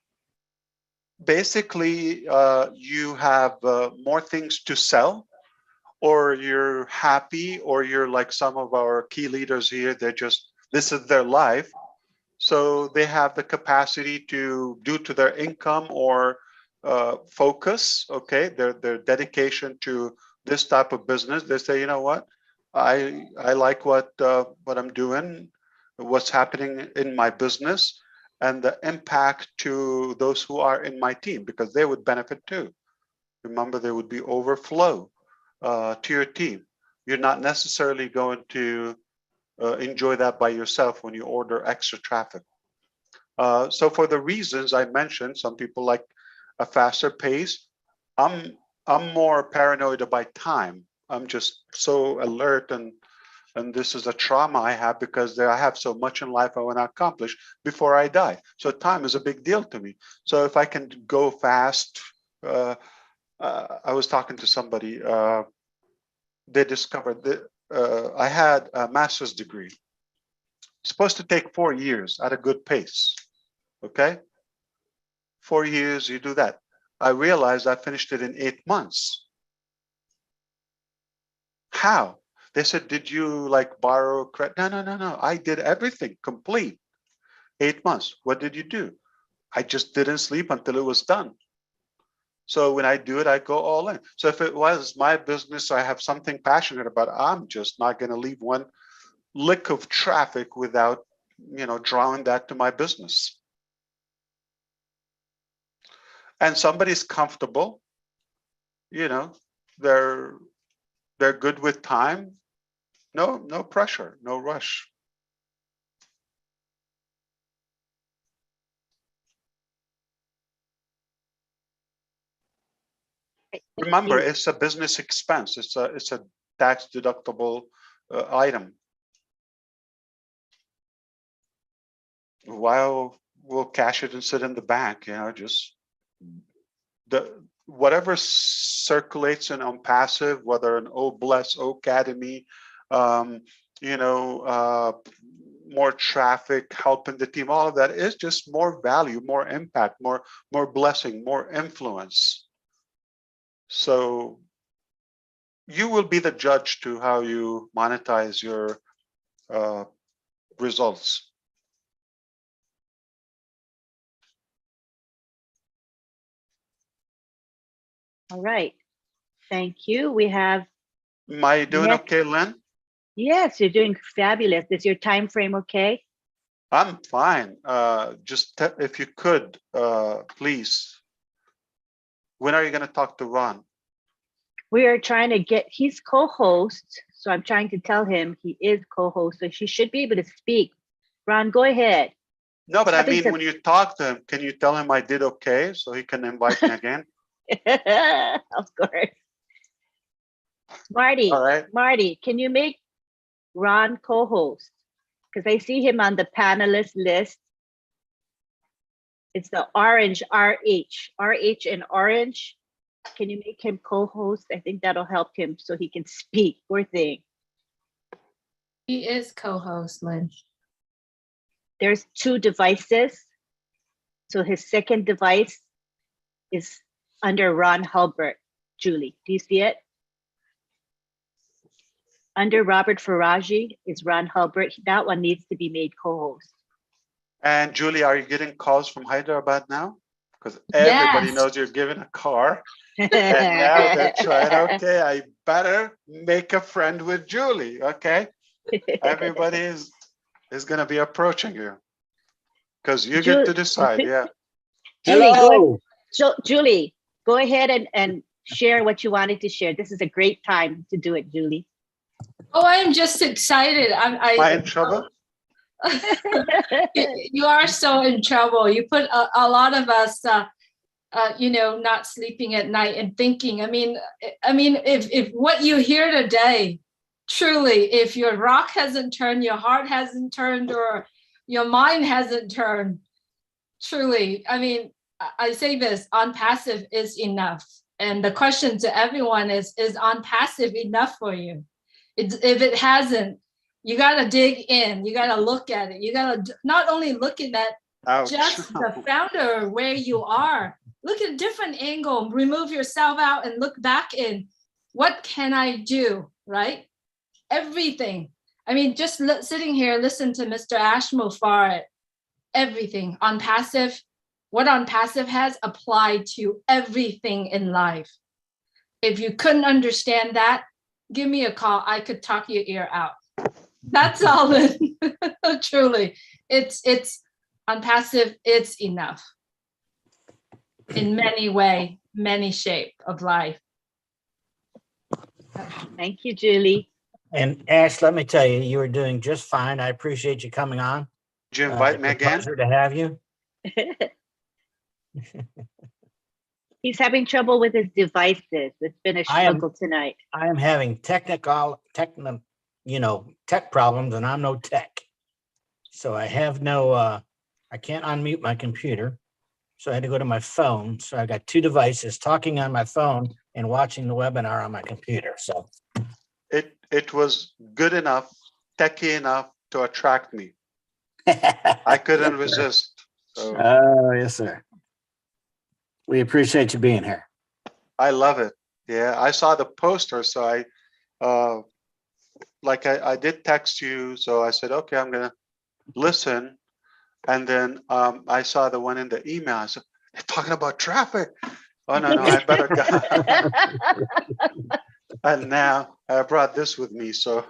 Basically, you have more things to sell, or you're happy, or you're like some of our key leaders here, this is their life. So they have the capacity to, due to their income or focus, okay, their dedication to this type of business, they say, you know what, I like what I'm doing, what's happening in my business, and the impact to those who are in my team, because they would benefit too. Remember, there would be overflow to your team. You're not necessarily going to enjoy that by yourself when you order extra traffic. So for the reasons I mentioned, some people like a faster pace. I'm more paranoid about time. I'm just so alert, and this is a trauma I have because I have so much in life I want to accomplish before I die. So time is a big deal to me. So if I can go fast, I was talking to somebody, they discovered that I had a master's degree. It's supposed to take 4 years at a good pace, okay? 4 years, you do that. I realized I finished it in 8 months. How? They said, did you like borrow credit? No. I did everything complete. 8 months. What did you do? I just didn't sleep until it was done. So when I do it, I go all in. So if it was my business, I have something passionate about, I'm just not going to leave one lick of traffic without, drawing that to my business. And somebody's comfortable, they're good with time. No pressure, no rush. Remember, it's a business expense. It's a tax deductible item. While we'll cash it and sit in the bank, just whatever circulates in on passive, whether an Oh Bless Academy, you know, more traffic, helping the team, all of that is just more value, more impact, more blessing, more influence. So you will be the judge to how you monetize your results. All right. Thank you. We have. Am I doing next. okay, Lynn? Yes, you're doing fabulous. Is your time frame okay? I'm fine. Just if you could, please. When are you going to talk to Ron? We are trying to get, he's co-host, so I'm trying to tell him he is co-host, so she should be able to speak. Ron, go ahead. No, but I mean, when you talk to him, can you tell him I did okay so he can invite me again? Of course. Marty, All right. Marty, can you make Ron co-host? Because I see him on the panelist list. It's the orange, RH and orange. Can you make him co-host? I think that'll help him so he can speak. Poor thing. He is co-host, Lynn. There's 2 devices. So his second device is under Ron Hulbert. Julie, do you see it? Under Robert Faraji is Ron Hulbert. That one needs to be made co-host. And Julie, are you getting calls from Hyderabad now? Because everybody knows you're giving a car. And now they're trying, okay, I better make a friend with Julie, okay? Everybody is going to be approaching you because you get to decide, yeah. Julie, Julie, go ahead and share what you wanted to share. This is a great time to do it, Julie. Oh, I am just excited. Am I in trouble? You are so in trouble. You put a lot of us, you know, not sleeping at night and thinking. I mean, if what you hear today, truly, if your rock hasn't turned, your heart hasn't turned, or your mind hasn't turned, truly, I mean, I say this: on passive is enough. And the question to everyone is on passive enough for you? If it hasn't, you got to dig in. You got to look at it. You got to not only look at that, just the founder, where you are. Look at a different angle. Remove yourself out and look back in. What can I do, right? Everything. I mean, just sitting here, listen to Mr. Ashmofar, everything. On passive, what on passive has applied to everything in life. If you couldn't understand that, give me a call. I could talk your ear out. That's all. Truly, it's on passive. It's enough in many way, many shape of life. Thank you, Julie. And Ash, let me tell you, you are doing just fine. I appreciate you coming on. Did you invite me again? Pleasure to have you. He's having trouble with his devices. It's been a struggle tonight. I am having tech problems, and I'm no tech. So I have no, I can't unmute my computer. So I had to go to my phone. So I got 2 devices, talking on my phone and watching the webinar on my computer. So it was good enough, techy enough to attract me. I couldn't resist. So. Oh, yes, sir. We appreciate you being here. I love it. Yeah, I saw the poster, so I did text you, so I said, okay, I'm gonna listen, and then I saw the one in the email. I said, they're talking about traffic. Oh no, I better go. And now I brought this with me, so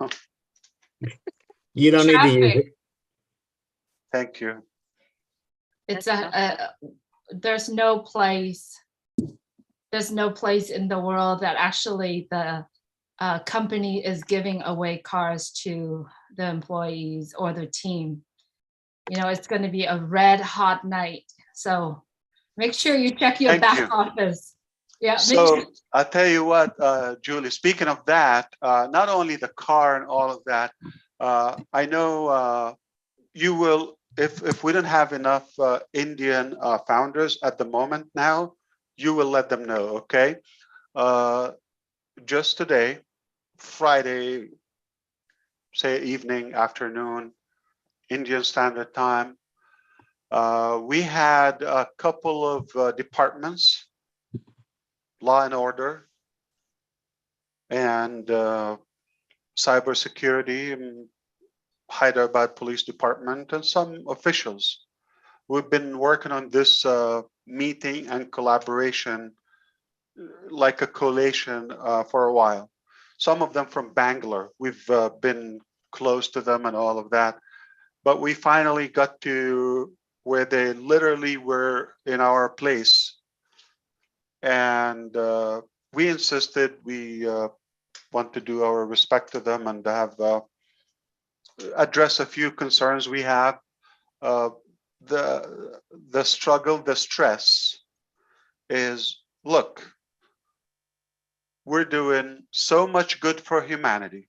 you don't need to use it. Thank you. It's there's no place in the world that actually the company is giving away cars to the employees or the team. You know, it's going to be a red hot night. So make sure you check your back office. Yeah. So I'll tell you what, Julie, speaking of that, not only the car and all of that, I know you will, if we don't have enough Indian founders at the moment now, you will let them know, okay? Just today, Friday, say evening, afternoon, Indian Standard Time, we had a couple of departments, law and order, and cybersecurity, and Hyderabad Police Department, and some officials. We've been working on this meeting and collaboration like a collation for a while. Some of them from Bangalore. We've been close to them and all of that. But we finally got to where they literally were in our place. And we insisted we want to do our respect to them and have address a few concerns we have. The struggle, the stress is, look, we're doing so much good for humanity.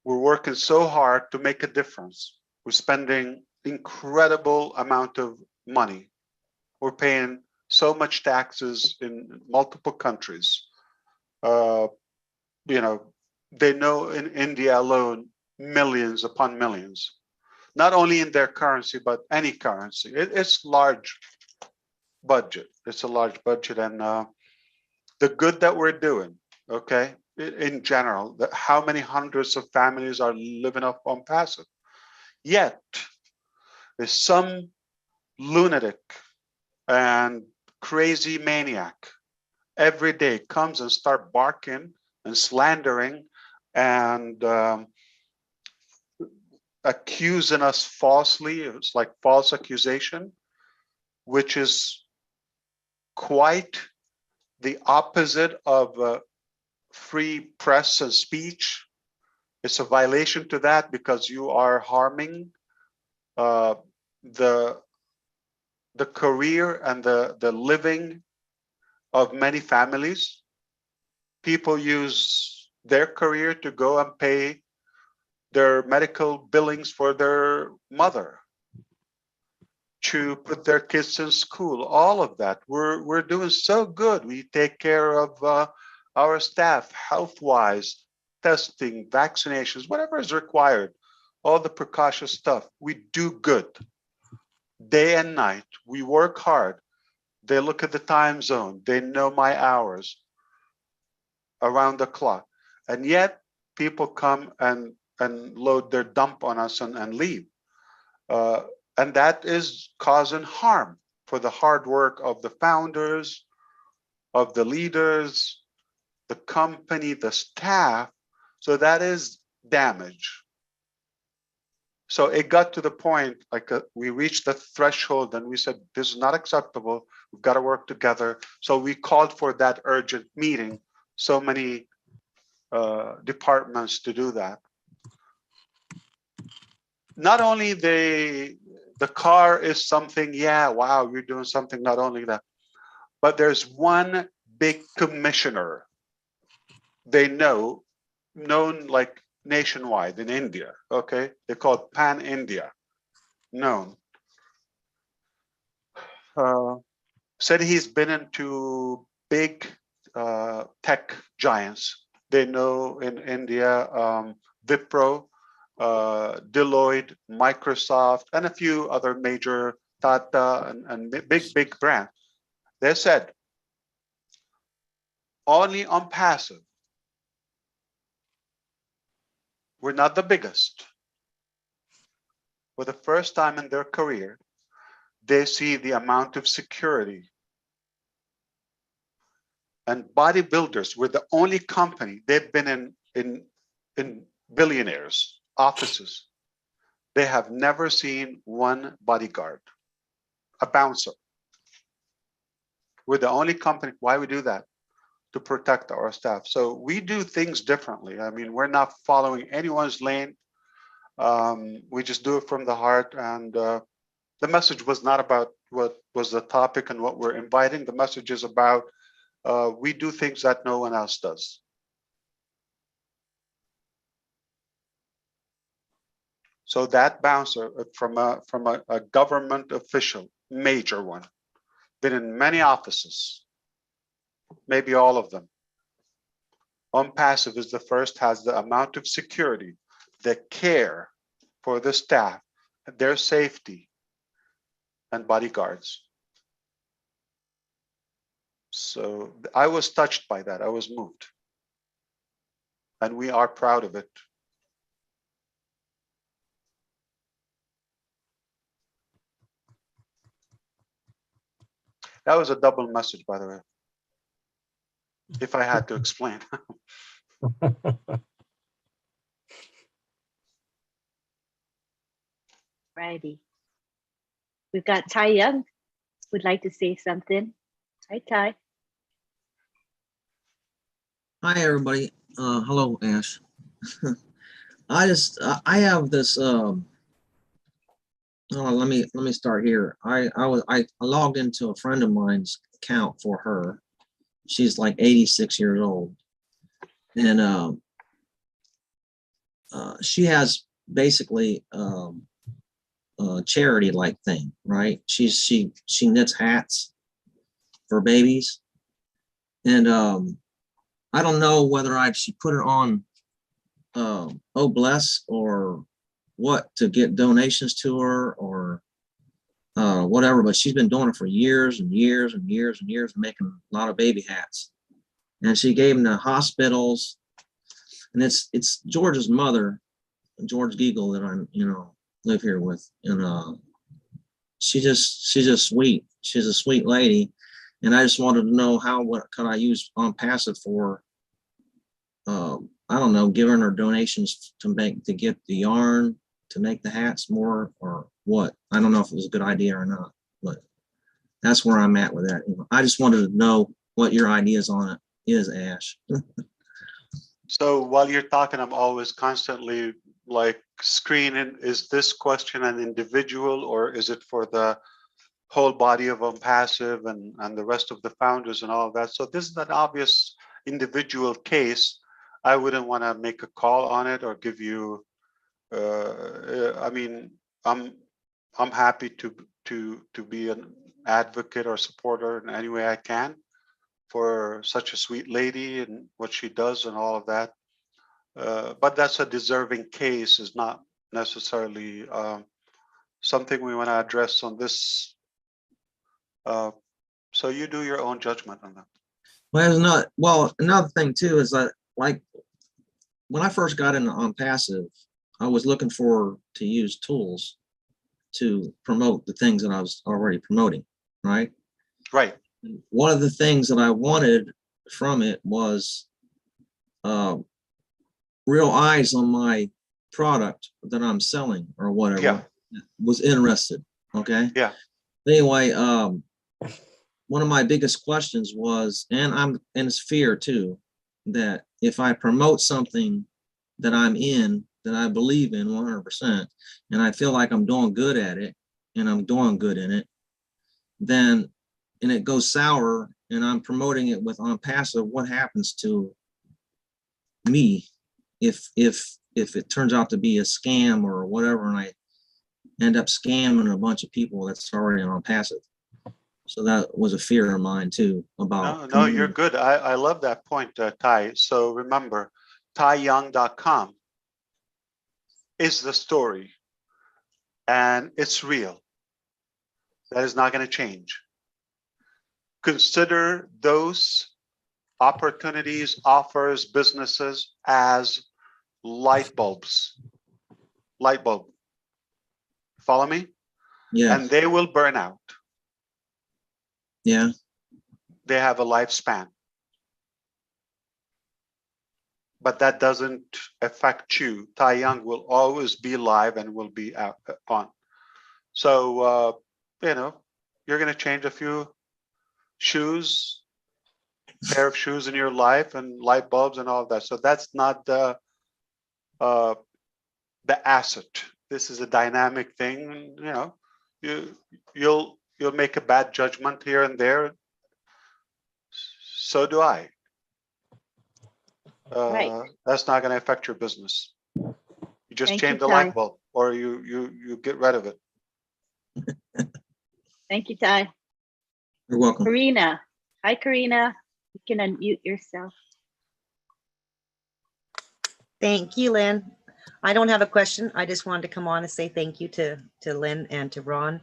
We're working so hard to make a difference. We're spending incredible amount of money. We're paying so much taxes in multiple countries. You know, they know in India alone, millions upon millions, not only in their currency, but any currency. It's large budget. It's a large budget. And the good that we're doing, okay, in general, how many hundreds of families are living up on passive? Yet, there's some lunatic and crazy maniac every day comes and start barking and slandering and accusing us falsely. It's like false accusation, which is quite the opposite of free press and speech. It's a violation to that because you are harming the career and the living of many families. People use their career to go and pay their medical billings for their mother, to put their kids in school, all of that. We're doing so good. We take care of our staff health-wise, testing, vaccinations, whatever is required, all the precaution stuff. We do good. Day and night, we work hard. They look at the time zone. They know my hours around the clock. And yet people come and load their dump on us and leave. And that is causing harm for the hard work of the founders, of the leaders, the company, the staff. So that is damage. So it got to the point, like we reached the threshold and we said, this is not acceptable. We've got to work together. So we called for that urgent meeting. So many departments to do that. Not only the car is something, yeah, wow, you're doing something, not only that, but there's one big commissioner they known like nationwide in India, okay? They're called Pan India, known. Said he's been into big tech giants. They know in India, Wipro, Deloitte, Microsoft, and a few other major Tata and big brands. They said, only on passive, we're not the biggest. For the first time in their career, they see the amount of security. And bodybuilders were the only company, they've been in billionaires' offices. They have never seen one bodyguard, a bouncer. We're the only company. Why we do that? To protect our staff. So we do things differently. I mean, we're not following anyone's lane. We just do it from the heart. And the message was not about what was the topic and what we're inviting. The message is about we do things that no one else does. So that bouncer from a government official, major one, been in many offices, maybe all of them. Passive is the first, has the amount of security, the care for the staff, their safety, and bodyguards. So I was touched by that. I was moved. And we are proud of it. That was a double message, by the way, if I had to explain. Righty. We've got Ty Young would like to say something. Hi, Ty. Hi, everybody. Hello, Ash. I have this, oh, let me start here. I logged into a friend of mine's account for her. She's like 86 years old. And she has basically a charity like thing, right? She knits hats for babies. And I don't know whether I should put her on Oh Bless or what to get donations to her or whatever, but she's been doing it for years and years and years and years, making a lot of baby hats. And she gave them to hospitals. And it's George's mother, George Giegel, that I'm, live here with. And she's just sweet. She's a sweet lady. And I just wanted to know what could I use on passive for, I don't know, giving her donations to get the yarn to make the hats more or what. I don't know if it was a good idea or not, but that's where I'm at with that. I just wanted to know what your ideas on it is, Ash. So while you're talking, I'm always constantly like screening, is this question an individual or is it for the whole body of Passive and the rest of the founders and all of that? So this is an obvious individual case. I wouldn't want to make a call on it or give you, I mean, I'm happy to be an advocate or supporter in any way I can for such a sweet lady and what she does and all of that. But that's a deserving case, is not necessarily something we want to address on this. So you do your own judgment on that. Well, it's not. Well, another thing too is that, like, when I first got into on passive, I was looking to use tools to promote the things that I was already promoting, right? Right. One of the things that I wanted from it was real eyes on my product that I'm selling or whatever. Yeah. Was interested. Okay. Yeah. Anyway, one of my biggest questions was, and it's fear too, that if I promote something that I'm in, that I believe in 100%, and I feel like I'm doing good at it, and I'm doing good in it, then, and it goes sour, and I'm promoting it with on passive, what happens to me if it turns out to be a scam or whatever, and I end up scamming a bunch of people that's already on passive? So that was a fear of mine too about. No, you're good. I love that point, Ty. So remember, tyyoung.com is the story and it's real. That is not going to change. Consider those opportunities, offers, businesses as light bulbs. Light bulb. Follow me? Yeah. And they will burn out. Yeah. They have a lifespan. But that doesn't affect you. Ty Young will always be live and will be on. So, you're going to change a few shoes, pair of shoes in your life and light bulbs and all of that. So that's not the asset. This is a dynamic thing. You'll make a bad judgment here and there. So do I. Right. That's not going to affect your business. You just Thank change you, the Ty. light bulb, or you get rid of it. Thank you, Ty. You're welcome. Karina. Hi, Karina. You can unmute yourself. Thank you, Lynn. I don't have a question. I just wanted to come on and say thank you to Lynn and to Ron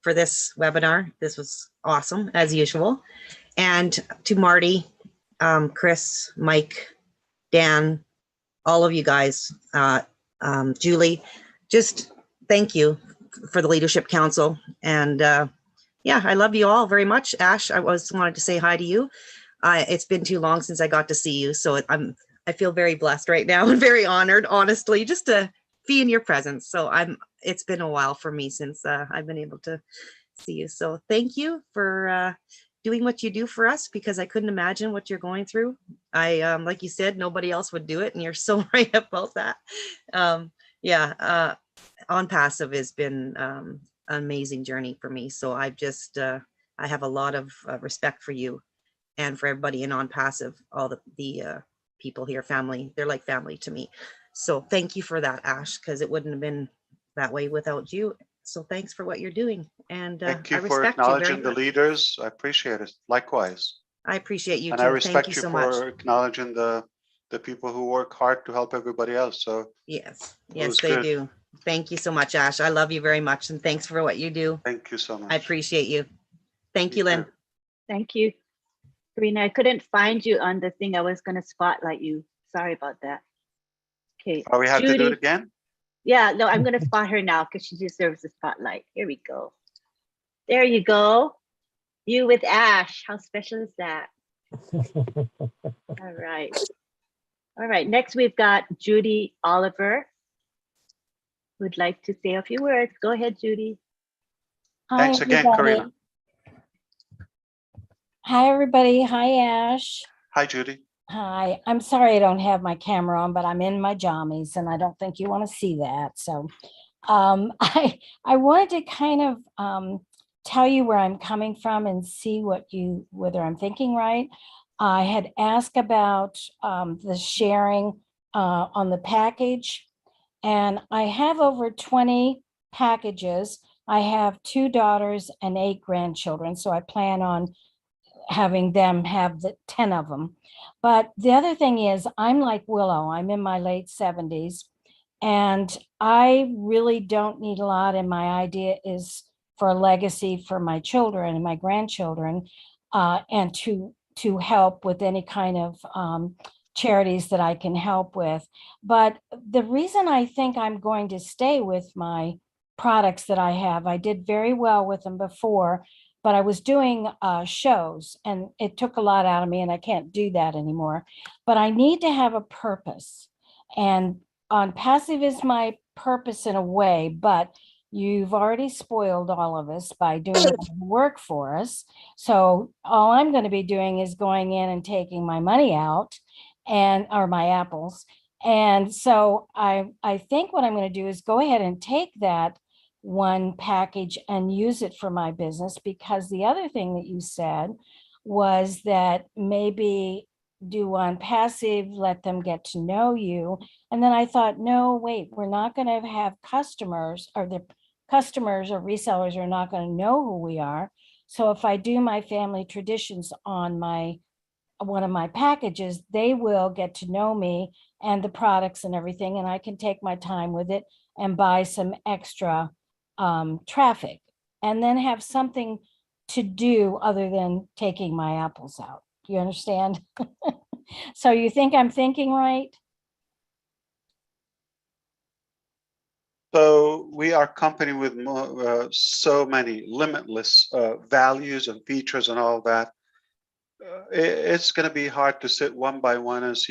for this webinar. This was awesome, as usual. And to Marty, Chris, Mike, Dan, all of you guys, Julie, just thank you for the Leadership Council. And yeah, I love you all very much. Ash, I just wanted to say hi to you. It's been too long since I got to see you, so I feel very blessed right now and very honored, honestly, just to be in your presence. So it's been a while for me since I've been able to see you. So thank you for doing what you do for us, because I couldn't imagine what you're going through. Like you said, nobody else would do it, and you're so right about that. Yeah, On Passive has been an amazing journey for me. So I have a lot of respect for you and for everybody in On Passive, all the people here, family. They're like family to me. So thank you for that, Ash, because it wouldn't have been that way without you. So thanks for what you're doing. And Thank you I for respect you very acknowledging the much. leaders. I appreciate it. Likewise. I appreciate you And too. I Thank respect you you so for much. acknowledging the people who work hard to help everybody else. So Yes, it yes, was they good. do. Thank you so much, Ash. I love you very much. And thanks for what you do. Thank you so much. I appreciate you. Thank Me you, Lynn. too. Thank you. Karina, I couldn't find you on the thing. I was going to spotlight you. Sorry about that. Okay. Oh, we have to do it Judy. again? Yeah, no, I'm going to spot her now because she deserves the spotlight. Here we go. There you go. You with Ash. How special is that? All right. All right. Next, we've got Judy Oliver, who'd like to say a few words. Go ahead, Judy. Thanks again, Karina. Hi, everybody. Hi, Ash. Hi, Judy. Hi. I'm sorry I don't have my camera on, but I'm in my jammies and I don't think you want to see that. So I wanted to kind of tell you where I'm coming from and see whether I'm thinking right. I had asked about the sharing on the package, and I have over 20 packages. I have 2 daughters and 8 grandchildren, so I plan on having them have the 10 of them. But the other thing is, I'm like Willow. I'm in my late 70s, and I really don't need a lot. And my idea is for a legacy for my children and my grandchildren, and to help with any kind of charities that I can help with. But the reason I think I'm going to stay with my products that I have, I did very well with them before, but I was doing shows and it took a lot out of me and I can't do that anymore. But I need to have a purpose, and On Passive is my purpose in a way, but you've already spoiled all of us by doing all the work for us. So all I'm going to be doing is going in and taking my money out or my apples. And so I think what I'm going to do is go ahead and take that one package and use it for my business, because the other thing that you said was that maybe do On Passive, let them get to know you. And then I thought, no, wait, we're not going to have customers, or the customers or resellers are not going to know who we are. So if I do my family traditions on one of my packages, they will get to know me and the products and everything, and I can take my time with it and buy some extra traffic, and then have something to do other than taking my apples out. Do you understand? So you think I'm thinking right? So we are a company with so many limitless values and features and all that. It's going to be hard to sit one by one and see